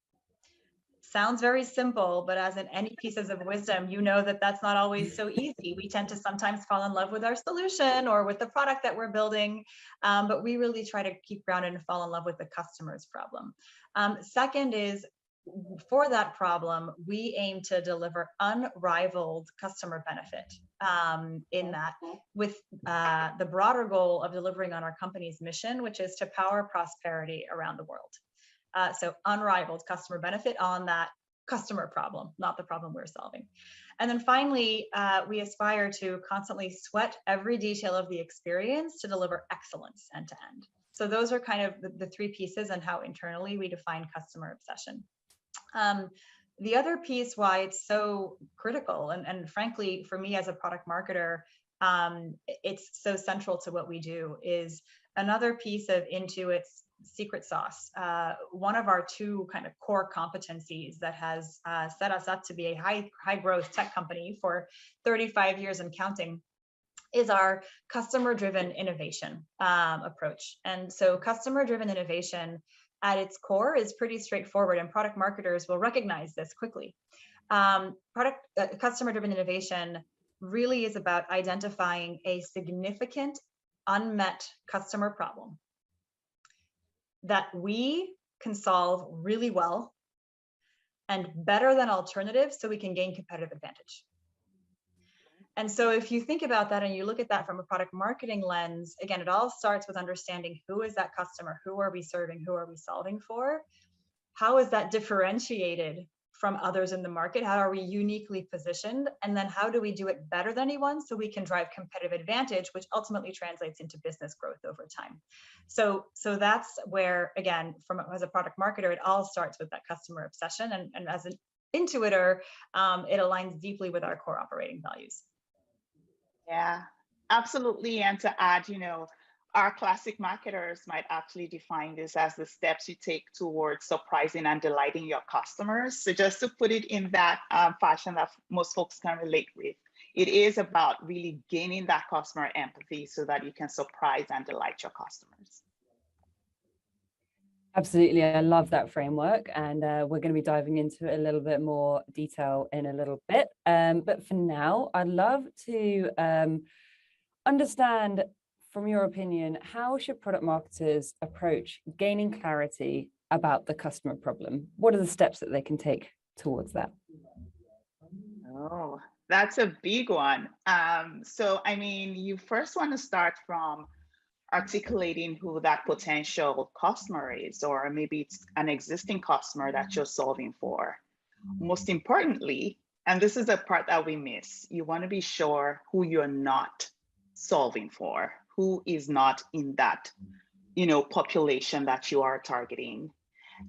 Sounds very simple, but as in any pieces of wisdom, you know that that's not always so easy. We tend to sometimes fall in love with our solution or with the product that we're building, but we really try to keep grounded and fall in love with the customer's problem. Second is, for that problem, we aim to deliver unrivaled customer benefit in that, with the broader goal of delivering on our company's mission, which is to power prosperity around the world. So unrivaled customer benefit on that customer problem, not the problem we're solving. And then finally, we aspire to constantly sweat every detail of the experience to deliver excellence end to end. So those are kind of the three pieces and how internally we define customer obsession. The other piece why it's so critical, and frankly, for me as a product marketer, it's so central to what we do, is another piece of Intuit's secret sauce. One of our two kind of core competencies that has set us up to be a high growth tech company for 35 years and counting is our customer-driven innovation approach. And so customer-driven innovation at its core is pretty straightforward, and product marketers will recognize this quickly. Customer-driven innovation really is about identifying a significant unmet customer problem that we can solve really well and better than alternatives so we can gain competitive advantage. And so if you think about that and you look at that from a product marketing lens, again, it all starts with understanding who is that customer, who are we serving, who are we solving for, how is that differentiated from others in the market, how are we uniquely positioned, and then how do we do it better than anyone so we can drive competitive advantage, which ultimately translates into business growth over time. So that's where, again, as a product marketer, it all starts with that customer obsession, and as an Intuiter, it aligns deeply with our core operating values. Yeah, absolutely. And to add, our classic marketers might actually define this as the steps you take towards surprising and delighting your customers. So just to put it in that fashion that most folks can relate with, it is about really gaining that customer empathy so that you can surprise and delight your customers. Absolutely, I love that framework, and we're going to be diving into it a little bit more detail in a little bit. But for now, I'd love to understand, from your opinion, how should product marketers approach gaining clarity about the customer problem? What are the steps that they can take towards that? Oh, that's a big one. So, you first want to start from articulating who that potential customer is, or maybe it's an existing customer that you're solving for. Most importantly, and this is the part that we miss, you want to be sure who you're not solving for, who is not in that, population that you are targeting.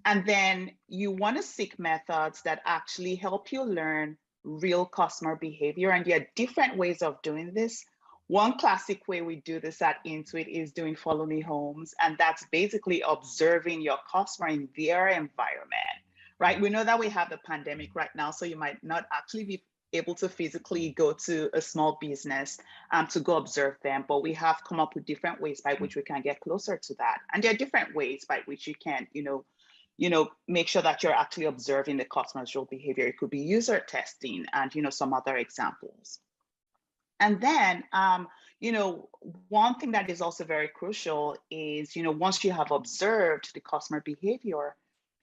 And then you want to seek methods that actually help you learn real customer behavior. And there are different ways of doing this. One classic way we do this at Intuit is doing Follow Me Homes, and that's basically observing your customer in their environment, right? We know that we have the pandemic right now, so you might not actually be able to physically go to a small business to go observe them, but we have come up with different ways by which we can get closer to that. And there are different ways by which you can, make sure that you're actually observing the customer's real behavior. It could be user testing and, some other examples. And then, one thing that is also very crucial is, once you have observed the customer behavior,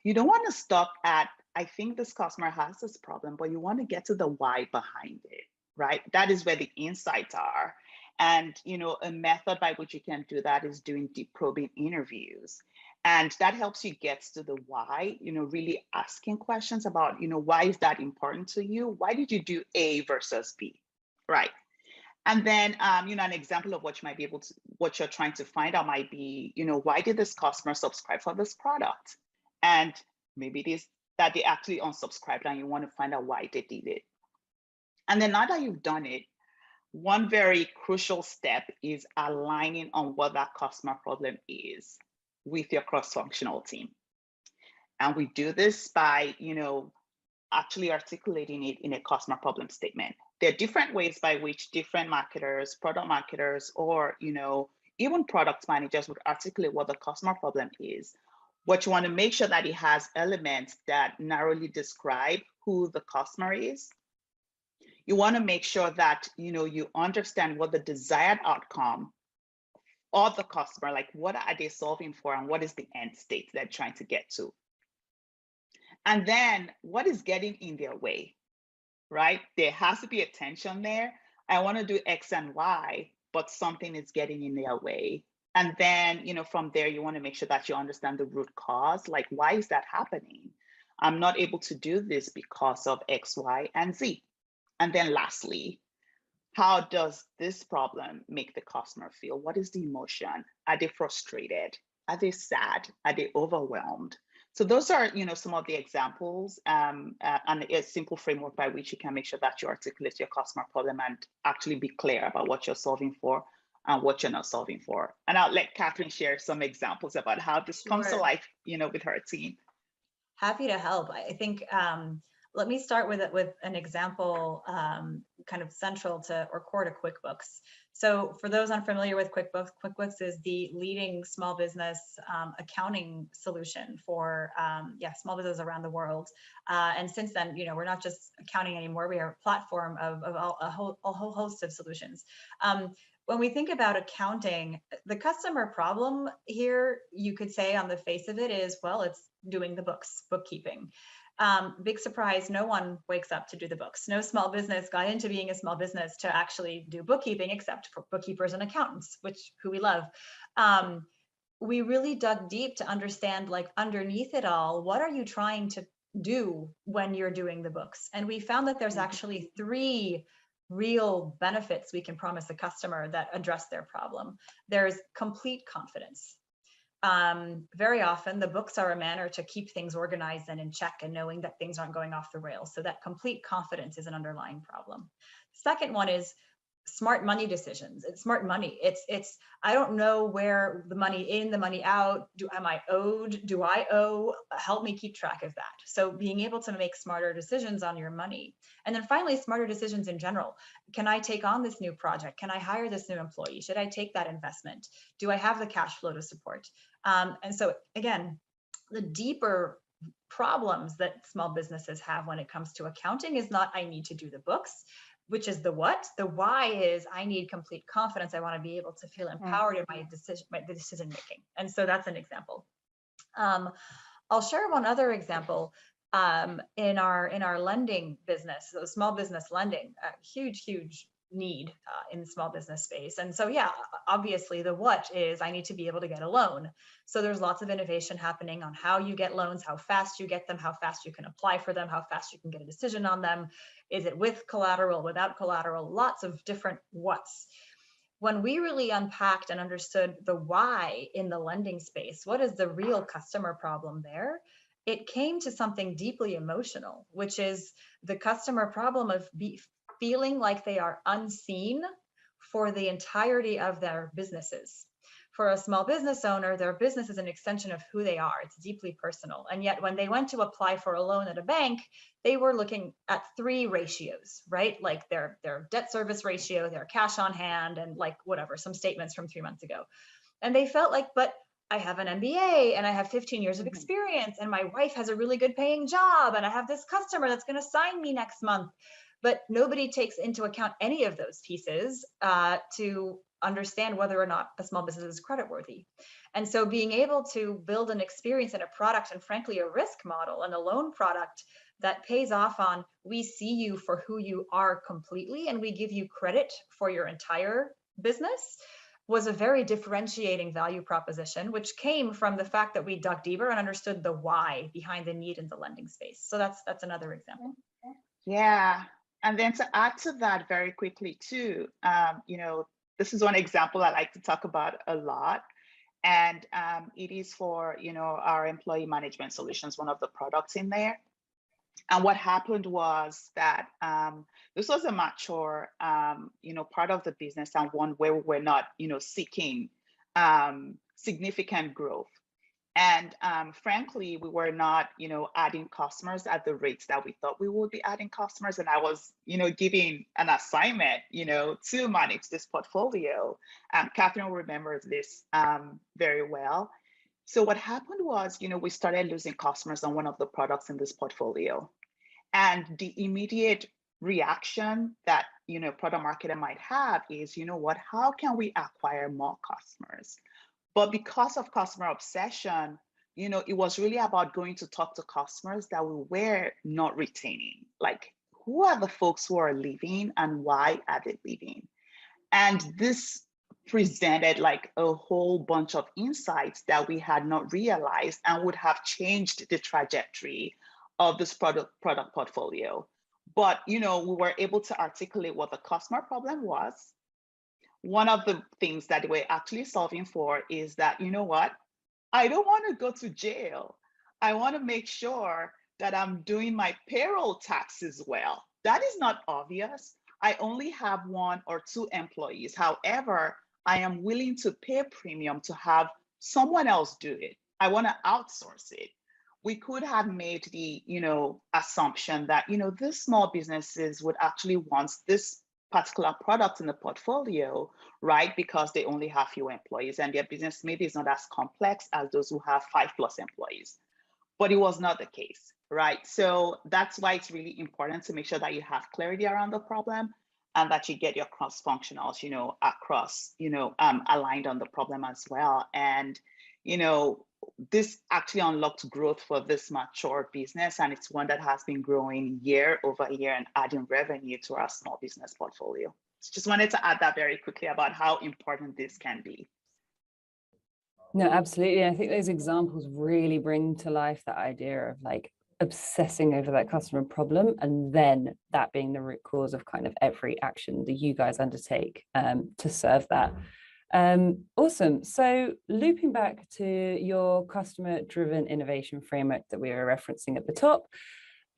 you don't want to stop at, I think this customer has this problem, but you want to get to the why behind it, right? That is where the insights are. And, a method by which you can do that is doing deep probing interviews. And that helps you get to the why, really asking questions about, why is that important to you? Why did you do A versus B, right? And then, an example of what you might be able to, what you're trying to find out might be, why did this customer subscribe for this product? And maybe it is that they actually unsubscribed and you want to find out why they did it. And then now that you've done it, one very crucial step is aligning on what that customer problem is with your cross-functional team. And we do this by, actually articulating it in a customer problem statement. There are different ways by which different marketers, product marketers, or, even product managers would articulate what the customer problem is. But you want to make sure that it has elements that narrowly describe who the customer is. You want to make sure that, you understand what the desired outcome of the customer, like what are they solving for and what is the end state they're trying to get to. And then what is getting in their way, right? There has to be a tension there. I want to do X and Y, but something is getting in their way. And then, from there, you want to make sure that you understand the root cause, like why is that happening? I'm not able to do this because of X, Y, and Z. And then lastly, how does this problem make the customer feel? What is the emotion? Are they frustrated? Are they sad? Are they overwhelmed? So those are, some of the examples and a simple framework by which you can make sure that you articulate your customer problem and actually be clear about what you're solving for and what you're not solving for. And I'll let Catherine share some examples about how this comes to life, with her team. Happy to help. I think let me start with an example kind of central to or core to QuickBooks. So for those unfamiliar with QuickBooks, QuickBooks is the leading small business accounting solution for small businesses around the world. And since then, we're not just accounting anymore. We are a platform of a whole host of solutions. When we think about accounting, the customer problem here, you could say on the face of it is, well, it's doing the books, bookkeeping. Big surprise, no one wakes up to do the books. No small business got into being a small business to actually do bookkeeping, except for bookkeepers and accountants, who we love. We really dug deep to understand, like, underneath it all, what are you trying to do when you're doing the books? And we found that there's actually 3 real benefits we can promise a customer that address their problem. There's complete confidence. Very often the books are a manner to keep things organized and in check and knowing that things aren't going off the rails. So that complete confidence is an underlying problem. Second one is smart money decisions. It's smart money. It's I don't know where the money in, the money out, am I owed? Do I owe? Help me keep track of that. So being able to make smarter decisions on your money. And then finally, smarter decisions in general. Can I take on this new project? Can I hire this new employee? Should I take that investment? Do I have the cash flow to support? And so again, the deeper problems that small businesses have when it comes to accounting is not I need to do the books, which is the what. The why is I need complete confidence. I want to be able to feel empowered in my decision making. And so that's an example. I'll share one other example. In our lending business, so small business lending, huge need in the small business space. And so, yeah, obviously the what is I need to be able to get a loan. So there's lots of innovation happening on how you get loans, how fast you get them, how fast you can apply for them, how fast you can get a decision on them. Is it with collateral, without collateral? Lots of different what's. When we really unpacked and understood the why in the lending space, what is the real customer problem there? It came to something deeply emotional, which is the customer problem of feeling like they are unseen for the entirety of their businesses. For a small business owner, their business is an extension of who they are. It's deeply personal. And yet when they went to apply for a loan at a bank, they were looking at 3 ratios, right? Like their debt service ratio, their cash on hand, and like whatever, some statements from 3 months ago. And they felt like, but I have an MBA and I have 15 years of experience and my wife has a really good paying job and I have this customer that's going to sign me next month. But nobody takes into account any of those pieces to understand whether or not a small business is creditworthy. And so being able to build an experience and a product and frankly a risk model and a loan product that pays off on we see you for who you are completely and we give you credit for your entire business was a very differentiating value proposition, which came from the fact that we dug deeper and understood the why behind the need in the lending space. So that's another example. Yeah. And then to add to that very quickly too, this is one example I like to talk about a lot. And it is for, our employee management solutions, one of the products in there. And what happened was that this was a mature, part of the business, and one where we were not, seeking significant growth. And frankly, we were not, adding customers at the rates that we thought we would be adding customers. And I was, giving an assignment, to manage this portfolio. Catherine remembers this very well. So what happened was, we started losing customers on one of the products in this portfolio. And the immediate reaction that, product marketer might have is, how can we acquire more customers? But because of customer obsession, it was really about going to talk to customers that we were not retaining. Like, who are the folks who are leaving and why are they leaving? And this presented like a whole bunch of insights that we had not realized and would have changed the trajectory of this product portfolio. But, we were able to articulate what the customer problem was. One of the things that we're actually solving for is that, I don't want to go to jail. I want to make sure that I'm doing my payroll taxes well. That is not obvious. I only have 1 or 2 employees. However, I am willing to pay a premium to have someone else do it. I want to outsource it. We could have made the, assumption that, these small businesses would actually want this particular product in the portfolio, right? Because they only have few employees and their business maybe is not as complex as those who have 5+ employees. But it was not the case, right? So that's why it's really important to make sure that you have clarity around the problem and that you get your cross-functionals, across, aligned on the problem as well. And, this actually unlocked growth for this mature business, and it's one that has been growing year over year and adding revenue to our small business portfolio. So just wanted to add that very quickly about how important this can be. No, absolutely. I think those examples really bring to life that idea of like obsessing over that customer problem and then that being the root cause of kind of every action that you guys undertake to serve that. Awesome. So looping back to your customer-driven innovation framework that we were referencing at the top,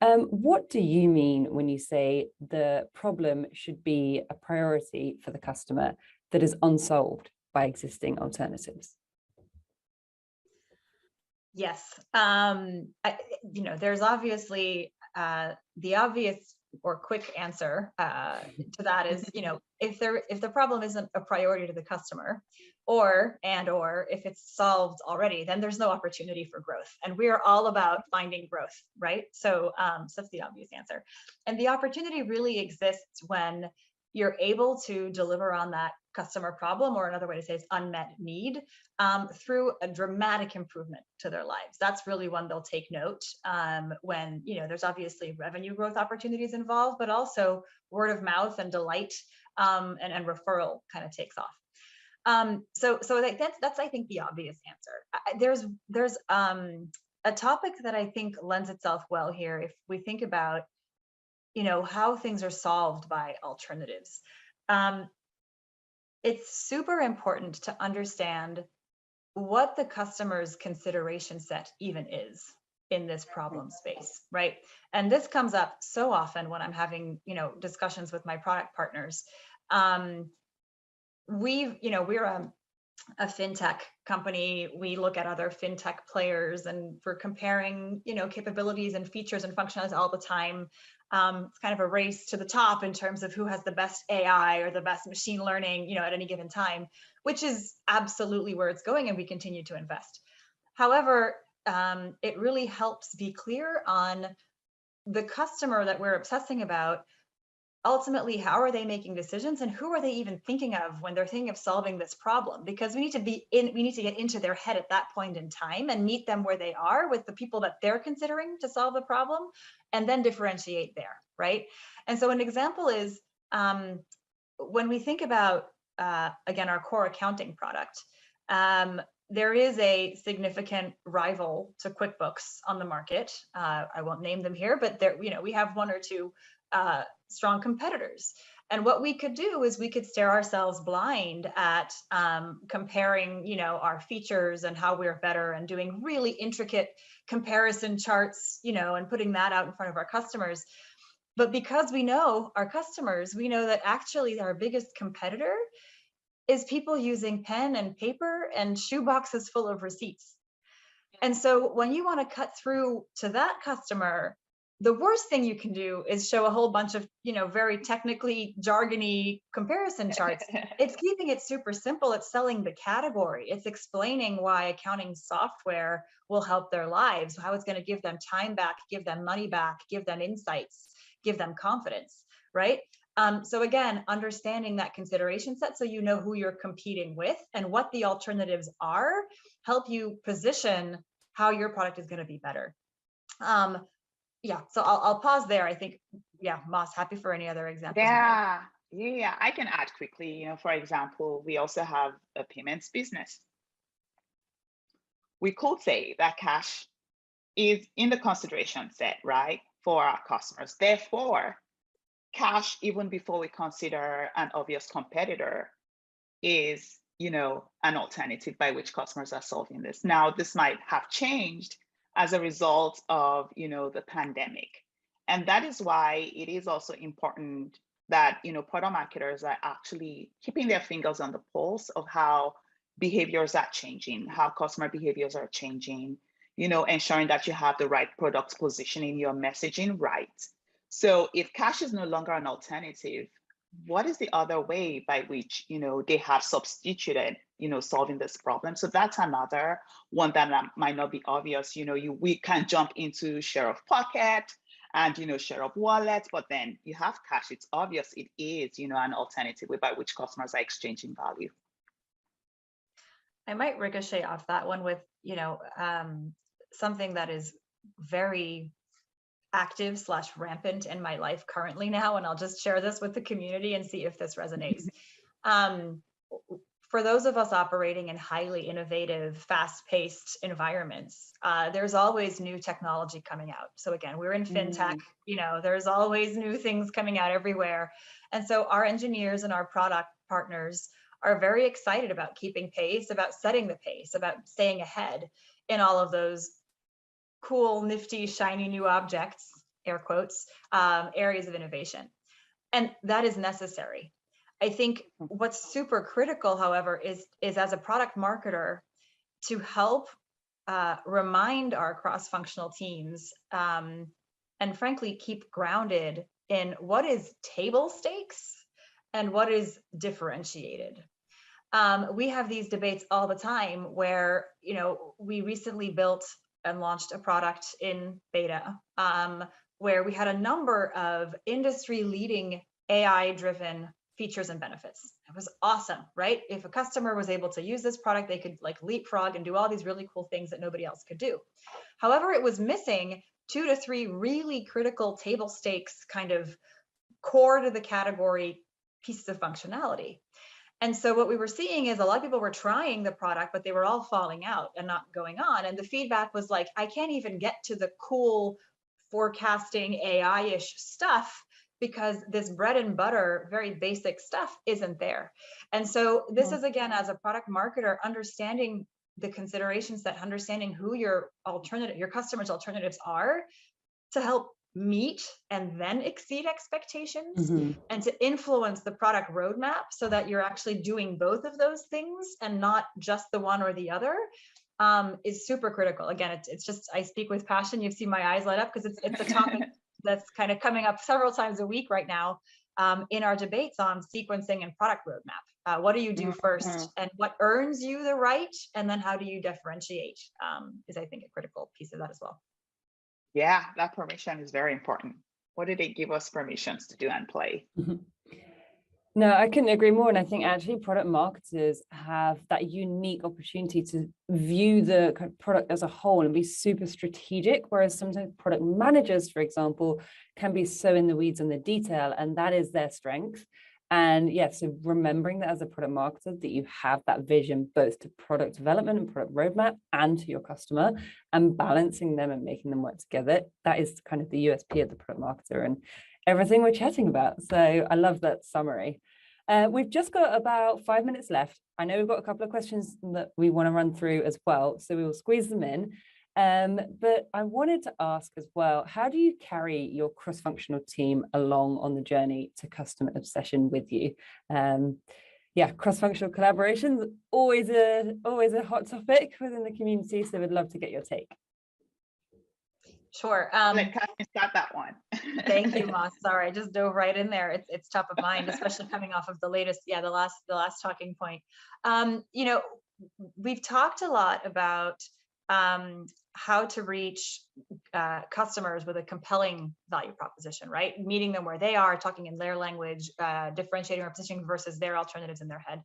what do you mean when you say the problem should be a priority for the customer that is unsolved by existing alternatives? Yes. There's obviously the obvious or quick answer to that is, if the problem isn't a priority to the customer, or if it's solved already, then there's no opportunity for growth. And we are all about finding growth, right? So that's the obvious answer. And the opportunity really exists when you're able to deliver on that customer problem, or another way to say is unmet need, through a dramatic improvement to their lives. That's really when they'll take note, when there's obviously revenue growth opportunities involved, but also word of mouth and delight and referral kind of takes off. So that's I think the obvious answer. There's a topic that I think lends itself well here if we think about how things are solved by alternatives. It's super important to understand what the customer's consideration set even is in this problem space, right? And this comes up so often when I'm having, discussions with my product partners. We're a fintech company. We look at other fintech players and we're comparing, capabilities and features and functionalities all the time. It's kind of a race to the top in terms of who has the best AI or the best machine learning, at any given time, which is absolutely where it's going, and we continue to invest. However, it really helps be clear on the customer that we're obsessing about. Ultimately, how are they making decisions, and who are they even thinking of when they're thinking of solving this problem? Because we need to get into their head at that point in time and meet them where they are with the people that they're considering to solve the problem, and then differentiate there, right? And so an example is when we think about again, our core accounting product. There is a significant rival to QuickBooks on the market. I won't name them here, but there, we have one or two strong competitors. And what we could do is we could stare ourselves blind at comparing, our features and how we're better, and doing really intricate comparison charts, and putting that out in front of our customers. But because we know our customers, we know that actually our biggest competitor is people using pen and paper and shoeboxes full of receipts. And so when you want to cut through to that customer, the worst thing you can do is show a whole bunch of, very technically jargony comparison charts. It's keeping it super simple. It's selling the category. It's explaining why accounting software will help their lives, how it's going to give them time back, give them money back, give them insights, give them confidence, right? So again, understanding that consideration set so you know who you're competing with and what the alternatives are, help you position how your product is going to be better. Yeah, so I'll pause there. I think, yeah, Moss, happy for any other examples. Yeah, I can add quickly. For example, we also have a payments business. We could say that cash is in the consideration set, right, for our customers. Therefore, cash, even before we consider an obvious competitor, is, an alternative by which customers are solving this. Now, this might have changed as a result of, the pandemic. And that is why it is also important that, product marketers are actually keeping their fingers on the pulse of how behaviors are changing, how customer behaviors are changing, ensuring that you have the right product positioning, your messaging right. So if cash is no longer an alternative, what is the other way by which, they have substituted, solving this problem? So that's another one that might not be obvious. We can jump into share of pocket and, share of wallet, but then you have cash. It's obvious it is, an alternative way by which customers are exchanging value. I might ricochet off that one with, something that is very active / rampant in my life currently now, and I'll just share this with the community and see if this resonates. For those of us operating in highly innovative, fast-paced environments, there's always new technology coming out. So again, we're in fintech, there's always new things coming out everywhere. And so our engineers and our product partners are very excited about keeping pace, about setting the pace, about staying ahead in all of those cool, nifty, shiny new objects, air quotes, areas of innovation. And that is necessary. I think what's super critical, however, is as a product marketer to help remind our cross-functional teams and frankly, keep grounded in what is table stakes and what is differentiated. We have these debates all the time where, we recently built and launched a product in beta where we had a number of industry-leading AI-driven features and benefits. It was awesome, right? If a customer was able to use this product, they could leapfrog and do all these really cool things that nobody else could do. However, it was missing 2 to 3 really critical table stakes, kind of core to the category pieces of functionality. And so what we were seeing is a lot of people were trying the product, but they were all falling out and not going on. And the feedback was like, I can't even get to the cool forecasting AI-ish stuff because this bread and butter, very basic stuff isn't there. And so this is, again, as a product marketer, understanding the considerations, that understanding who your customers' alternatives are to help meet and then exceed expectations and to influence the product roadmap so that you're actually doing both of those things and not just the one or the other is super critical. Again, it's just, I speak with passion. You've seen my eyes light up because it's a topic that's kind of coming up several times a week right now in our debates on sequencing and product roadmap. What do you do first and what earns you the right? And then how do you differentiate is, I think, a critical piece of that as well. Yeah, that permission is very important. What do they give us permissions to do and play? No, I couldn't agree more. And I think actually product marketers have that unique opportunity to view the product as a whole and be super strategic, whereas sometimes product managers, for example, can be so in the weeds and the detail, and that is their strength. And yeah, so remembering that as a product marketer, that you have that vision both to product development and product roadmap and to your customer, and balancing them and making them work together. That is kind of the USP of the product marketer and everything we're chatting about. So I love that summary. We've just got about 5 minutes left. I know we've got a couple of questions that we want to run through as well, so we will squeeze them in. But I wanted to ask as well, how do you carry your cross-functional team along on the journey to customer obsession with you? Yeah, cross-functional collaboration is always a hot topic within the community, so we'd love to get your take. Sure. Let Kathy start that one. Thank you, Moss. Sorry, I just dove right in there. It's top of mind, especially coming off of the latest, the last talking point. You know, we've talked a lot about how to reach customers with a compelling value proposition, right? Meeting them where they are, talking in their language, differentiating our positioning versus their alternatives in their head.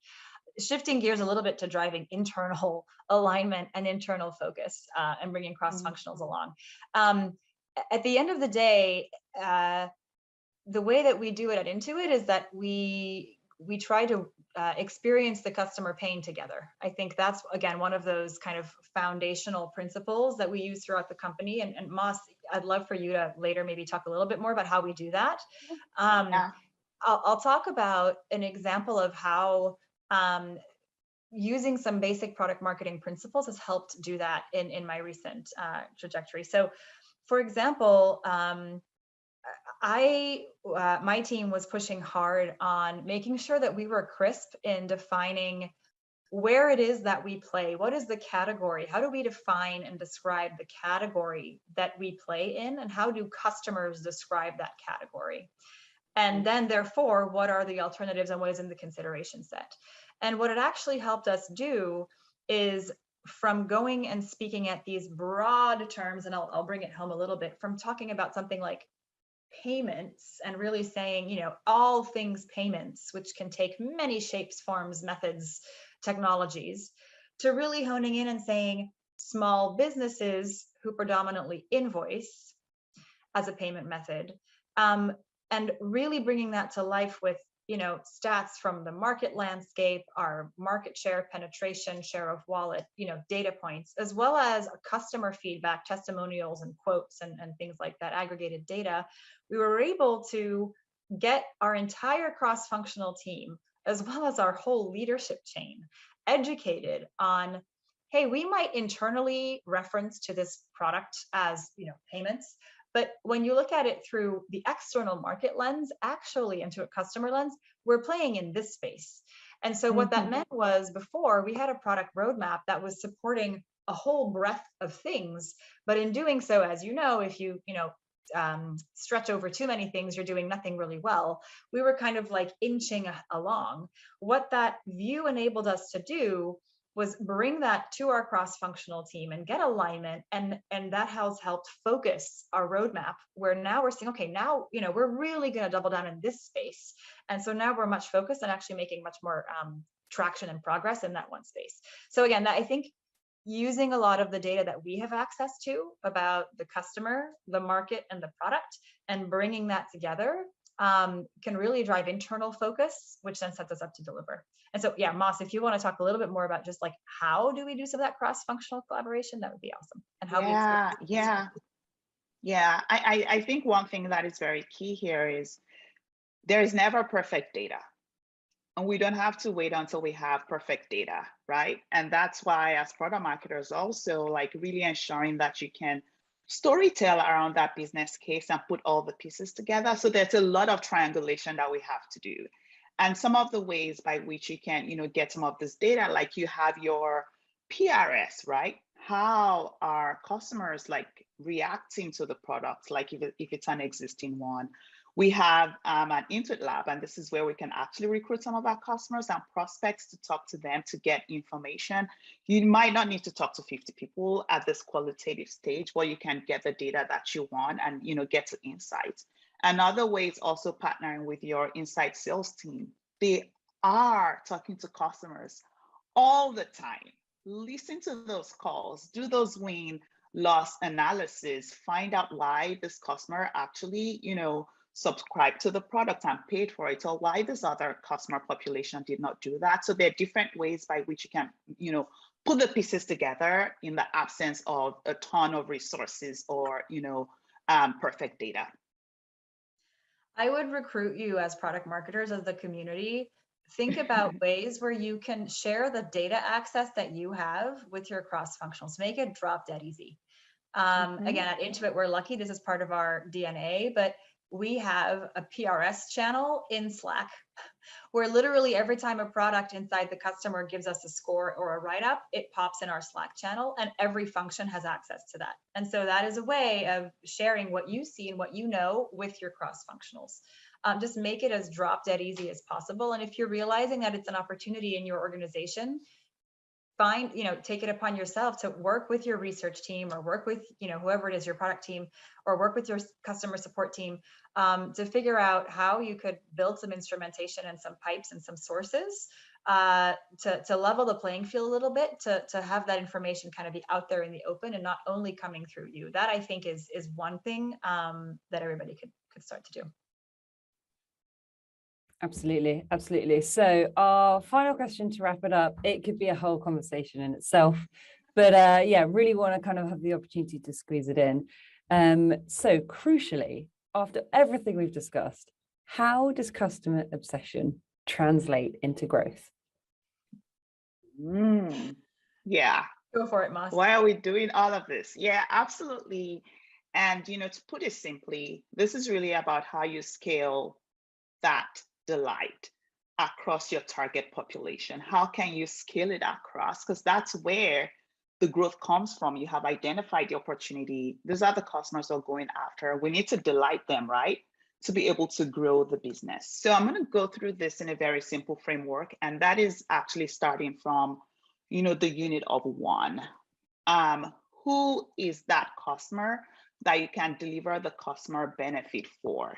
Shifting gears a little bit to driving internal alignment and internal focus and bringing cross-functionals along. At the end of the day, the way that we do it at Intuit is that we try to experience the customer pain together. I think that's, again, one of those kind of foundational principles that we use throughout the company. And Moss, I'd love for you to later maybe talk a little bit more about how we do that. I'll talk about an example of how using some basic product marketing principles has helped do that in my recent trajectory. So, for example, my team was pushing hard on making sure that we were crisp in defining where it is that we play. What is the category? How do we define and describe the category that we play in? And how do customers describe that category? And then therefore, what are the alternatives and what is in the consideration set? And what it actually helped us do is, from going and speaking at these broad terms, and I'll bring it home a little bit, from talking about something like payments and really saying, you know, all things payments, which can take many shapes, forms, methods, technologies, to really honing in and saying small businesses who predominantly invoice as a payment method, and really bringing that to life with, you know, stats from the market landscape, our market share, penetration, share of wallet, you know, data points, as well as customer feedback, testimonials and quotes and things like that, aggregated data. We were able to get our entire cross-functional team, as well as our whole leadership chain, educated on, hey, we might internally reference to this product as, you know, payments, but when you look at it through the external market lens, actually into a customer lens, we're playing in this space. And so what that meant was, before, we had a product roadmap that was supporting a whole breadth of things. But in doing so, as you know, if you stretch over too many things, you're doing nothing really well. We were kind of like inching along. What that view enabled us to do was bring that to our cross-functional team and get alignment, and that has helped focus our roadmap, where now we're saying, okay, now, you know, we're really going to double down in this space. And so now we're much focused and actually making much more traction and progress in that one space. So again, I think using a lot of the data that we have access to about the customer, the market, and the product, and bringing that together can really drive internal focus, which then sets us up to deliver. And so, yeah, Moss, if you want to talk a little bit more about just like how do we do some of that cross-functional collaboration, that would be awesome. And how I think one thing that is very key here is there is never perfect data. And we don't have to wait until we have perfect data, right? And that's why, as product marketers, also like really ensuring that you can storytell around that business case and put all the pieces together. So there's a lot of triangulation that we have to do. And some of the ways by which you can, you know, get some of this data, like you have your PRS, right? How are customers like reacting to the product, like if it's an existing one? We have an Intuit Lab, and this is where we can actually recruit some of our customers and prospects to talk to them to get information. You might not need to talk to 50 people at this qualitative stage, where you can get the data that you want and, you know, get to insights. Another way is also partnering with your inside sales team. They are talking to customers all the time. Listen to those calls, do those win-loss analysis, find out why this customer actually, you know, subscribed to the product and paid for it, or why this other customer population did not do that. So there are different ways by which you can, put the pieces together in the absence of a ton of resources or, perfect data. I would recruit you as product marketers, as the community. Think about ways where you can share the data access that you have with your cross-functionals. Make it drop dead easy. Again, at Intuit, we're lucky. This is part of our DNA, but we have a PRS channel in Slack where literally every time a product inside the customer gives us a score or a write-up, it pops in our Slack channel and every function has access to that. And so that is a way of sharing what you see and what you know with your cross-functionals. Just make it as drop dead easy as possible. And if you're realizing that it's an opportunity in your organization, take it upon yourself to work with your research team or work with, whoever it is, your product team, or work with your customer support team to figure out how you could build some instrumentation and some pipes and some sources to level the playing field a little bit, to have that information kind of be out there in the open and not only coming through you. That I think is one thing that everybody could start to do. Absolutely, absolutely. So our final question to wrap it up, it could be a whole conversation in itself, but yeah, really want to kind of have the opportunity to squeeze it in. So crucially, after everything we've discussed, how does customer obsession translate into growth? Yeah. Go for it, Mas. Why are we doing all of this? Yeah, absolutely. And, to put it simply, this is really about how you scale that delight across your target population. How can you scale it across? Because that's where the growth comes from. You have identified the opportunity. These are the customers we're going after. We need to delight them, right? To be able to grow the business. So I'm going to go through this in a very simple framework. And that is actually starting from, the unit of one. Who is that customer that you can deliver the customer benefit for?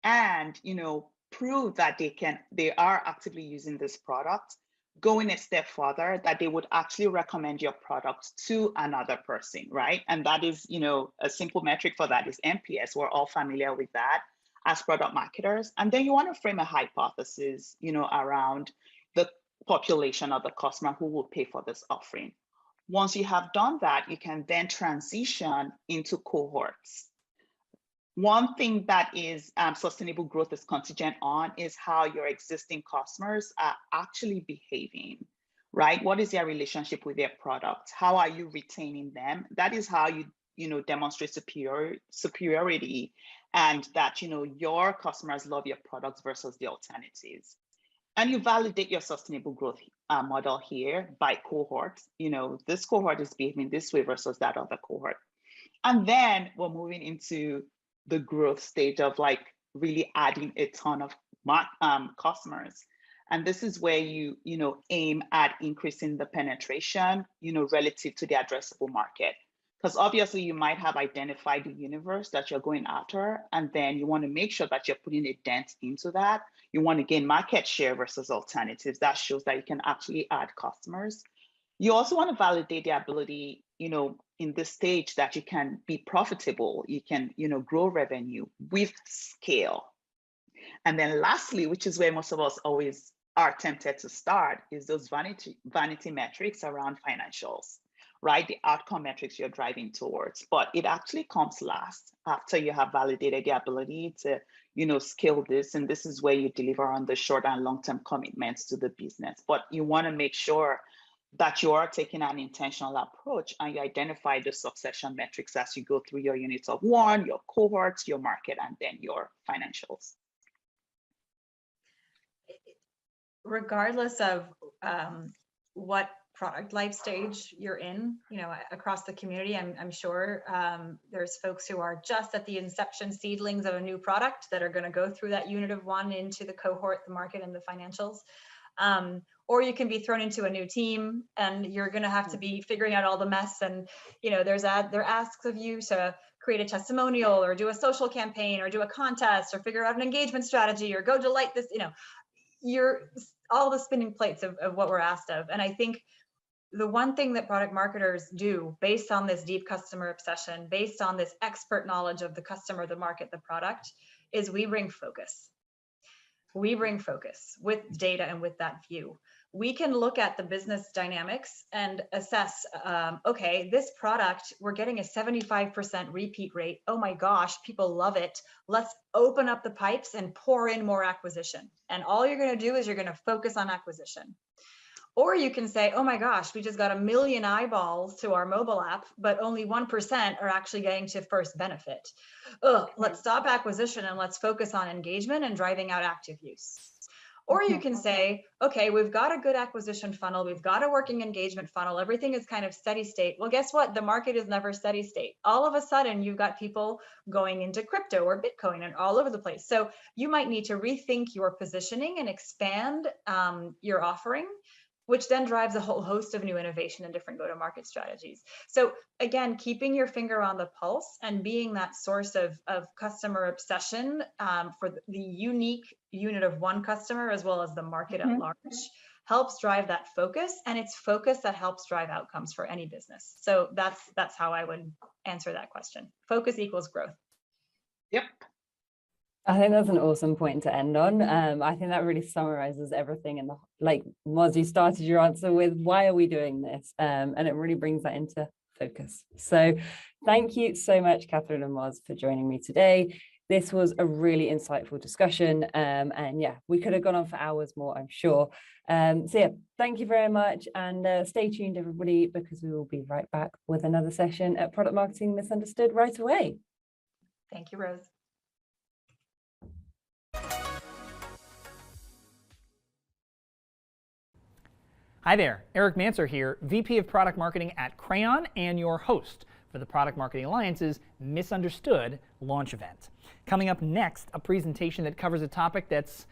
And, prove that they are actively using this product, going a step further, that they would actually recommend your product to another person, right? And that is, a simple metric for that is NPS. We're all familiar with that as product marketers. And then you want to frame a hypothesis, around the population of the customer who will pay for this offering. Once you have done that, you can then transition into cohorts. One thing that is sustainable growth is contingent on is how your existing customers are actually behaving, right? What is their relationship with their product? How are you retaining them? That is how you demonstrate superiority, and that your customers love your products versus the alternatives. And you validate your sustainable growth model here by cohort. This cohort is behaving this way versus that other cohort. And then we're moving into the growth stage of really adding a ton of customers. And this is where you aim at increasing the penetration, relative to the addressable market. Because obviously you might have identified the universe that you're going after, and then you want to make sure that you're putting a dent into that. You want to gain market share versus alternatives. That shows that you can actually add customers. You also want to validate the ability, in this stage, that you can be profitable, you can, grow revenue with scale. And then lastly, which is where most of us always are tempted to start, is those vanity metrics around financials, right? The outcome metrics you're driving towards. But it actually comes last after you have validated the ability to, scale this. And this is where you deliver on the short and long-term commitments to the business. But you want to make sure that you are taking an intentional approach and you identify the succession metrics as you go through your units of one, your cohorts, your market, and then your financials. Regardless of what product life stage you're in, across the community, I'm sure there's folks who are just at the inception seedlings of a new product that are going to go through that unit of one into the cohort, the market, and the financials. Or you can be thrown into a new team and you're going to have to be figuring out all the mess. And, there are asks of you to create a testimonial or do a social campaign or do a contest or figure out an engagement strategy or go delight this, you're all the spinning plates of what we're asked of. And I think the one thing that product marketers do based on this deep customer obsession, based on this expert knowledge of the customer, the market, the product, is we bring focus. We bring focus with data and with that view. We can look at the business dynamics and assess, okay, this product, we're getting a 75% repeat rate. Oh my gosh, people love it. Let's open up the pipes and pour in more acquisition. And all you're going to do is you're going to focus on acquisition. Or you can say, oh my gosh, we just got 1 million eyeballs to our mobile app, but only 1% are actually getting to first benefit. Let's stop acquisition and let's focus on engagement and driving out active use. Or you can say, okay, we've got a good acquisition funnel, we've got a working engagement funnel, everything is kind of steady state. Well, guess what? The market is never steady state. All of a sudden, you've got people going into crypto or Bitcoin and all over the place. So you might need to rethink your positioning and expand your offering, which then drives a whole host of new innovation and different go-to-market strategies. So again, keeping your finger on the pulse and being that source of customer obsession for the unique unit of one customer, as well as the market at large, helps drive that focus. And it's focus that helps drive outcomes for any business. So that's how I would answer that question. Focus equals growth. Yep. I think that's an awesome point to end on. I think that really summarizes everything. And like Moz, you started your answer with, why are we doing this? And it really brings that into focus. So thank you so much, Catherine and Moz, for joining me today. This was a really insightful discussion. And yeah, we could have gone on for hours more, I'm sure. So yeah, thank you very much. And stay tuned, everybody, because we will be right back with another session at Product Marketing Misunderstood right away. Thank you, Rose. Hi there, Eric Manser here, VP of Product Marketing at Crayon and your host for the Product Marketing Alliance's Misunderstood launch event. Coming up next, a presentation that covers a topic that's,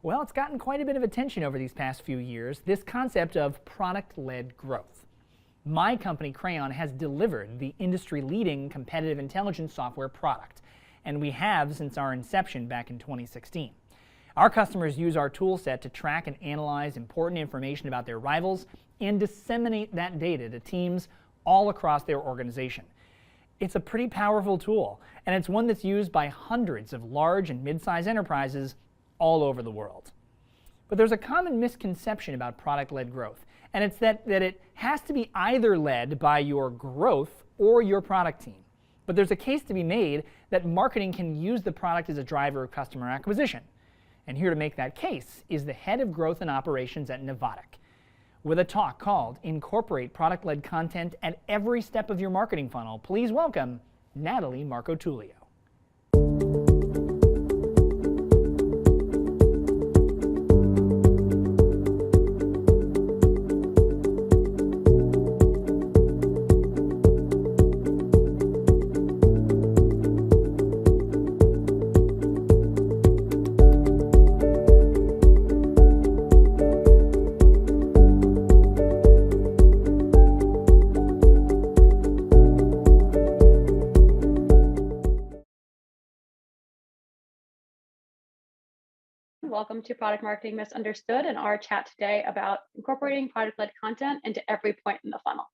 well, it's gotten quite a bit of attention over these past few years, this concept of product-led growth. My company, Crayon, has delivered the industry-leading competitive intelligence software product, and we have since our inception back in 2016. Our customers use our tool set to track and analyze important information about their rivals and disseminate that data to teams all across their organization. It's a pretty powerful tool, and it's one that's used by hundreds of large and mid-sized enterprises all over the world. But there's a common misconception about product-led growth, and it's that it has to be either led by your growth or your product team. But there's a case to be made that marketing can use the product as a driver of customer acquisition. And here to make that case is the head of growth and operations at Novatic, with a talk called Incorporate Product-Led Content at Every Step of Your Marketing Funnel. Please welcome Natalie Marco-Tullio. Welcome to Product Marketing Misunderstood and our chat today about incorporating product-led content into every point in the funnel.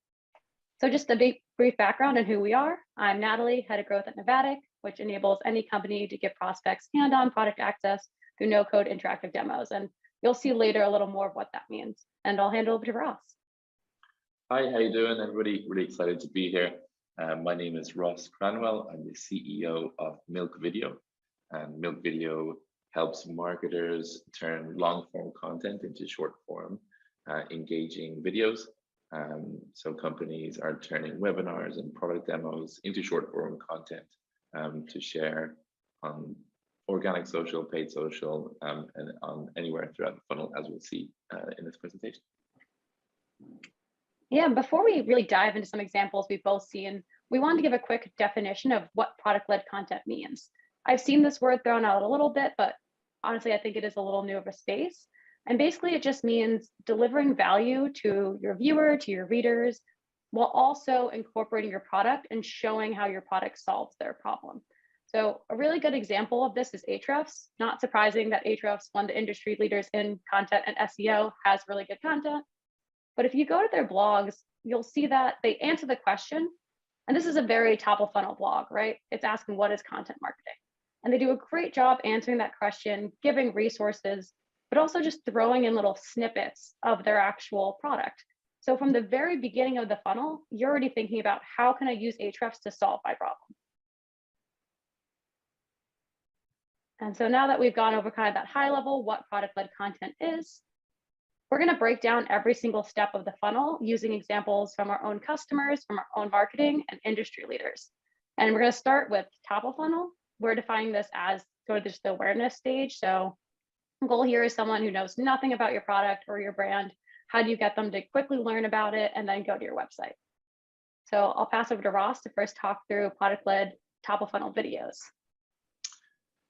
So just a brief background on who we are. I'm Natalie, head of growth at Novatic, which enables any company to give prospects hand-on product access through no-code interactive demos. And you'll see later a little more of what that means. And I'll hand it over to Ross. Hi, how you doing, everybody? Really excited to be here. My name is Ross Cranwell. I'm the CEO of Milk Video, and Milk Video helps marketers turn long-form content into short-form, engaging videos. So companies are turning webinars and product demos into short-form content to share on organic social, paid social, and on anywhere throughout the funnel, as we'll see in this presentation. Yeah, before we really dive into some examples we've both seen, we wanted to give a quick definition of what product-led content means. I've seen this word thrown out a little bit, but honestly, I think it is a little new of a space. And basically, it just means delivering value to your viewer, to your readers, while also incorporating your product and showing how your product solves their problem. So a really good example of this is Ahrefs. Not surprising that Ahrefs, one of the industry leaders in content and SEO, has really good content. But if you go to their blogs, you'll see that they answer the question, and this is a very top of funnel blog, right? It's asking, what is content marketing? And they do a great job answering that question, giving resources, but also just throwing in little snippets of their actual product. So from the very beginning of the funnel, you're already thinking about how can I use Ahrefs to solve my problem. And so now that we've gone over kind of that high level, what product-led content is, we're going to break down every single step of the funnel using examples from our own customers, from our own marketing and industry leaders. And we're going to start with top of funnel. We're defining this as sort of just the awareness stage. So the goal here is someone who knows nothing about your product or your brand. How do you get them to quickly learn about it and then go to your website? So I'll pass over to Ross to first talk through product-led top of funnel videos.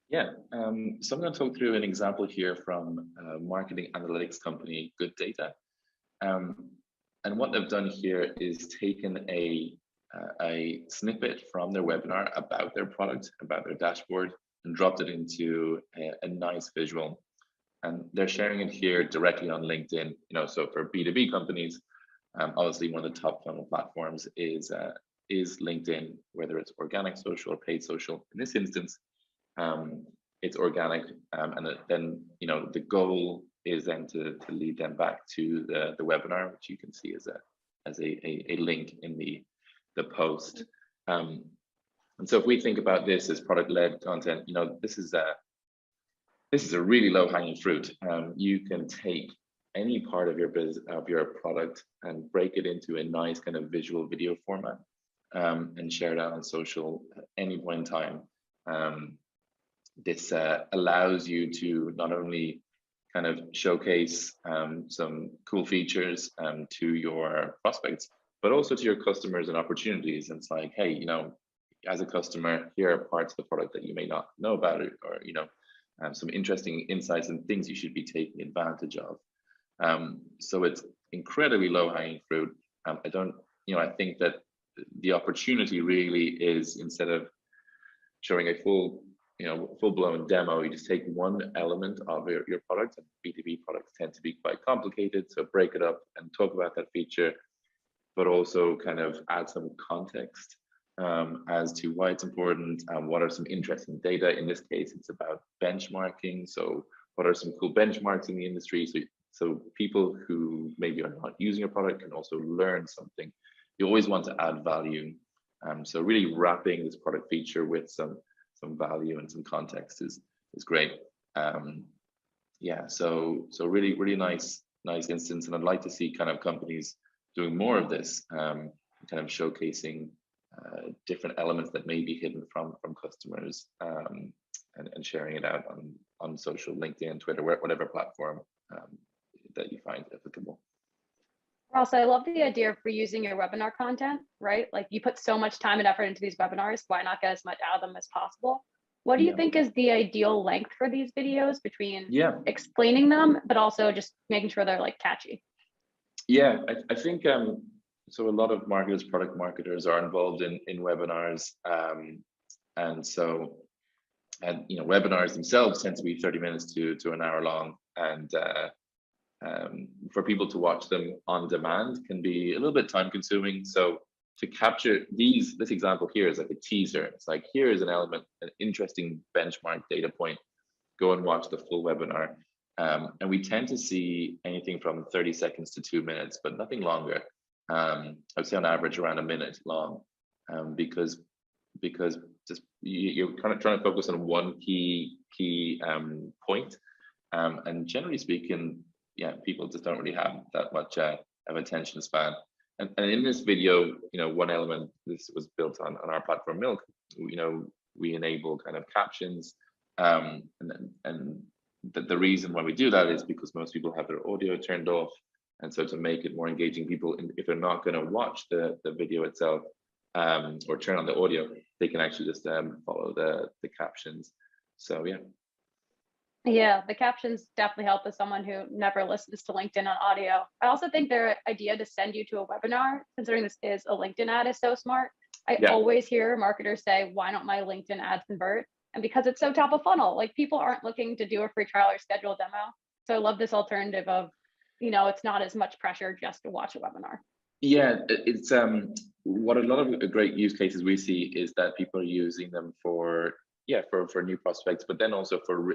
Yeah, so I'm going to talk through an example here from a marketing analytics company, Good Data. And what they've done here is taken a snippet from their webinar about their product, about their dashboard, and dropped it into a nice visual. And they're sharing it here directly on LinkedIn. So for B2B companies, obviously one of the top funnel platforms is LinkedIn, whether it's organic social or paid social. In this instance, it's organic, and then the goal is then to lead them back to the webinar, which you can see as a link in the post. And so if we think about this as product-led content, this is a really low-hanging fruit. You can take any part of your product and break it into a nice kind of visual video format, and share it out on social at any point in time. This allows you to not only kind of showcase some cool features to your prospects, but also to your customers and opportunities. And it's like, hey, as a customer, here are parts of the product that you may not know about it, or some interesting insights and things you should be taking advantage of. So it's incredibly low-hanging fruit. I think that the opportunity really is, instead of showing a full-blown demo, you just take one element of your product, and B2B products tend to be quite complicated, so break it up and talk about that feature, but also kind of add some context as to why it's important, what are some interesting data. In this case, it's about benchmarking. So what are some cool benchmarks in the industry? So people who maybe are not using a product can also learn something. You always want to add value. So really wrapping this product feature with some value and some context is great. Yeah, so really nice instance. And I'd like to see kind of companies doing more of this, kind of showcasing different elements that may be hidden from customers, and sharing it out on social, LinkedIn, Twitter, whatever platform that you find applicable. Ross, I love the idea of reusing your webinar content, right? Like, you put so much time and effort into these webinars, why not get as much out of them as possible? What do you think is the ideal length for these videos, between explaining them, but also just making sure they're like catchy? Yeah, I think so a lot of marketers, product marketers are involved in webinars, and webinars themselves tend to be 30 minutes to an hour long, and for people to watch them on demand can be a little bit time consuming. So to capture this example here is like a teaser. It's like, here is an element, an interesting benchmark data point, go and watch the full webinar. And we tend to see anything from 30 seconds to 2 minutes, but nothing longer. I would say on average around a minute long, because just you're kind of trying to focus on one key point. And generally speaking, people just don't really have that much of attention span. And in this video, one element, this was built on our platform Milk. We enable kind of captions, and the reason why we do that is because most people have their audio turned off, and so to make it more engaging, people, if they're not going to watch the video itself, or turn on the audio, they can actually just follow the captions. So Yeah, the captions definitely help as someone who never listens to LinkedIn on audio. I also think their idea to send you to a webinar, considering this is a LinkedIn ad, is so smart. I always hear marketers say, why don't my LinkedIn ads convert? And because it's so top of funnel, like, people aren't looking to do a free trial or schedule a demo. So I love this alternative of, it's not as much pressure just to watch a webinar. Yeah, it's what a lot of great use cases we see is that people are using them for yeah, for new prospects, but then also for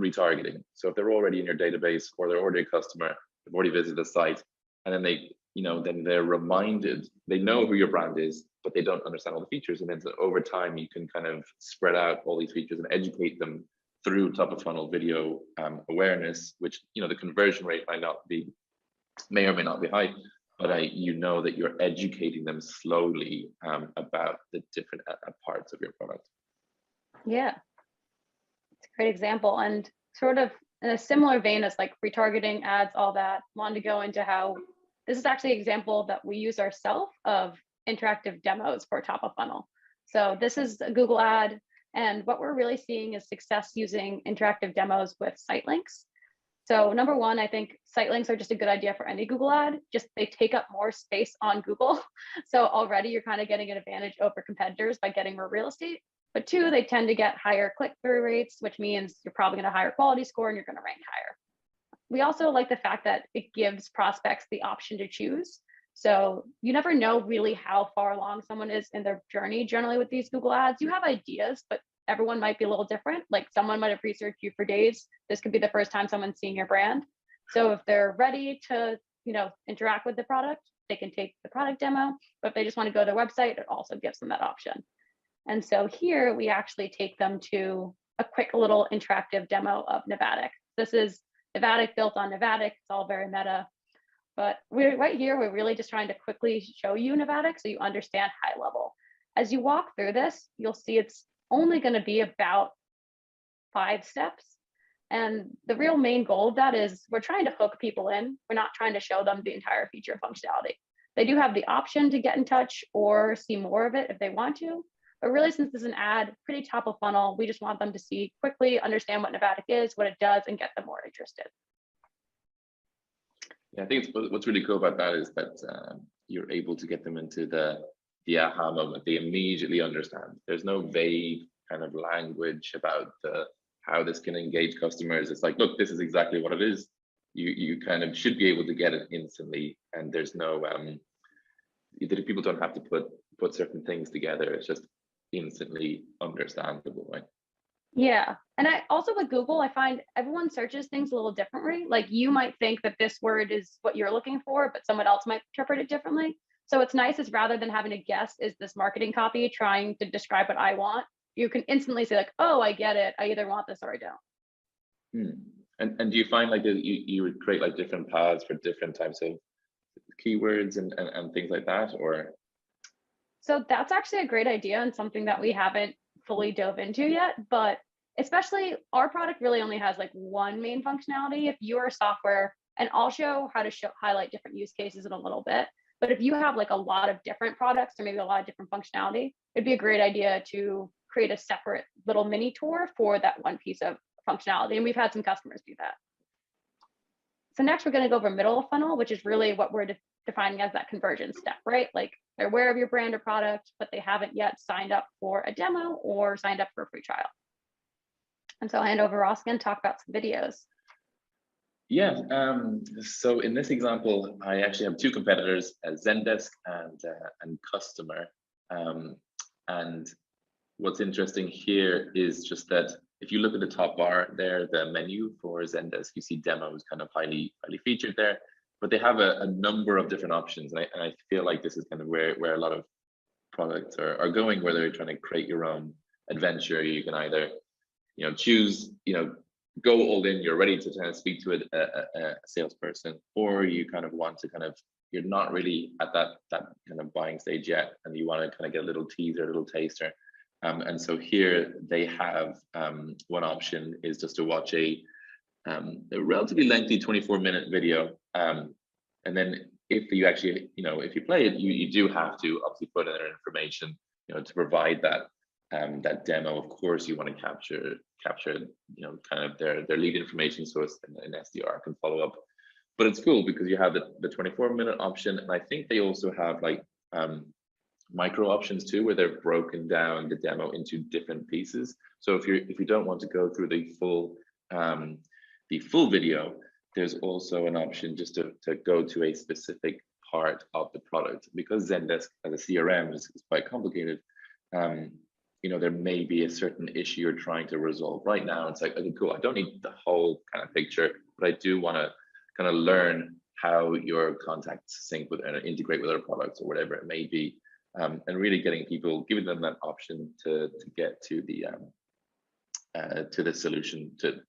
retargeting. So if they're already in your database or they're already a customer, they've already visited the site, and then they, then they're reminded, they know who your brand is, but they don't understand all the features. And then over time, you can kind of spread out all these features and educate them through top of funnel video awareness, which, the conversion rate may or may not be high, but that you're educating them slowly about the different parts of your product. Yeah, it's a great example. And sort of in a similar vein as like retargeting ads, all that, wanted to go into how this is actually an example that we use ourselves of interactive demos for top of funnel. So this is a Google ad, and what we're really seeing is success using interactive demos with site links. So number one, I think site links are just a good idea for any Google ad. Just they take up more space on Google. So already you're kind of getting an advantage over competitors by getting more real estate. But two, they tend to get higher click-through rates, which means you're probably going to higher quality score and you're going to rank higher. We also like the fact that it gives prospects the option to choose. So you never know really how far along someone is in their journey. Generally with these Google ads, you have ideas, but everyone might be a little different. Like someone might have researched you for days. This could be the first time someone's seeing your brand. So if they're ready to, interact with the product, they can take the product demo. But if they just want to go to their website, it also gives them that option. And so here we actually take them to a quick little interactive demo of Navatic. This is Navatic built on Navatic. It's all very meta. But we're really just trying to quickly show you Navatic so you understand high level. As you walk through this, you'll see it's only going to be about 5 steps. And the real main goal of that is we're trying to hook people in. We're not trying to show them the entire feature functionality. They do have the option to get in touch or see more of it if they want to. But really, since this is an ad, pretty top of funnel, we just want them to see quickly, understand what Navatic is, what it does, and get them more interested. Yeah, I think what's really cool about that is that you're able to get them into the aha moment. They immediately understand. There's no vague kind of language about how this can engage customers. It's like, look, this is exactly what it is. You kind of should be able to get it instantly, and there's no people don't have to put certain things together. It's just instantly understandable, right? Yeah. And I also with Google, I find everyone searches things a little differently. Like you might think that this word is what you're looking for, but someone else might interpret it differently. So what's nice is rather than having to guess, is this marketing copy trying to describe what I want, you can instantly say like, oh, I get it. I either want this or I don't. And do you find like you would create like different paths for different types of keywords and things like that, or? So that's actually a great idea and something that we haven't fully dove into yet, but especially our product really only has like one main functionality. If you're a software, and I'll show how to highlight different use cases in a little bit, but if you have like a lot of different products or maybe a lot of different functionality, it'd be a great idea to create a separate little mini tour for that one piece of functionality. And we've had some customers do that. So next we're going to go over middle of funnel, which is really what we're defining as that conversion step, right? Like they're aware of your brand or product, but they haven't yet signed up for a demo or signed up for a free trial. And so I'll hand over Ross again to talk about some videos. Yeah, so in this example, I actually have 2 competitors, Zendesk and Customer. And what's interesting here is just that if you look at the top bar there, the menu for Zendesk, you see demos kind of highly featured there, but they have a number of different options. And I feel like this is kind of where a lot of products are going, where they're trying to create your own adventure. You can either, choose, go all in, you're ready to kind of speak to a salesperson, or you kind of want to you're not really at that kind of buying stage yet, and you want to kind of get a little teaser, a little taster. And so here they have one option is just to watch a relatively lengthy 24-minute video. And then if you actually, if you play it, you do have to obviously put in their information, to provide that demo. Of course, you want to capture, kind of their lead information, so an SDR can follow up. But it's cool because you have the 24-minute option, and I think they also have like micro options too, where they've broken down the demo into different pieces. So if you don't want to go through the full video, there's also an option just to go to a specific part of the product. Because Zendesk as a CRM is quite complicated, there may be a certain issue you're trying to resolve. Right now, it's like, okay, cool, I don't need the whole kind of picture, but I do want to kind of learn how your contacts sync with and integrate with other products or whatever it may be. And really giving them that option to get to the solution to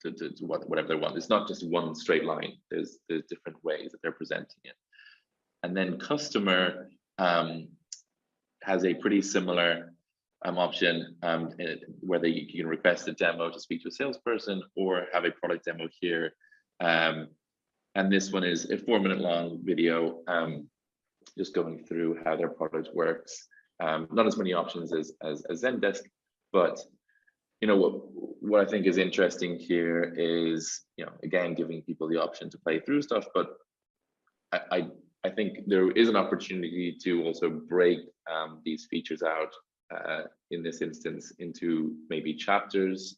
whatever they want. It's not just one straight line. There's different ways that they're presenting it. And then customer has a pretty similar option whether you can request a demo to speak to a salesperson or have a product demo here. And this one is a 4-minute long video, just going through how their product works. Not as many options as Zendesk, but what I think is interesting here is, again, giving people the option to play through stuff, but I think there is an opportunity to also break these features out in this instance into maybe chapters.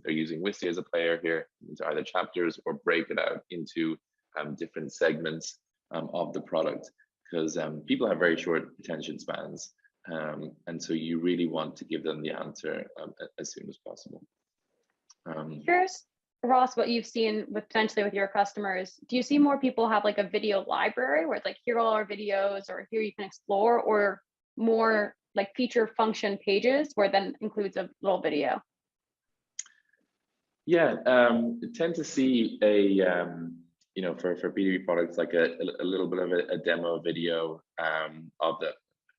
They're using Wisty as a player here into either chapters or break it out into different segments of the product, because people have very short attention spans. And so you really want to give them the answer as soon as possible. Curious, Ross, what you've seen potentially with your customers. Do you see more people have like a video library where it's like, here are all our videos, or here you can explore, or more like feature function pages where then includes a little video? Yeah, tend to see for B2B products, like a little bit of a demo video of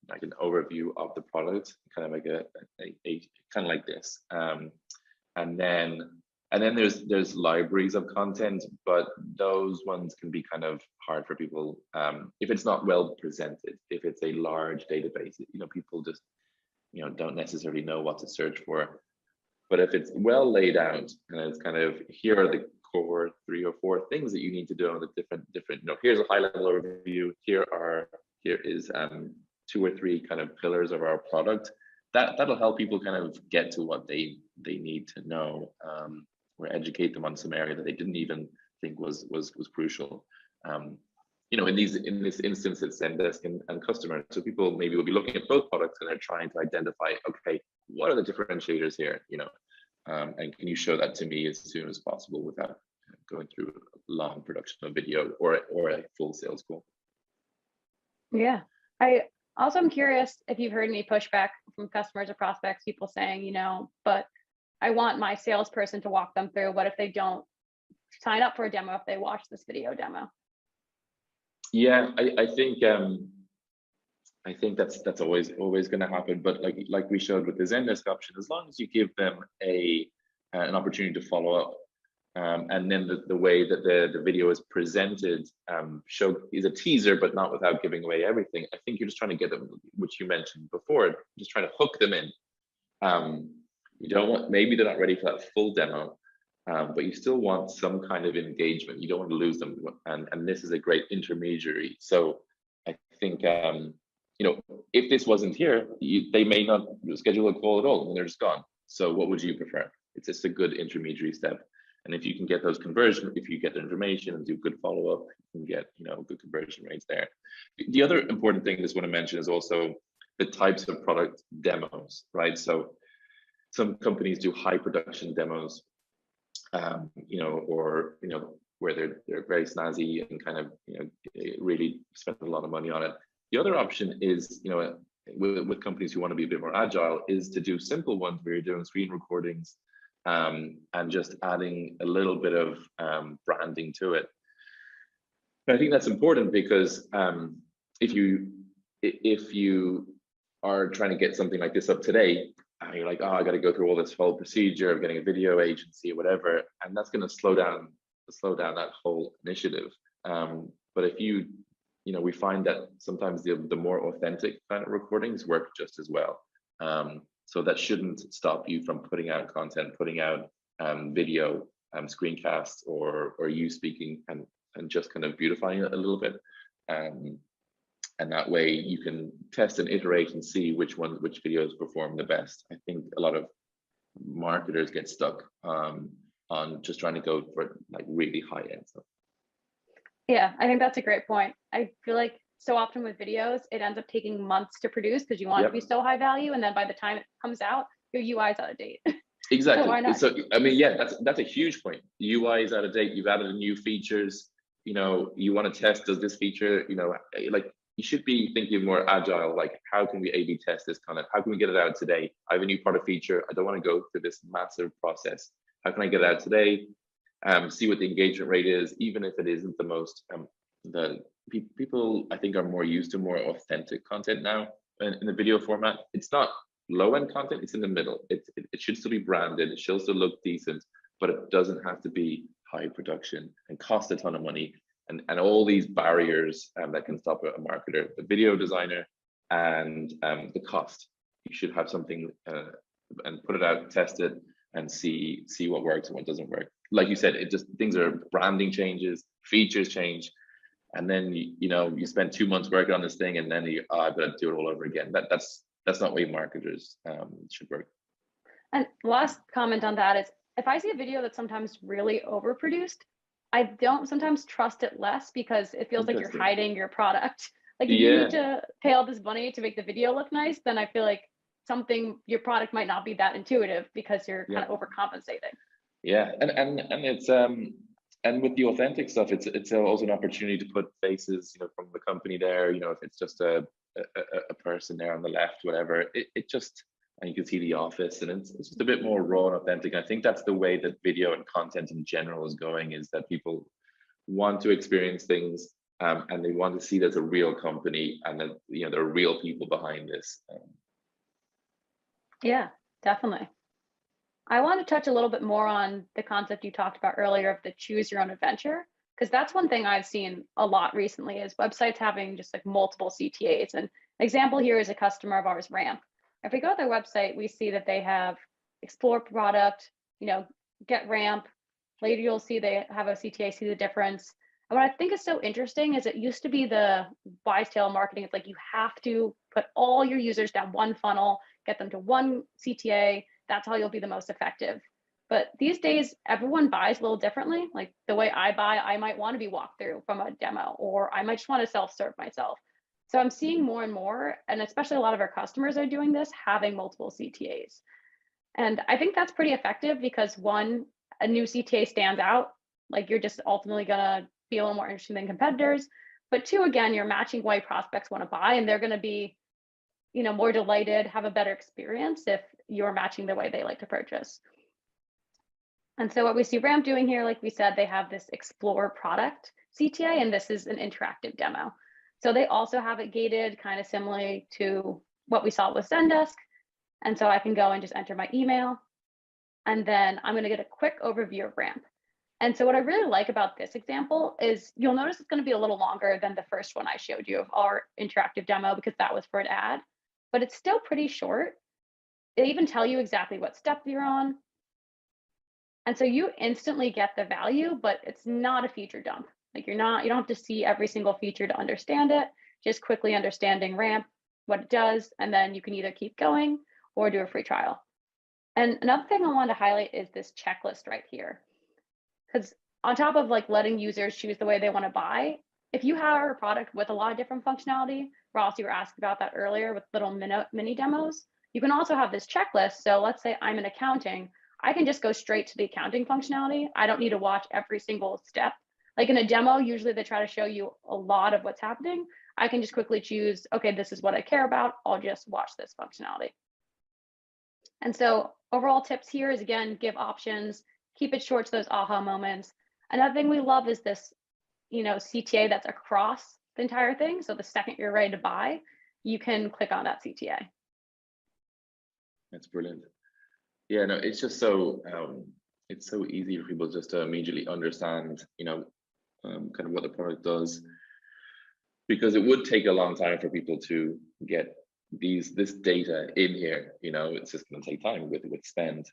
like an overview of the product, kind of like a kind of like this. And then there's libraries of content, but those ones can be kind of hard for people if it's not well presented. If it's a large database, people just don't necessarily know what to search for. But if it's well laid out and it's kind of, here are the core 3 or 4 things that you need to do on the different here's a high level overview, here is 2 or 3 kind of pillars of our product, that'll help people kind of get to what they need to know, or educate them on some area that they didn't even think was crucial. In this instance, it's Zendesk and customer. So people maybe will be looking at both products and they're trying to identify, okay, what are the differentiators here? And can you show that to me as soon as possible without going through a long production of video or a full sales call? Yeah, I'm curious if you've heard any pushback from customers or prospects, people saying, but I want my salesperson to walk them through. What if they don't sign up for a demo if they watch this video demo? Yeah, I think that's always going to happen. But like we showed with the Zendesk option, as long as you give them an opportunity to follow up, and then the way that the video is presented is a teaser, but not without giving away everything. I think you're just trying to get them, which you mentioned before, just trying to hook them in. You don't want, maybe they're not ready for that full demo, but you still want some kind of engagement. You don't want to lose them, and this is a great intermediary. So I think if this wasn't here, they may not schedule a call at all, and they're just gone. So what would you prefer? It's just a good intermediary step. And if you can get those conversions, if you get the information and do good follow-up, you can get good conversion rates there. The other important thing I just want to mention is also the types of product demos, right? So some companies do high production demos, or where they're very snazzy and kind of really spend a lot of money on it. The other option is with companies who want to be a bit more agile, is to do simple ones where you're doing screen recordings and just adding a little bit of branding to it. And I think that's important because if you are trying to get something like this up today, you're like, oh, I got to go through all this whole procedure of getting a video agency or whatever, and that's going to slow down that whole initiative. But if we find that sometimes the more authentic kind of recordings work just as well. So that shouldn't stop you from putting out content, putting out video, screencasts, or you speaking and just kind of beautifying it a little bit. And that way you can test and iterate and see which videos perform the best. I think a lot of marketers get stuck on just trying to go for like really high end stuff. Yeah, I think that's a great point. I feel like so often with videos, it ends up taking months to produce because you want it to be so high value. And then by the time it comes out, your UI is out of date. Exactly. So why not? So I mean, yeah, that's a huge point. UI is out of date. You've added new features. You know, you want to test, does this feature, you know, like you should be thinking more agile, like how can we A/B test this content? How can we get it out today? I have a new product feature. I don't want to go through this massive process. How can I get it out today? See what the engagement rate is, even if it isn't the most, people I think are more used to more authentic content now in the video format. It's not low end content, it's in the middle. It should still be branded, it should still look decent, but it doesn't have to be high production and cost a ton of money and all these barriers that can stop a marketer, the video designer and the cost. You should have something and put it out, test it and see what works and what doesn't work. Like you said, it just, things are, branding changes, features change, and then you spend 2 months working on this thing and then I've got to do it all over again. That's not the way marketers should work. And last comment on that is, if I see a video that's sometimes really overproduced, I don't sometimes trust it less because it feels like you're hiding your product. Like if you need to pay all this money to make the video look nice, then I feel like your product might not be that intuitive because you're kind of overcompensating. Yeah, and it's and with the authentic stuff, it's also an opportunity to put faces, from the company there. If it's just a person there on the left, whatever, it just, and you can see the office, and it's just a bit more raw and authentic. I think that's the way that video and content in general is going, is that people want to experience things and they want to see there's a real company and that there are real people behind this. Yeah, definitely. I want to touch a little bit more on the concept you talked about earlier of the choose your own adventure, because that's one thing I've seen a lot recently is websites having just like multiple CTAs. And an example here is a customer of ours, Ramp. If we go to their website, we see that they have explore product, get Ramp. Later, you'll see they have a CTA, see the difference. And what I think is so interesting is it used to be the wise tail marketing. It's like you have to put all your users down one funnel, get them to one CTA. That's how you'll be the most effective. But these days, everyone buys a little differently. Like the way I buy, I might want to be walked through from a demo, or I might just want to self-serve myself. So I'm seeing more and more, and especially a lot of our customers are doing this, having multiple CTAs. And I think that's pretty effective because one, a new CTA stands out, like you're just ultimately gonna be a little more interesting than competitors. But two, again, you're matching why prospects want to buy, and they're gonna be, more delighted, have a better experience if you're matching the way they like to purchase. And so what we see Ramp doing here, like we said, they have this explore product CTA, and this is an interactive demo. So they also have it gated kind of similarly to what we saw with Zendesk. And so I can go and just enter my email, and then I'm going to get a quick overview of Ramp. And so what I really like about this example is you'll notice it's going to be a little longer than the first one I showed you of our interactive demo, because that was for an ad, but it's still pretty short. They even tell you exactly what step you're on. And so you instantly get the value, but it's not a feature dump. Like you don't have to see every single feature to understand it, just quickly understanding Ramp, what it does, and then you can either keep going or do a free trial. And another thing I want to highlight is this checklist right here. Because on top of like letting users choose the way they want to buy, if you have a product with a lot of different functionality, Ross, you were asked about that earlier with little mini demos, you can also have this checklist. So let's say I'm in accounting, I can just go straight to the accounting functionality. I don't need to watch every single step. Like in a demo, usually they try to show you a lot of what's happening. I can just quickly choose, okay, this is what I care about. I'll just watch this functionality. And so overall tips here is, again, give options, keep it short to those aha moments. Another thing we love is this, CTA that's across the entire thing. So the second you're ready to buy, you can click on that CTA. That's brilliant. Yeah, no, it's just so it's so easy for people just to immediately understand, kind of what the product does, because it would take a long time for people to get this data in here. It's just going to take time with spend,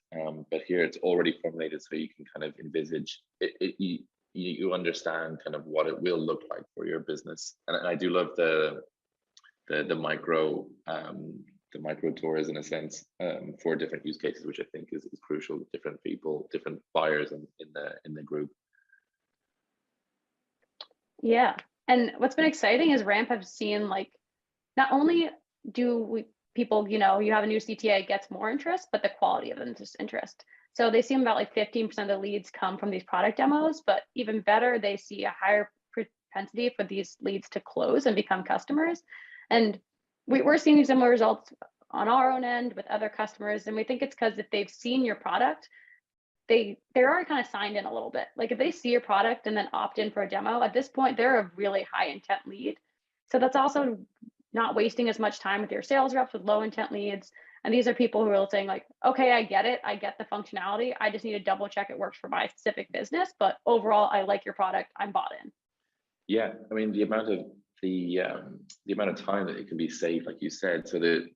but here it's already formulated, so you can kind of envisage it. You understand kind of what it will look like for your business, and I do love the micro. The micro tours in a sense for different use cases, which I think is crucial with different people, different buyers in the group. Yeah, and what's been exciting is Ramp have seen, like, not only do people, you know, you have a new CTA gets more interest, but the quality of interest. So they see about like 15% of the leads come from these product demos, but even better, they see a higher propensity for these leads to close and become customers. And we're seeing similar results on our own end with other customers. And we think it's because if they've seen your product, they're already kind of signed in a little bit. Like if they see your product and then opt in for a demo, at this point, they're a really high intent lead. So that's also not wasting as much time with your sales reps with low intent leads. And these are people who are saying like, okay, I get it. I get the functionality. I just need to double check it works for my specific business. But overall, I like your product. I'm bought in. Yeah, I mean, the amount of time that it can be saved, like you said, so the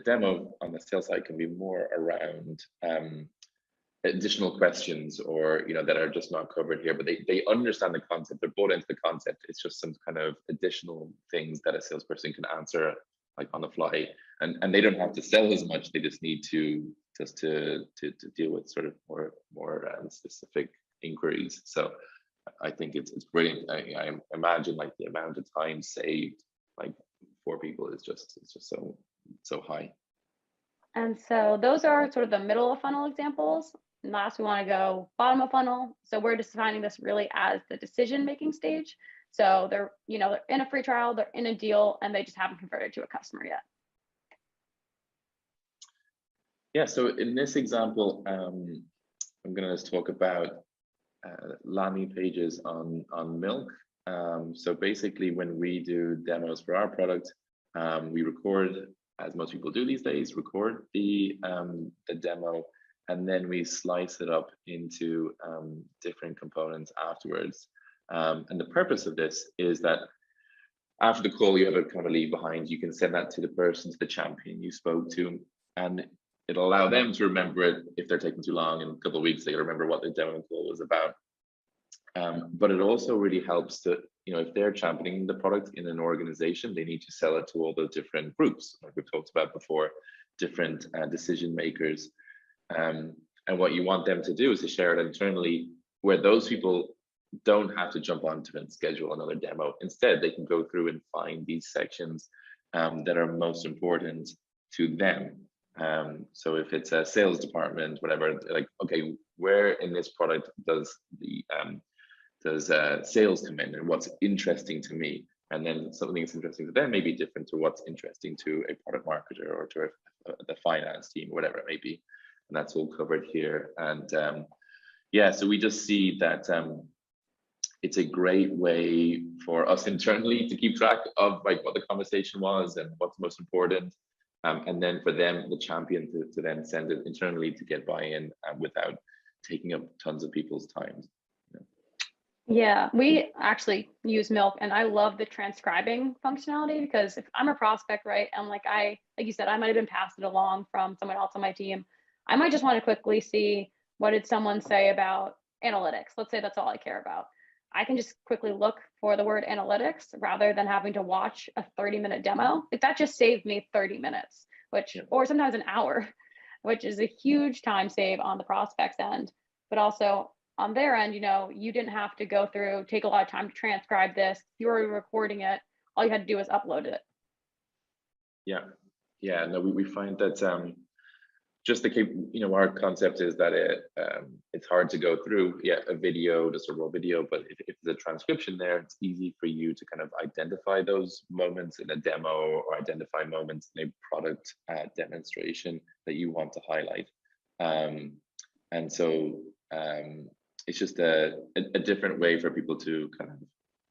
demo on the sales side can be more around additional questions, or that are just not covered here, but they understand the concept, they're bought into the concept. It's just some kind of additional things that a salesperson can answer like on the fly, and they don't have to sell as much. They just need to deal with sort of more specific inquiries. So I think it's brilliant. I imagine like the amount of time saved like for people is just so high. And so those are sort of the middle of funnel examples. And last, we want to go bottom of funnel. So we're just defining this really as the decision-making stage. So they're in a free trial, they're in a deal, and they just haven't converted to a customer yet. Yeah, so in this example, I'm going to just talk about landing pages on Milk. So basically, when we do demos for our product, we record, as most people do these days, record the demo, and then we slice it up into different components afterwards. And the purpose of this is that after the call, you have a kind of a leave behind. You can send that to the person, to the champion you spoke to, and it'll allow them to remember it. If they're taking too long, in a couple of weeks, they remember what the demo call was about. But it also really helps to, if they're championing the product in an organization, they need to sell it to all the different groups, like we've talked about before, different decision makers. And what you want them to do is to share it internally, where those people don't have to jump onto and schedule another demo. Instead, they can go through and find these sections that are most important to them. So if it's a sales department, whatever, like, okay, where in this product does sales come in, and what's interesting to me? And then something that's interesting to them may be different to what's interesting to a product marketer or to the finance team, whatever it may be. And that's all covered here. And yeah, so we just see that it's a great way for us internally to keep track of like what the conversation was and what's most important. And then for them, the champion, to then send it internally to get buy-in without taking up tons of people's time. Yeah, we actually use Milk, and I love the transcribing functionality, because if I'm a prospect, right, and like you said, I might have been passed it along from someone else on my team. I might just want to quickly see, what did someone say about analytics? Let's say that's all I care about. I can just quickly look for the word analytics rather than having to watch a 30-minute demo. If that just saved me 30 minutes, or sometimes an hour, which is a huge time save on the prospect's end, but also on their end, you didn't have to go through, take a lot of time to transcribe this. You were recording it. All you had to do was upload it. Yeah, no, we find that just our concept is that it's hard to go through a video, just a raw video, but if there's a transcription there, it's easy for you to kind of identify those moments in a demo, or identify moments in a product demonstration that you want to highlight. And so it's just a different way for people to kind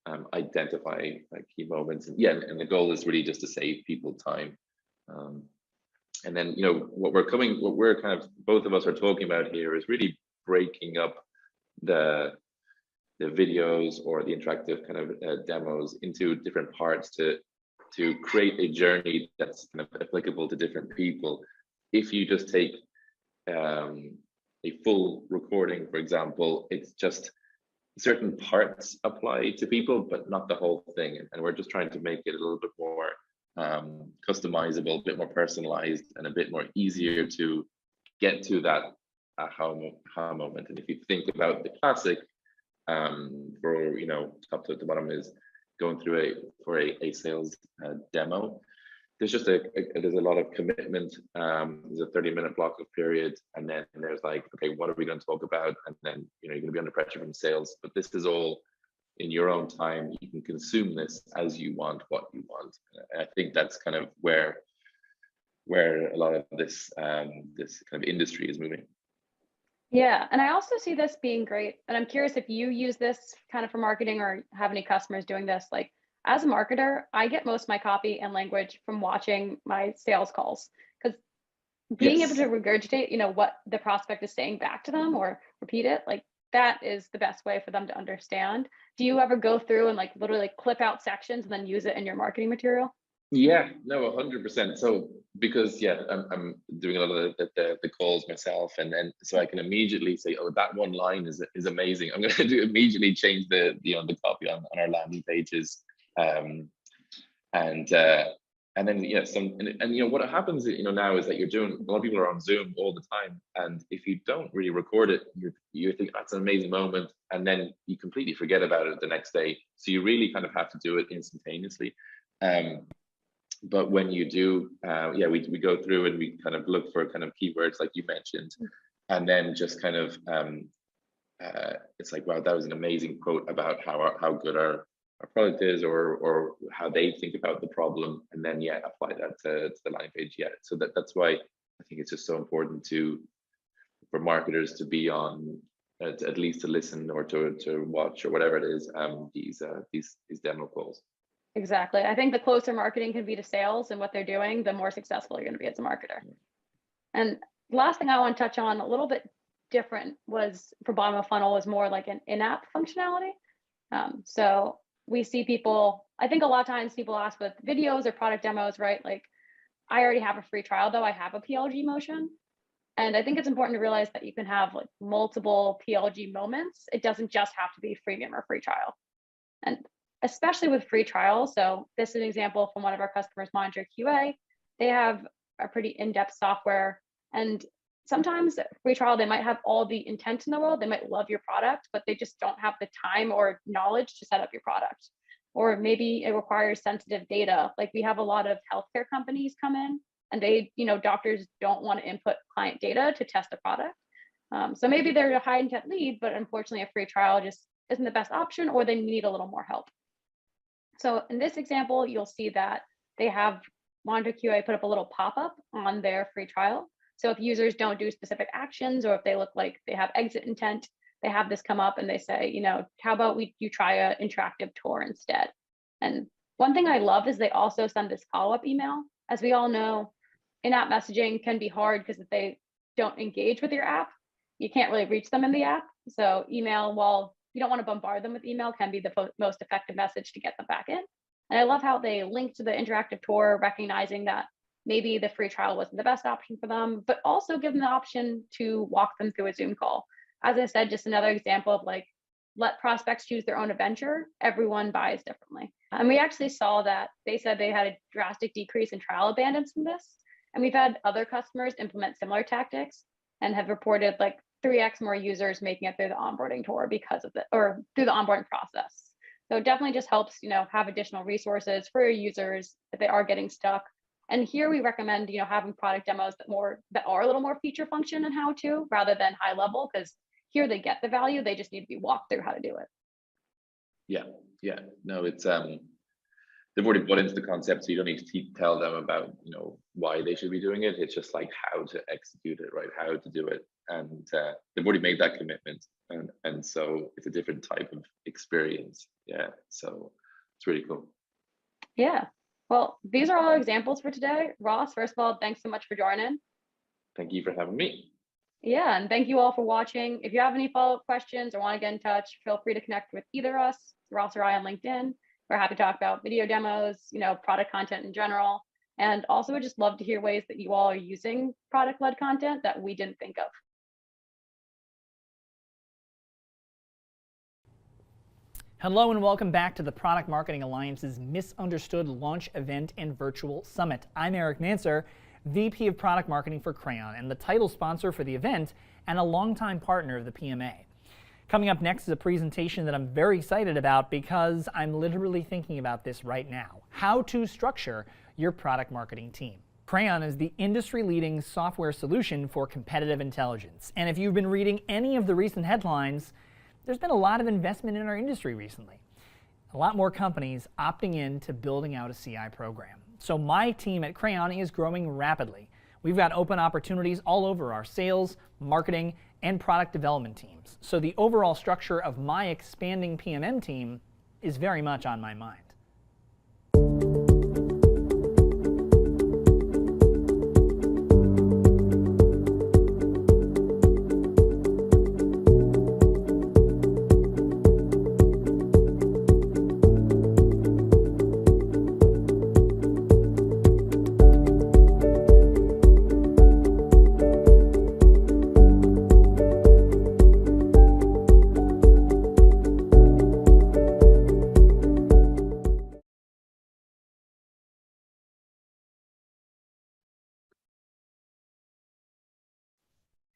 of identify like key moments. And and the goal is really just to save people time. And then, what we're kind of, both of us are talking about here is really breaking up the videos or the interactive kind of demos into different parts to create a journey that's kind of applicable to different people. If you just take a full recording, for example, it's just certain parts apply to people, but not the whole thing. And we're just trying to make it a little bit more customizable, a bit more personalized, and a bit more easier to get to that aha moment. And if you think about the classic, top to bottom is going through a sales demo. there's just there's a lot of commitment. There's a 30-minute block of period, and then there's like, okay, what are we going to talk about? And then you're going to be under pressure from sales. But this is all in your own time. You can consume this as you want, what you want. And I think that's kind of where a lot of this this kind of industry is moving. Yeah, and I also see this being great. And I'm curious if you use this kind of for marketing or have any customers doing this. Like, as a marketer, I get most of my copy and language from watching my sales calls, because being able to regurgitate, what the prospect is saying back to them or repeat it, like that is the best way for them to understand. Do you ever go through and like literally clip out sections and then use it in your marketing material? Yeah, no, 100%. So because I'm doing a lot of the calls myself, and then so I can immediately say, oh, that one line is amazing. I'm going to immediately change the copy on our landing pages. And then what happens now is that a lot of people are on Zoom all the time, and if you don't really record it, you think that's an amazing moment, and then you completely forget about it the next day. So you really kind of have to do it instantaneously. But when you do, we go through and we kind of look for kind of keywords like you mentioned, and then just kind of it's like, wow, that was an amazing quote about how good our product is, or how they think about the problem, and then apply that to the landing page. So that's why I think it's just so important for marketers to be on, at least to listen or to watch or whatever it is, these demo calls. Exactly. I think the closer marketing can be to sales and what they're doing, the more successful you're going to be as a marketer. And the last thing I want to touch on, a little bit different, was for bottom of funnel, was more like an in-app functionality. So we see people, I think a lot of times people ask with videos or product demos, right? Like, I already have a free trial, though I have a PLG motion. And I think it's important to realize that you can have like multiple PLG moments. It doesn't just have to be freemium or free trial. And especially with free trials. So this is an example from one of our customers, Monitor QA. They have a pretty in-depth software, and sometimes free trial, they might have all the intent in the world. They might love your product, but they just don't have the time or knowledge to set up your product. Or maybe it requires sensitive data. Like, we have a lot of healthcare companies come in, and they, doctors don't want to input client data to test a product. So maybe they're a high intent lead, but unfortunately a free trial just isn't the best option, or they need a little more help. So in this example, you'll see that they have Monitor QA put up a little pop-up on their free trial. So if users don't do specific actions, or if they look like they have exit intent, they have this come up and they say, how about you try an interactive tour instead? And one thing I love is they also send this follow-up email. As we all know, in-app messaging can be hard because if they don't engage with your app, you can't really reach them in the app. So email, while you don't want to bombard them with email, can be the most effective message to get them back in. And I love how they link to the interactive tour, recognizing that maybe the free trial wasn't the best option for them, but also give them the option to walk them through a Zoom call. As I said, just another example of like, let prospects choose their own adventure. Everyone buys differently. And we actually saw that they said they had a drastic decrease in trial abandons from this. And we've had other customers implement similar tactics and have reported like 3x more users making it through the onboarding tour because of it, or through the onboarding process. So it definitely just helps, have additional resources for your users if they are getting stuck. And here we recommend, having product demos that are a little more feature function and how to, rather than high level, because here they get the value, they just need to be walked through how to do it. Yeah. No, it's they've already bought into the concept, so you don't need to tell them about why they should be doing it. It's just like how to execute it, right? How to do it, and they've already made that commitment, and so it's a different type of experience. Yeah, so it's really cool. Yeah. Well, these are all examples for today. Ross, first of all, thanks so much for joining. Thank you for having me. Yeah, and thank you all for watching. If you have any follow-up questions or want to get in touch, feel free to connect with either us, Ross or I, on LinkedIn. We're happy to talk about video demos, product content in general. And also, we'd just love to hear ways that you all are using product-led content that we didn't think of. Hello and welcome back to the Product Marketing Alliance's Misunderstood Launch Event and Virtual Summit. I'm Eric Nancer, VP of Product Marketing for Crayon and the title sponsor for the event and a longtime partner of the PMA. Coming up next is a presentation that I'm very excited about because I'm literally thinking about this right now. How to structure your product marketing team. Crayon is the industry-leading software solution for competitive intelligence. And if you've been reading any of the recent headlines, there's been a lot of investment in our industry recently. A lot more companies opting in to building out a CI program. So my team at Crayon is growing rapidly. We've got open opportunities all over our sales, marketing, and product development teams. So the overall structure of my expanding PMM team is very much on my mind.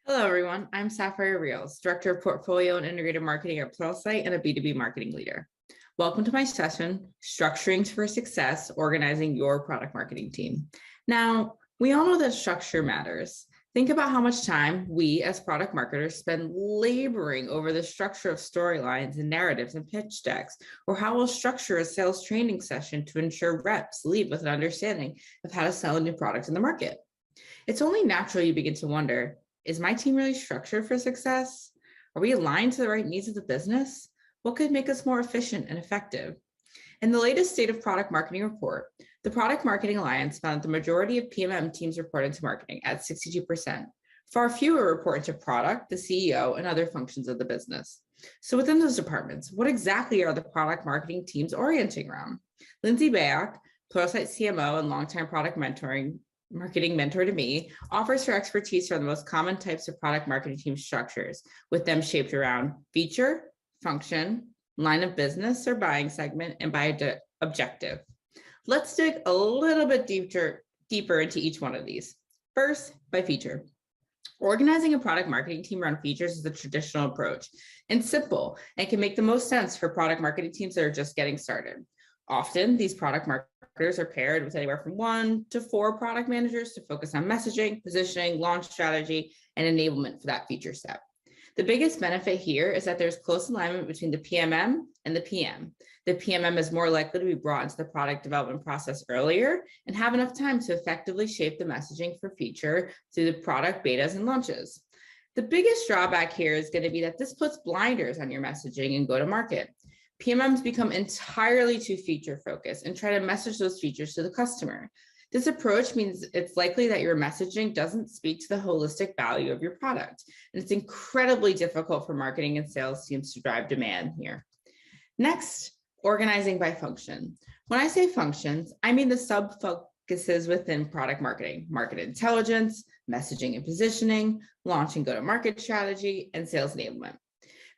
Hello, everyone. I'm Sapphire Reels, Director of Portfolio and Integrated Marketing at Pluralsight and a B2B marketing leader. Welcome to my session, Structuring for Success, Organizing Your Product Marketing Team. Now, we all know that structure matters. Think about how much time we as product marketers spend laboring over the structure of storylines and narratives and pitch decks, or how we'll structure a sales training session to ensure reps leave with an understanding of how to sell a new product in the market. It's only natural you begin to wonder, is my team really structured for success? Are we aligned to the right needs of the business? What could make us more efficient and effective? In the latest State of Product Marketing report, the Product Marketing Alliance found that the majority of PMM teams report into marketing at 62%. Far fewer report into product, the CEO, and other functions of the business. So within those departments, what exactly are the product marketing teams orienting around? Lindsay Bayak, Pluralsight CMO and longtime product marketing mentor to me, offers her expertise on the most common types of product marketing team structures, with them shaped around feature, function, line of business or buying segment, and by objective. Let's dig a little bit deeper into each one of these. First, by feature. Organizing a product marketing team around features is the traditional approach and simple and can make the most sense for product marketing teams that are just getting started. Often, these product marketers are paired with anywhere from 1 to 4 product managers to focus on messaging, positioning, launch strategy, and enablement for that feature set. The biggest benefit here is that there's close alignment between the PMM and the PM. The PMM is more likely to be brought into the product development process earlier and have enough time to effectively shape the messaging for feature through the product betas and launches. The biggest drawback here is going to be that this puts blinders on your messaging and go to market. PMMs become entirely too feature focused and try to message those features to the customer. This approach means it's likely that your messaging doesn't speak to the holistic value of your product. And it's incredibly difficult for marketing and sales teams to drive demand here. Next, organizing by function. When I say functions, I mean the sub-focuses within product marketing: market intelligence, messaging and positioning, launch and go-to-market strategy, and sales enablement.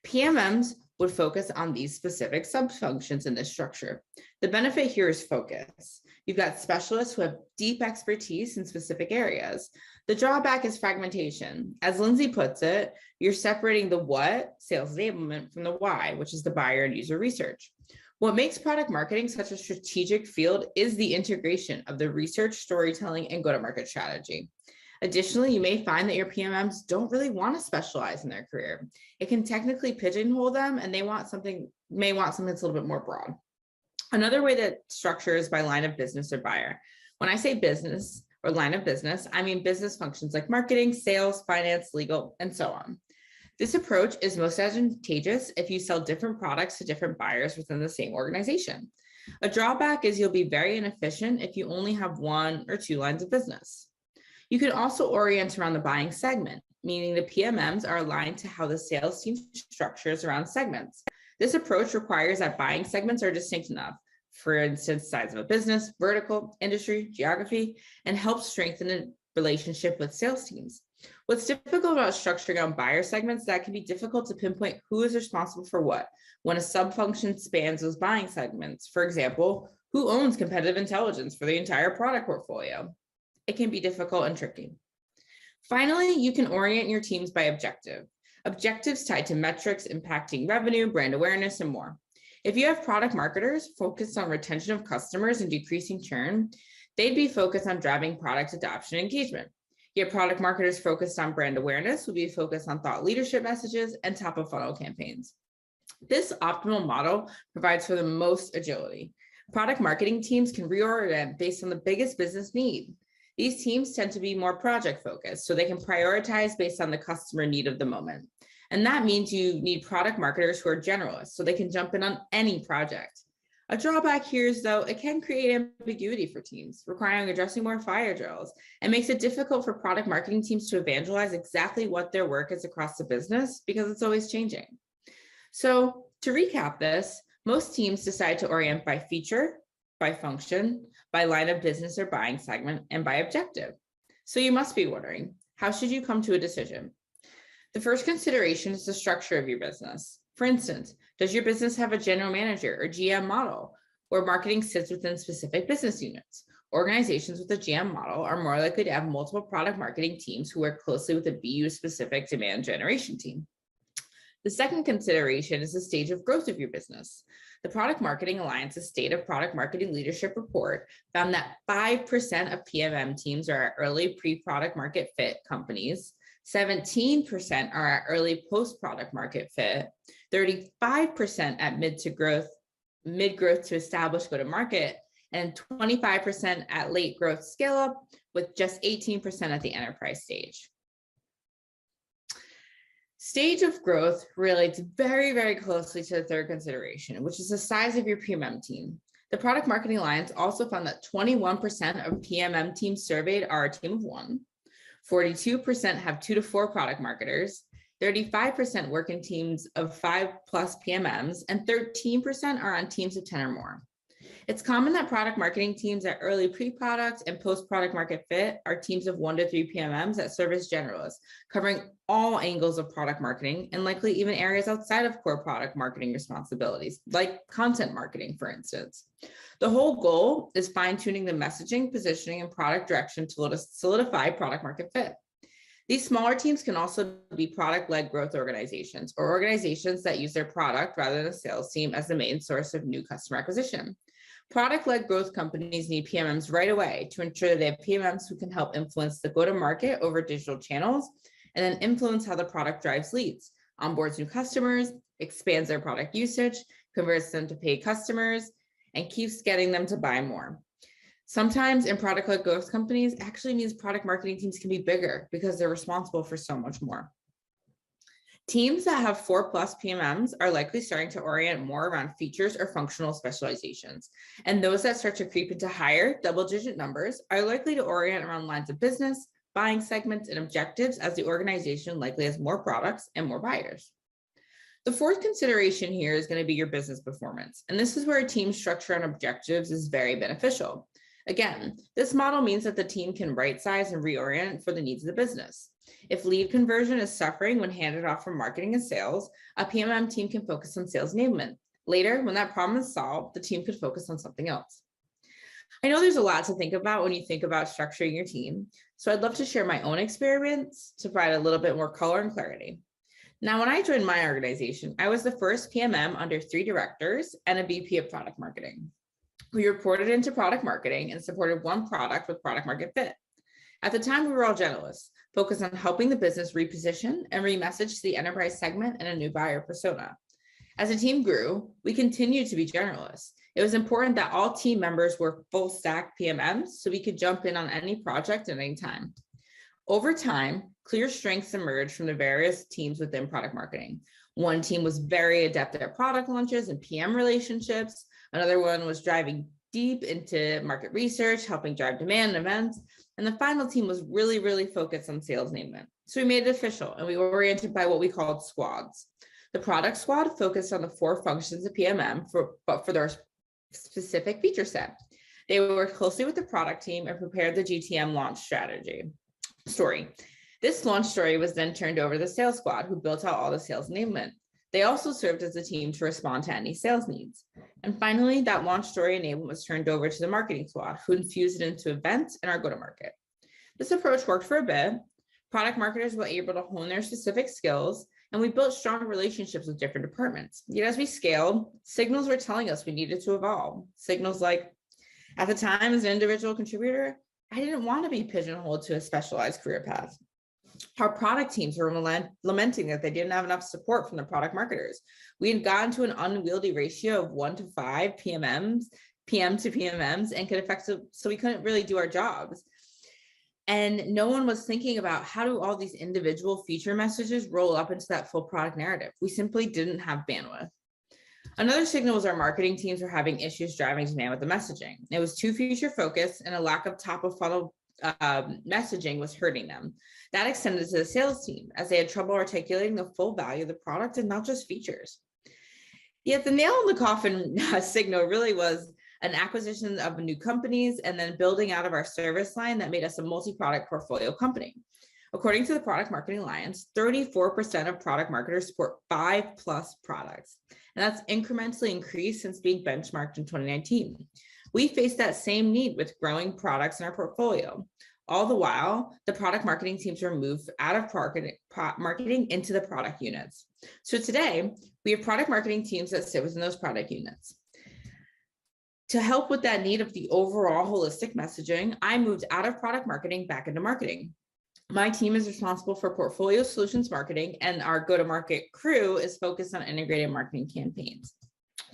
PMMs would focus on these specific sub-functions in this structure. The benefit here is focus. You've got specialists who have deep expertise in specific areas. The drawback is fragmentation. As Lindsay puts it, you're separating the what, sales enablement, from the why, which is the buyer and user research. What makes product marketing such a strategic field is the integration of the research, storytelling, and go-to-market strategy. Additionally, you may find that your PMMs don't really want to specialize in their career. It can technically pigeonhole them, and they may want something that's a little bit more broad. Another way that structure is by line of business or buyer. When I say business or line of business, I mean business functions like marketing, sales, finance, legal, and so on. This approach is most advantageous if you sell different products to different buyers within the same organization. A drawback is you'll be very inefficient if you only have 1 or 2 lines of business. You can also orient around the buying segment, meaning the PMMs are aligned to how the sales team structures around segments. This approach requires that buying segments are distinct enough, for instance, size of a business, vertical, industry, geography, and helps strengthen the relationship with sales teams. What's difficult about structuring on buyer segments is that it can be difficult to pinpoint who is responsible for what when a sub-function spans those buying segments. For example, who owns competitive intelligence for the entire product portfolio? It can be difficult and tricky. Finally, you can orient your teams by objective. objectives tied to metrics impacting revenue, brand awareness, and more. If you have product marketers focused on retention of customers and decreasing churn, they'd be focused on driving product adoption and engagement. Yet product marketers focused on brand awareness would be focused on thought leadership messages and top of funnel campaigns. This optimal model provides for the most agility. Product marketing teams can reorient based on the biggest business need. These teams tend to be more project focused, so they can prioritize based on the customer need of the moment. And that means you need product marketers who are generalists, so they can jump in on any project. A drawback here is, though, it can create ambiguity for teams, requiring addressing more fire drills, and makes it difficult for product marketing teams to evangelize exactly what their work is across the business because it's always changing. So to recap this, most teams decide to orient by feature, by function, by line of business or buying segment, and by objective. So you must be wondering, how should you come to a decision? The first consideration is the structure of your business. For instance, does your business have a general manager or GM model, where marketing sits within specific business units? Organizations with a GM model are more likely to have multiple product marketing teams who work closely with a BU-specific demand generation team. The second consideration is the stage of growth of your business. The Product Marketing Alliance's State of Product Marketing Leadership Report found that 5% of PMM teams are at early pre-product market fit companies, 17% are at early post-product market fit, 35% at mid-growth to established go-to-market, and 25% at late growth scale-up, with just 18% at the enterprise stage. Stage of growth relates very, very closely to the third consideration, which is the size of your PMM team. The Product Marketing Alliance also found that 21% of PMM teams surveyed are a team of one, 42% have 2 to 4 product marketers, 35% work in teams of 5+ PMMs, and 13% are on teams of 10 or more. It's common that product marketing teams at early pre-product and post-product market fit are teams of 1 to 3 PMMs that serve as generalists, covering all angles of product marketing and likely even areas outside of core product marketing responsibilities, like content marketing, for instance. The whole goal is fine-tuning the messaging, positioning, and product direction to solidify product market fit. These smaller teams can also be product-led growth organizations, or organizations that use their product rather than a sales team as the main source of new customer acquisition. Product-led growth companies need PMMs right away to ensure they have PMMs who can help influence the go-to-market over digital channels, and then influence how the product drives leads, onboards new customers, expands their product usage, converts them to paid customers, and keeps getting them to buy more. Sometimes in product-led growth companies actually means product marketing teams can be bigger because they're responsible for so much more. Teams that have 4+ PMMs are likely starting to orient more around features or functional specializations. And those that start to creep into higher double-digit numbers are likely to orient around lines of business, buying segments, and objectives, as the organization likely has more products and more buyers. The fourth consideration here is going to be your business performance. And this is where a team structure and objectives is very beneficial. Again, this model means that the team can right-size and reorient for the needs of the business. If lead conversion is suffering when handed off from marketing and sales, a PMM team can focus on sales enablement. Later, when that problem is solved, the team could focus on something else. I know there's a lot to think about when you think about structuring your team, so I'd love to share my own experience to provide a little bit more color and clarity. Now, when I joined my organization, I was the first PMM under 3 directors and a VP of product marketing. We reported into product marketing and supported one product with product market fit. At the time, we were all generalists, focused on helping the business reposition and remessage to the enterprise segment and a new buyer persona. As the team grew, we continued to be generalists. It was important that all team members were full stack PMMs so we could jump in on any project at any time. Over time, clear strengths emerged from the various teams within product marketing. One team was very adept at product launches and PM relationships. Another one was driving deep into market research, helping drive demand and events. And the final team was really focused on sales enablement. So we made it official and we were oriented by what we called squads. The product squad focused on the 4 functions of PMM, but for their specific feature set. They worked closely with the product team and prepared the GTM launch story. This launch story was then turned over to the sales squad, who built out all the sales enablement. They also served as a team to respond to any sales needs. And finally, that launch story enablement was turned over to the marketing squad, who infused it into events and our go-to-market. This approach worked for a bit. Product marketers were able to hone their specific skills, and we built strong relationships with different departments. Yet as we scaled, signals were telling us we needed to evolve. Signals like, at the time as an individual contributor, I didn't want to be pigeonholed to a specialized career path. Our product teams were lamenting that they didn't have enough support from the product marketers. We had gotten to an unwieldy ratio of 1 to 5 PM to PMMs, and could affect, so we couldn't really do our jobs. And no one was thinking about how do all these individual feature messages roll up into that full product narrative. We simply didn't have bandwidth. Another signal was our marketing teams were having issues driving demand with the messaging. It was too feature focused, and a lack of top of funnel messaging was hurting them. That extended to the sales team, as they had trouble articulating the full value of the product and not just features. Yet the nail in the coffin signal really was an acquisition of new companies and then building out of our service line that made us a multi-product portfolio company. According to the Product Marketing Alliance, 34% of product marketers support 5+ products, and that's incrementally increased since being benchmarked in 2019. We face that same need with growing products in our portfolio. All the while, the product marketing teams were moved out of marketing into the product units. So today, we have product marketing teams that sit within those product units. To help with that need of the overall holistic messaging, I moved out of product marketing back into marketing. My team is responsible for portfolio solutions marketing, and our go-to-market crew is focused on integrated marketing campaigns.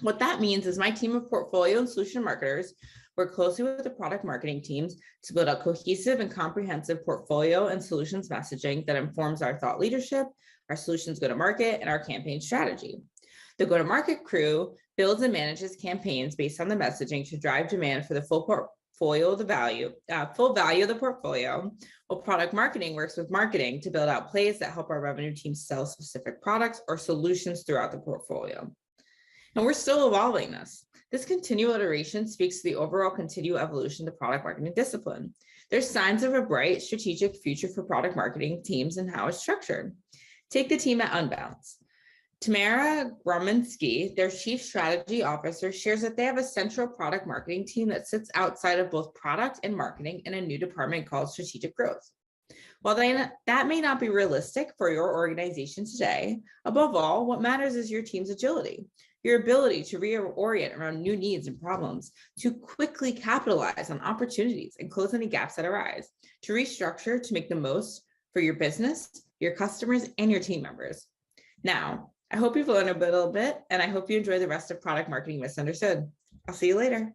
What that means is my team of portfolio and solution marketers work closely with the product marketing teams to build a cohesive and comprehensive portfolio and solutions messaging that informs our thought leadership, our solutions go-to-market, and our campaign strategy. The go-to-market crew builds and manages campaigns based on the messaging to drive demand for the full value of the portfolio, while product marketing works with marketing to build out plays that help our revenue teams sell specific products or solutions throughout the portfolio. And we're still evolving this. This continual iteration speaks to the overall continual evolution of the product marketing discipline. There's signs of a bright strategic future for product marketing teams and how it's structured. Take the team at Unbounce. Tamara Grominski, their chief strategy officer, shares that they have a central product marketing team that sits outside of both product and marketing in a new department called strategic growth. While that may not be realistic for your organization today, above all, what matters is your team's agility, your ability to reorient around new needs and problems, to quickly capitalize on opportunities and close any gaps that arise, to restructure to make the most for your business, your customers, and your team members. Now, I hope you've learned a little bit, and I hope you enjoy the rest of Product Marketing Misunderstood. I'll see you later.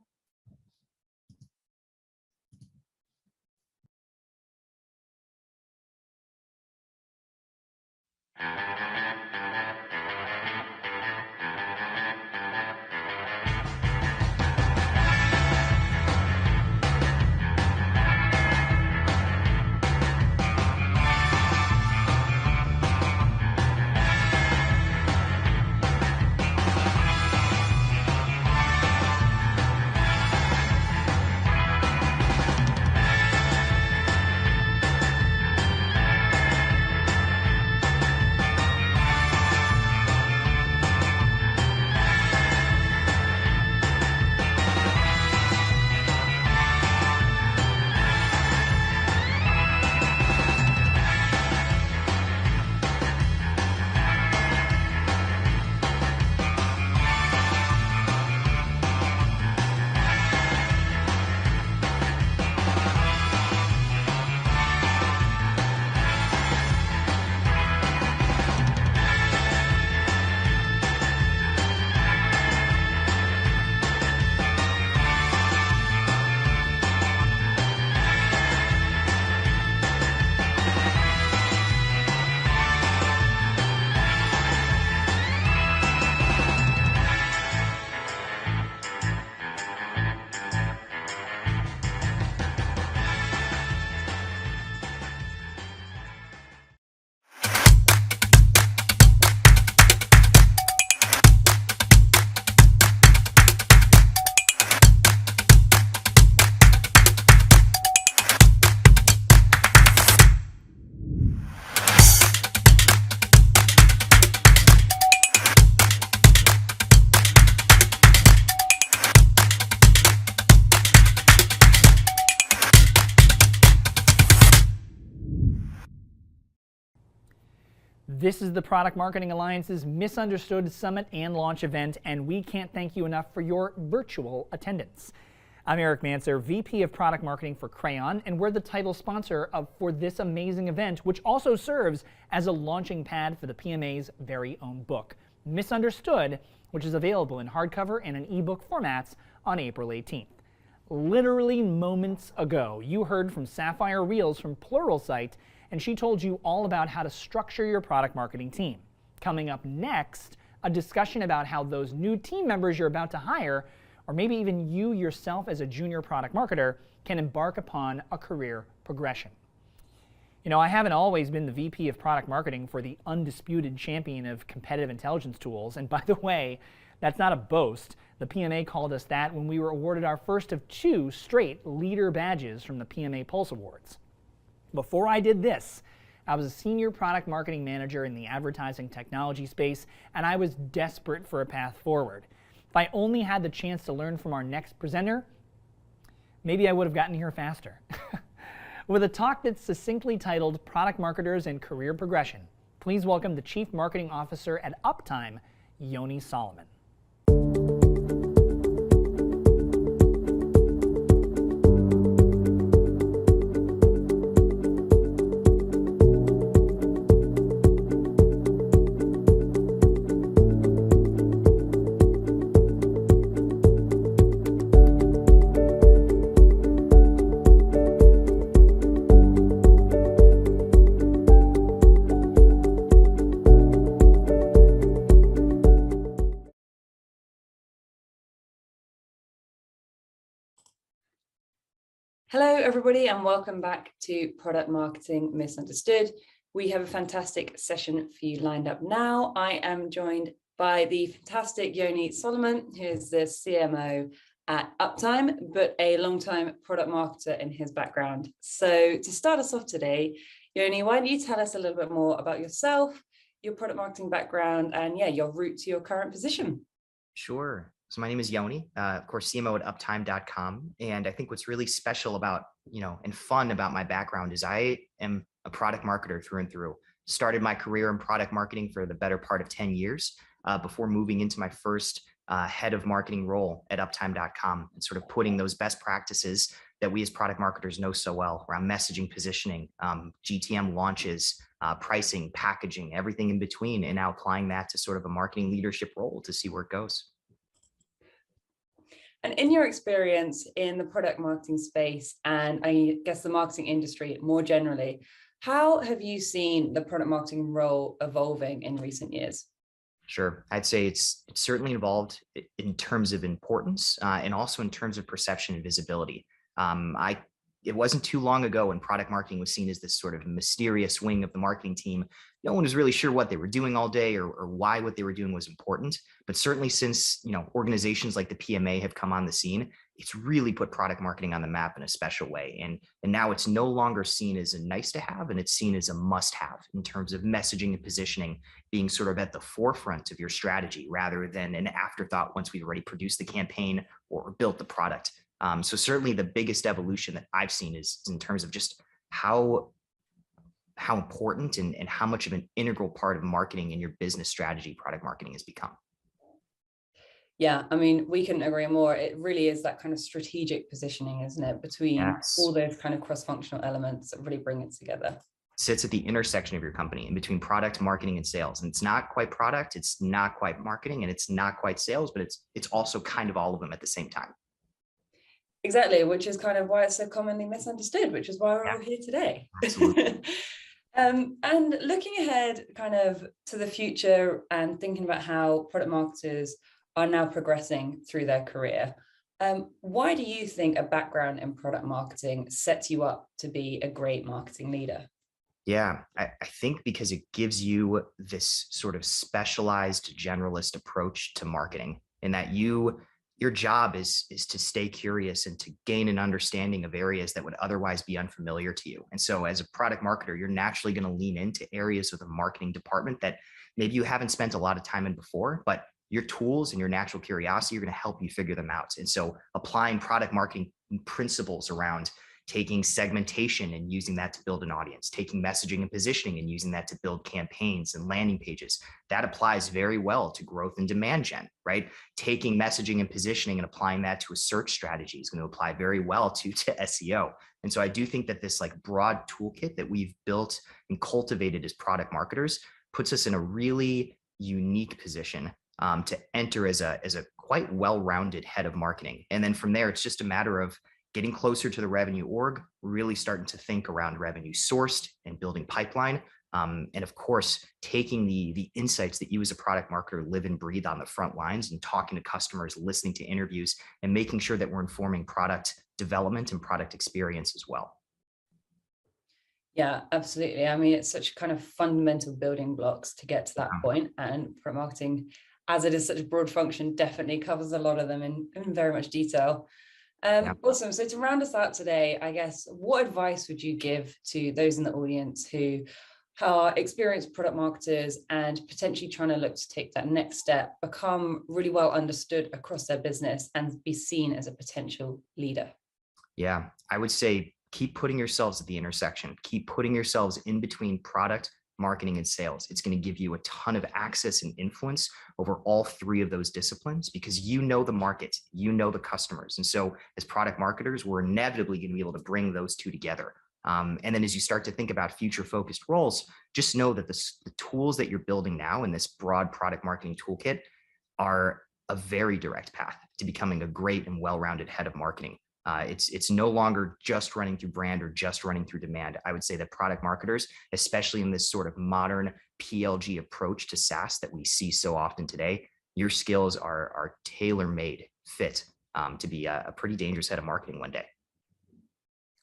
This is the Product Marketing Alliance's Misunderstood Summit and Launch event, and we can't thank you enough for your virtual attendance. I'm Eric Manser, VP of Product Marketing for Crayon, and we're the title sponsor for this amazing event, which also serves as a launching pad for the PMA's very own book, Misunderstood, which is available in hardcover and in ebook formats on April 18th. Literally moments ago, you heard from Sapphire Reels from Pluralsight, and she told you all about how to structure your product marketing team. Coming up next, a discussion about how those new team members you're about to hire, or maybe even you yourself as a junior product marketer, can embark upon a career progression. You know, I haven't always been the VP of product marketing for the undisputed champion of competitive intelligence tools, and by the way, that's not a boast. The PMA called us that when we were awarded our first of 2 straight leader badges from the PMA Pulse Awards. Before I did this, I was a senior product marketing manager in the advertising technology space, and I was desperate for a path forward. If I only had the chance to learn from our next presenter, maybe I would have gotten here faster. With a talk that's succinctly titled Product Marketers and Career Progression, please welcome the Chief Marketing Officer at Uptime, Yoni Solomon. Hello, everybody, and welcome back to Product Marketing Misunderstood. We have a fantastic session for you lined up now. I am joined by the fantastic Yoni Solomon, who is the CMO at Uptime, but a longtime product marketer in his background. So to start us off today, Yoni, why don't you tell us a little bit more about yourself, your product marketing background, and your route to your current position? Sure. So my name is Yoni, of course, CMO at uptime.com. And I think what's really special about, and fun about my background is I am a product marketer through and through. Started my career in product marketing for the better part of 10 years before moving into my first head of marketing role at uptime.com and sort of putting those best practices that we as product marketers know so well around messaging, positioning, GTM launches, pricing, packaging, everything in between, and now applying that to sort of a marketing leadership role to see where it goes. And in your experience in the product marketing space, and I guess the marketing industry more generally, how have you seen the product marketing role evolving in recent years? Sure. I'd say it's certainly evolved in terms of importance and also in terms of perception and visibility. It wasn't too long ago when product marketing was seen as this sort of mysterious wing of the marketing team. No one was really sure what they were doing all day or why what they were doing was important. But certainly since organizations like the PMA have come on the scene, it's really put product marketing on the map in a special way. And now it's no longer seen as a nice to have, and it's seen as a must have in terms of messaging and positioning being sort of at the forefront of your strategy rather than an afterthought once we've already produced the campaign or built the product. So certainly the biggest evolution that I've seen is in terms of just how important and how much of an integral part of marketing and your business strategy product marketing has become. Yeah, I mean, we couldn't agree more. It really is that kind of strategic positioning, isn't it, between all those kind of cross-functional elements that really bring it together. Sits at the intersection of your company in between product, marketing, and sales. And it's not quite product, it's not quite marketing, and it's not quite sales, but it's also kind of all of them at the same time. Exactly, which is kind of why it's so commonly misunderstood, which is why we're all here today. And looking ahead kind of to the future and thinking about how product marketers are now progressing through their career, why do you think a background in product marketing sets you up to be a great marketing leader? Yeah, I think because it gives you this sort of specialized generalist approach to marketing, in that your job is to stay curious and to gain an understanding of areas that would otherwise be unfamiliar to you. And so as a product marketer, you're naturally going to lean into areas of the marketing department that maybe you haven't spent a lot of time in before, but your tools and your natural curiosity are going to help you figure them out. And so applying product marketing principles around taking segmentation and using that to build an audience, taking messaging and positioning and using that to build campaigns and landing pages. That applies very well to growth and demand gen, right? Taking messaging and positioning and applying that to a search strategy is going to apply very well to SEO. And so I do think that this like broad toolkit that we've built and cultivated as product marketers puts us in a really unique position to enter as a quite well-rounded head of marketing. And then from there, it's just a matter of getting closer to the revenue org, really starting to think around revenue sourced and building pipeline. And of course, taking the insights that you as a product marketer live and breathe on the front lines and talking to customers, listening to interviews, and making sure that we're informing product development and product experience as well. Yeah, absolutely. I mean, it's such kind of fundamental building blocks to get to that point, and product marketing, as it is such a broad function, definitely covers a lot of them in very much detail. Awesome. So to round us out today, I guess, what advice would you give to those in the audience who are experienced product marketers and potentially trying to look to take that next step, become really well understood across their business and be seen as a potential leader? Yeah, I would say keep putting yourselves at the intersection, keep putting yourselves in between product, marketing, and sales. It's going to give you a ton of access and influence over all three of those disciplines because you know the market, you know the customers. And so as product marketers, we're inevitably going to be able to bring those two together. And then as you start to think about future focused roles, just know that the tools that you're building now in this broad product marketing toolkit are a very direct path to becoming a great and well-rounded head of marketing. It's no longer just running through brand or just running through demand. I would say that product marketers, especially in this sort of modern PLG approach to SaaS that we see so often today, your skills are tailor-made fit to be a pretty dangerous head of marketing one day.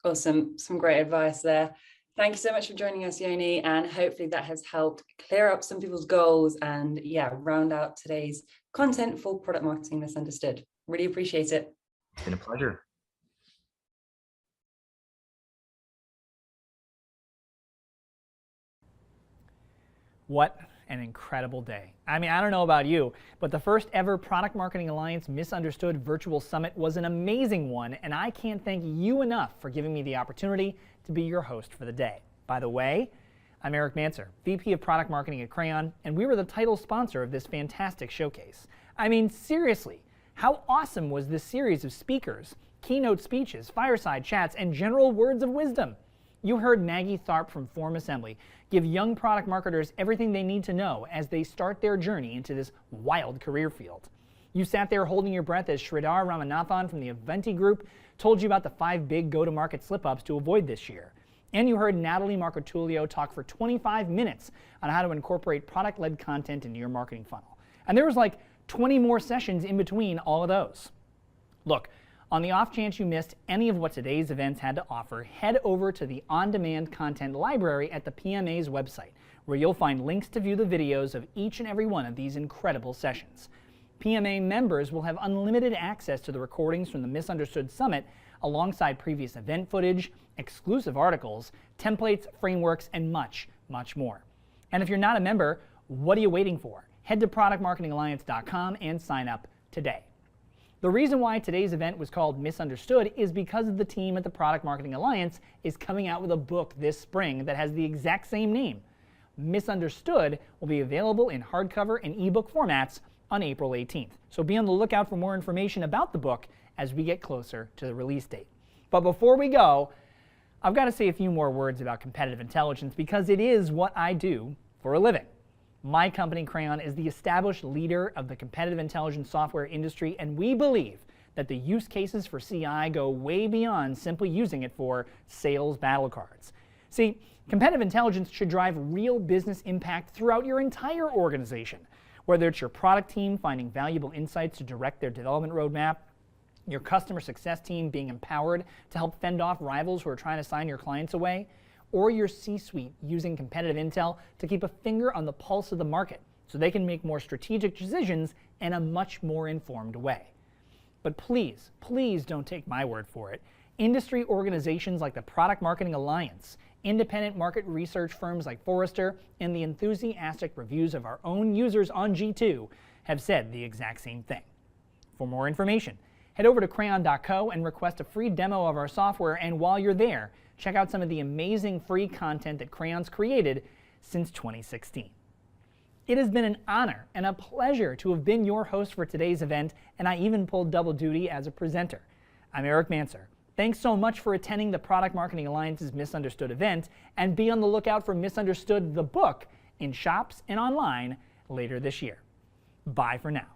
Awesome. Some great advice there. Thank you so much for joining us, Yoni, and hopefully that has helped clear up some people's goals and round out today's content for Product Marketing Misunderstood. Really appreciate it. It's been a pleasure. What an incredible day. I mean, I don't know about you, but the first ever Product Marketing Alliance Misunderstood Virtual Summit was an amazing one, and I can't thank you enough for giving me the opportunity to be your host for the day. By the way, I'm Eric Manser, VP of Product Marketing at Crayon, and we were the title sponsor of this fantastic showcase. I mean, seriously, how awesome was this series of speakers, keynote speeches, fireside chats, and general words of wisdom? You heard Maggie Tharp from Form Assembly give young product marketers everything they need to know as they start their journey into this wild career field. You sat there holding your breath as Sridhar Ramanathan from the Aventi Group told you about the 5 big go-to-market slip-ups to avoid this year. And you heard Natalie Marcotulio talk for 25 minutes on how to incorporate product-led content into your marketing funnel. And there was like 20 more sessions in between all of those. Look, on the off chance you missed any of what today's events had to offer, head over to the on-demand content library at the PMA's website, where you'll find links to view the videos of each and every one of these incredible sessions. PMA members will have unlimited access to the recordings from the Misunderstood Summit alongside previous event footage, exclusive articles, templates, frameworks, and much, much more. And if you're not a member, what are you waiting for? Head to productmarketingalliance.com and sign up today. The reason why today's event was called Misunderstood is because the team at the Product Marketing Alliance is coming out with a book this spring that has the exact same name. Misunderstood will be available in hardcover and ebook formats on April 18th. So be on the lookout for more information about the book as we get closer to the release date. But before we go, I've got to say a few more words about competitive intelligence because it is what I do for a living. My company, Crayon, is the established leader of the competitive intelligence software industry, and we believe that the use cases for CI go way beyond simply using it for sales battle cards. See, competitive intelligence should drive real business impact throughout your entire organization, whether it's your product team finding valuable insights to direct their development roadmap, your customer success team being empowered to help fend off rivals who are trying to sign your clients away, or your C-suite using competitive intel to keep a finger on the pulse of the market so they can make more strategic decisions in a much more informed way. But please, please don't take my word for it. Industry organizations like the Product Marketing Alliance, independent market research firms like Forrester, and the enthusiastic reviews of our own users on G2 have said the exact same thing. For more information, Head over to crayon.co and request a free demo of our software, and while you're there, check out some of the amazing free content that Crayon's created since 2016. It has been an honor and a pleasure to have been your host for today's event, and I even pulled double duty as a presenter. I'm Eric Manser. Thanks so much for attending the Product Marketing Alliance's Misunderstood event, and be on the lookout for Misunderstood the book in shops and online later this year. Bye for now.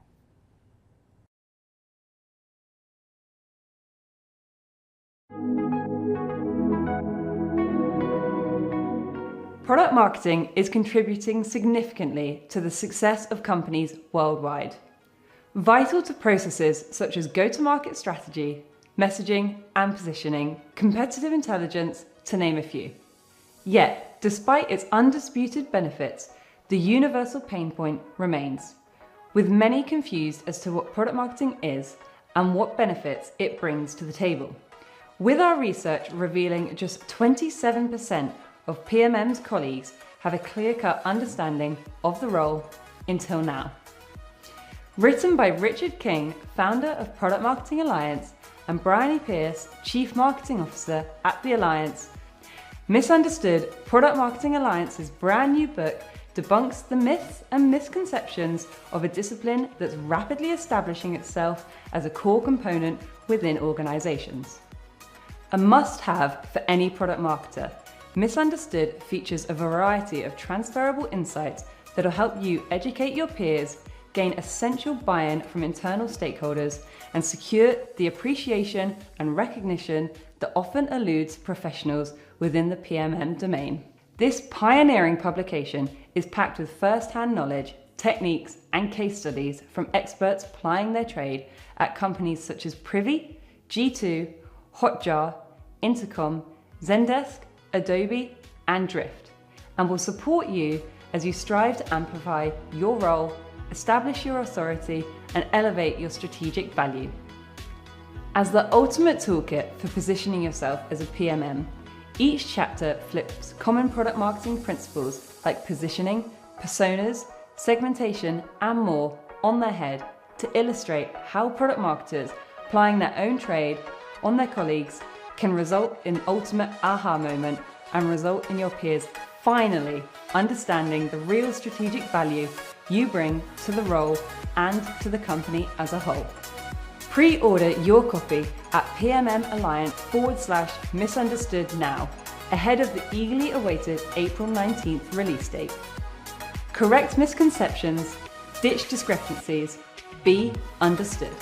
Product marketing is contributing significantly to the success of companies worldwide. Vital to processes such as go-to-market strategy, messaging and positioning, competitive intelligence, to name a few. Yet, despite its undisputed benefits, the universal pain point remains, with many confused as to what product marketing is and what benefits it brings to the table. With our research revealing just 27% of PMM's colleagues have a clear-cut understanding of the role until now. Written by Richard King, founder of Product Marketing Alliance, and Bryony Pierce, Chief Marketing Officer at the Alliance, Misunderstood, Product Marketing Alliance's brand new book debunks the myths and misconceptions of a discipline that's rapidly establishing itself as a core component within organizations. A must-have for any product marketer, Misunderstood features a variety of transferable insights that will help you educate your peers, gain essential buy-in from internal stakeholders, and secure the appreciation and recognition that often eludes professionals within the PMM domain. This pioneering publication is packed with first-hand knowledge, techniques, and case studies from experts plying their trade at companies such as Privy, G2, Hotjar, Intercom, Zendesk, Adobe, and Drift, and will support you as you strive to amplify your role, establish your authority, and elevate your strategic value. As the ultimate toolkit for positioning yourself as a PMM, each chapter flips common product marketing principles like positioning, personas, segmentation, and more on their head to illustrate how product marketers applying their own trade on their colleagues can result in ultimate aha moment and result in your peers finally understanding the real strategic value you bring to the role and to the company as a whole. Pre-order your copy at PMMalliance/misunderstood now, ahead of the eagerly awaited April 19th release date. Correct misconceptions, ditch discrepancies, be understood.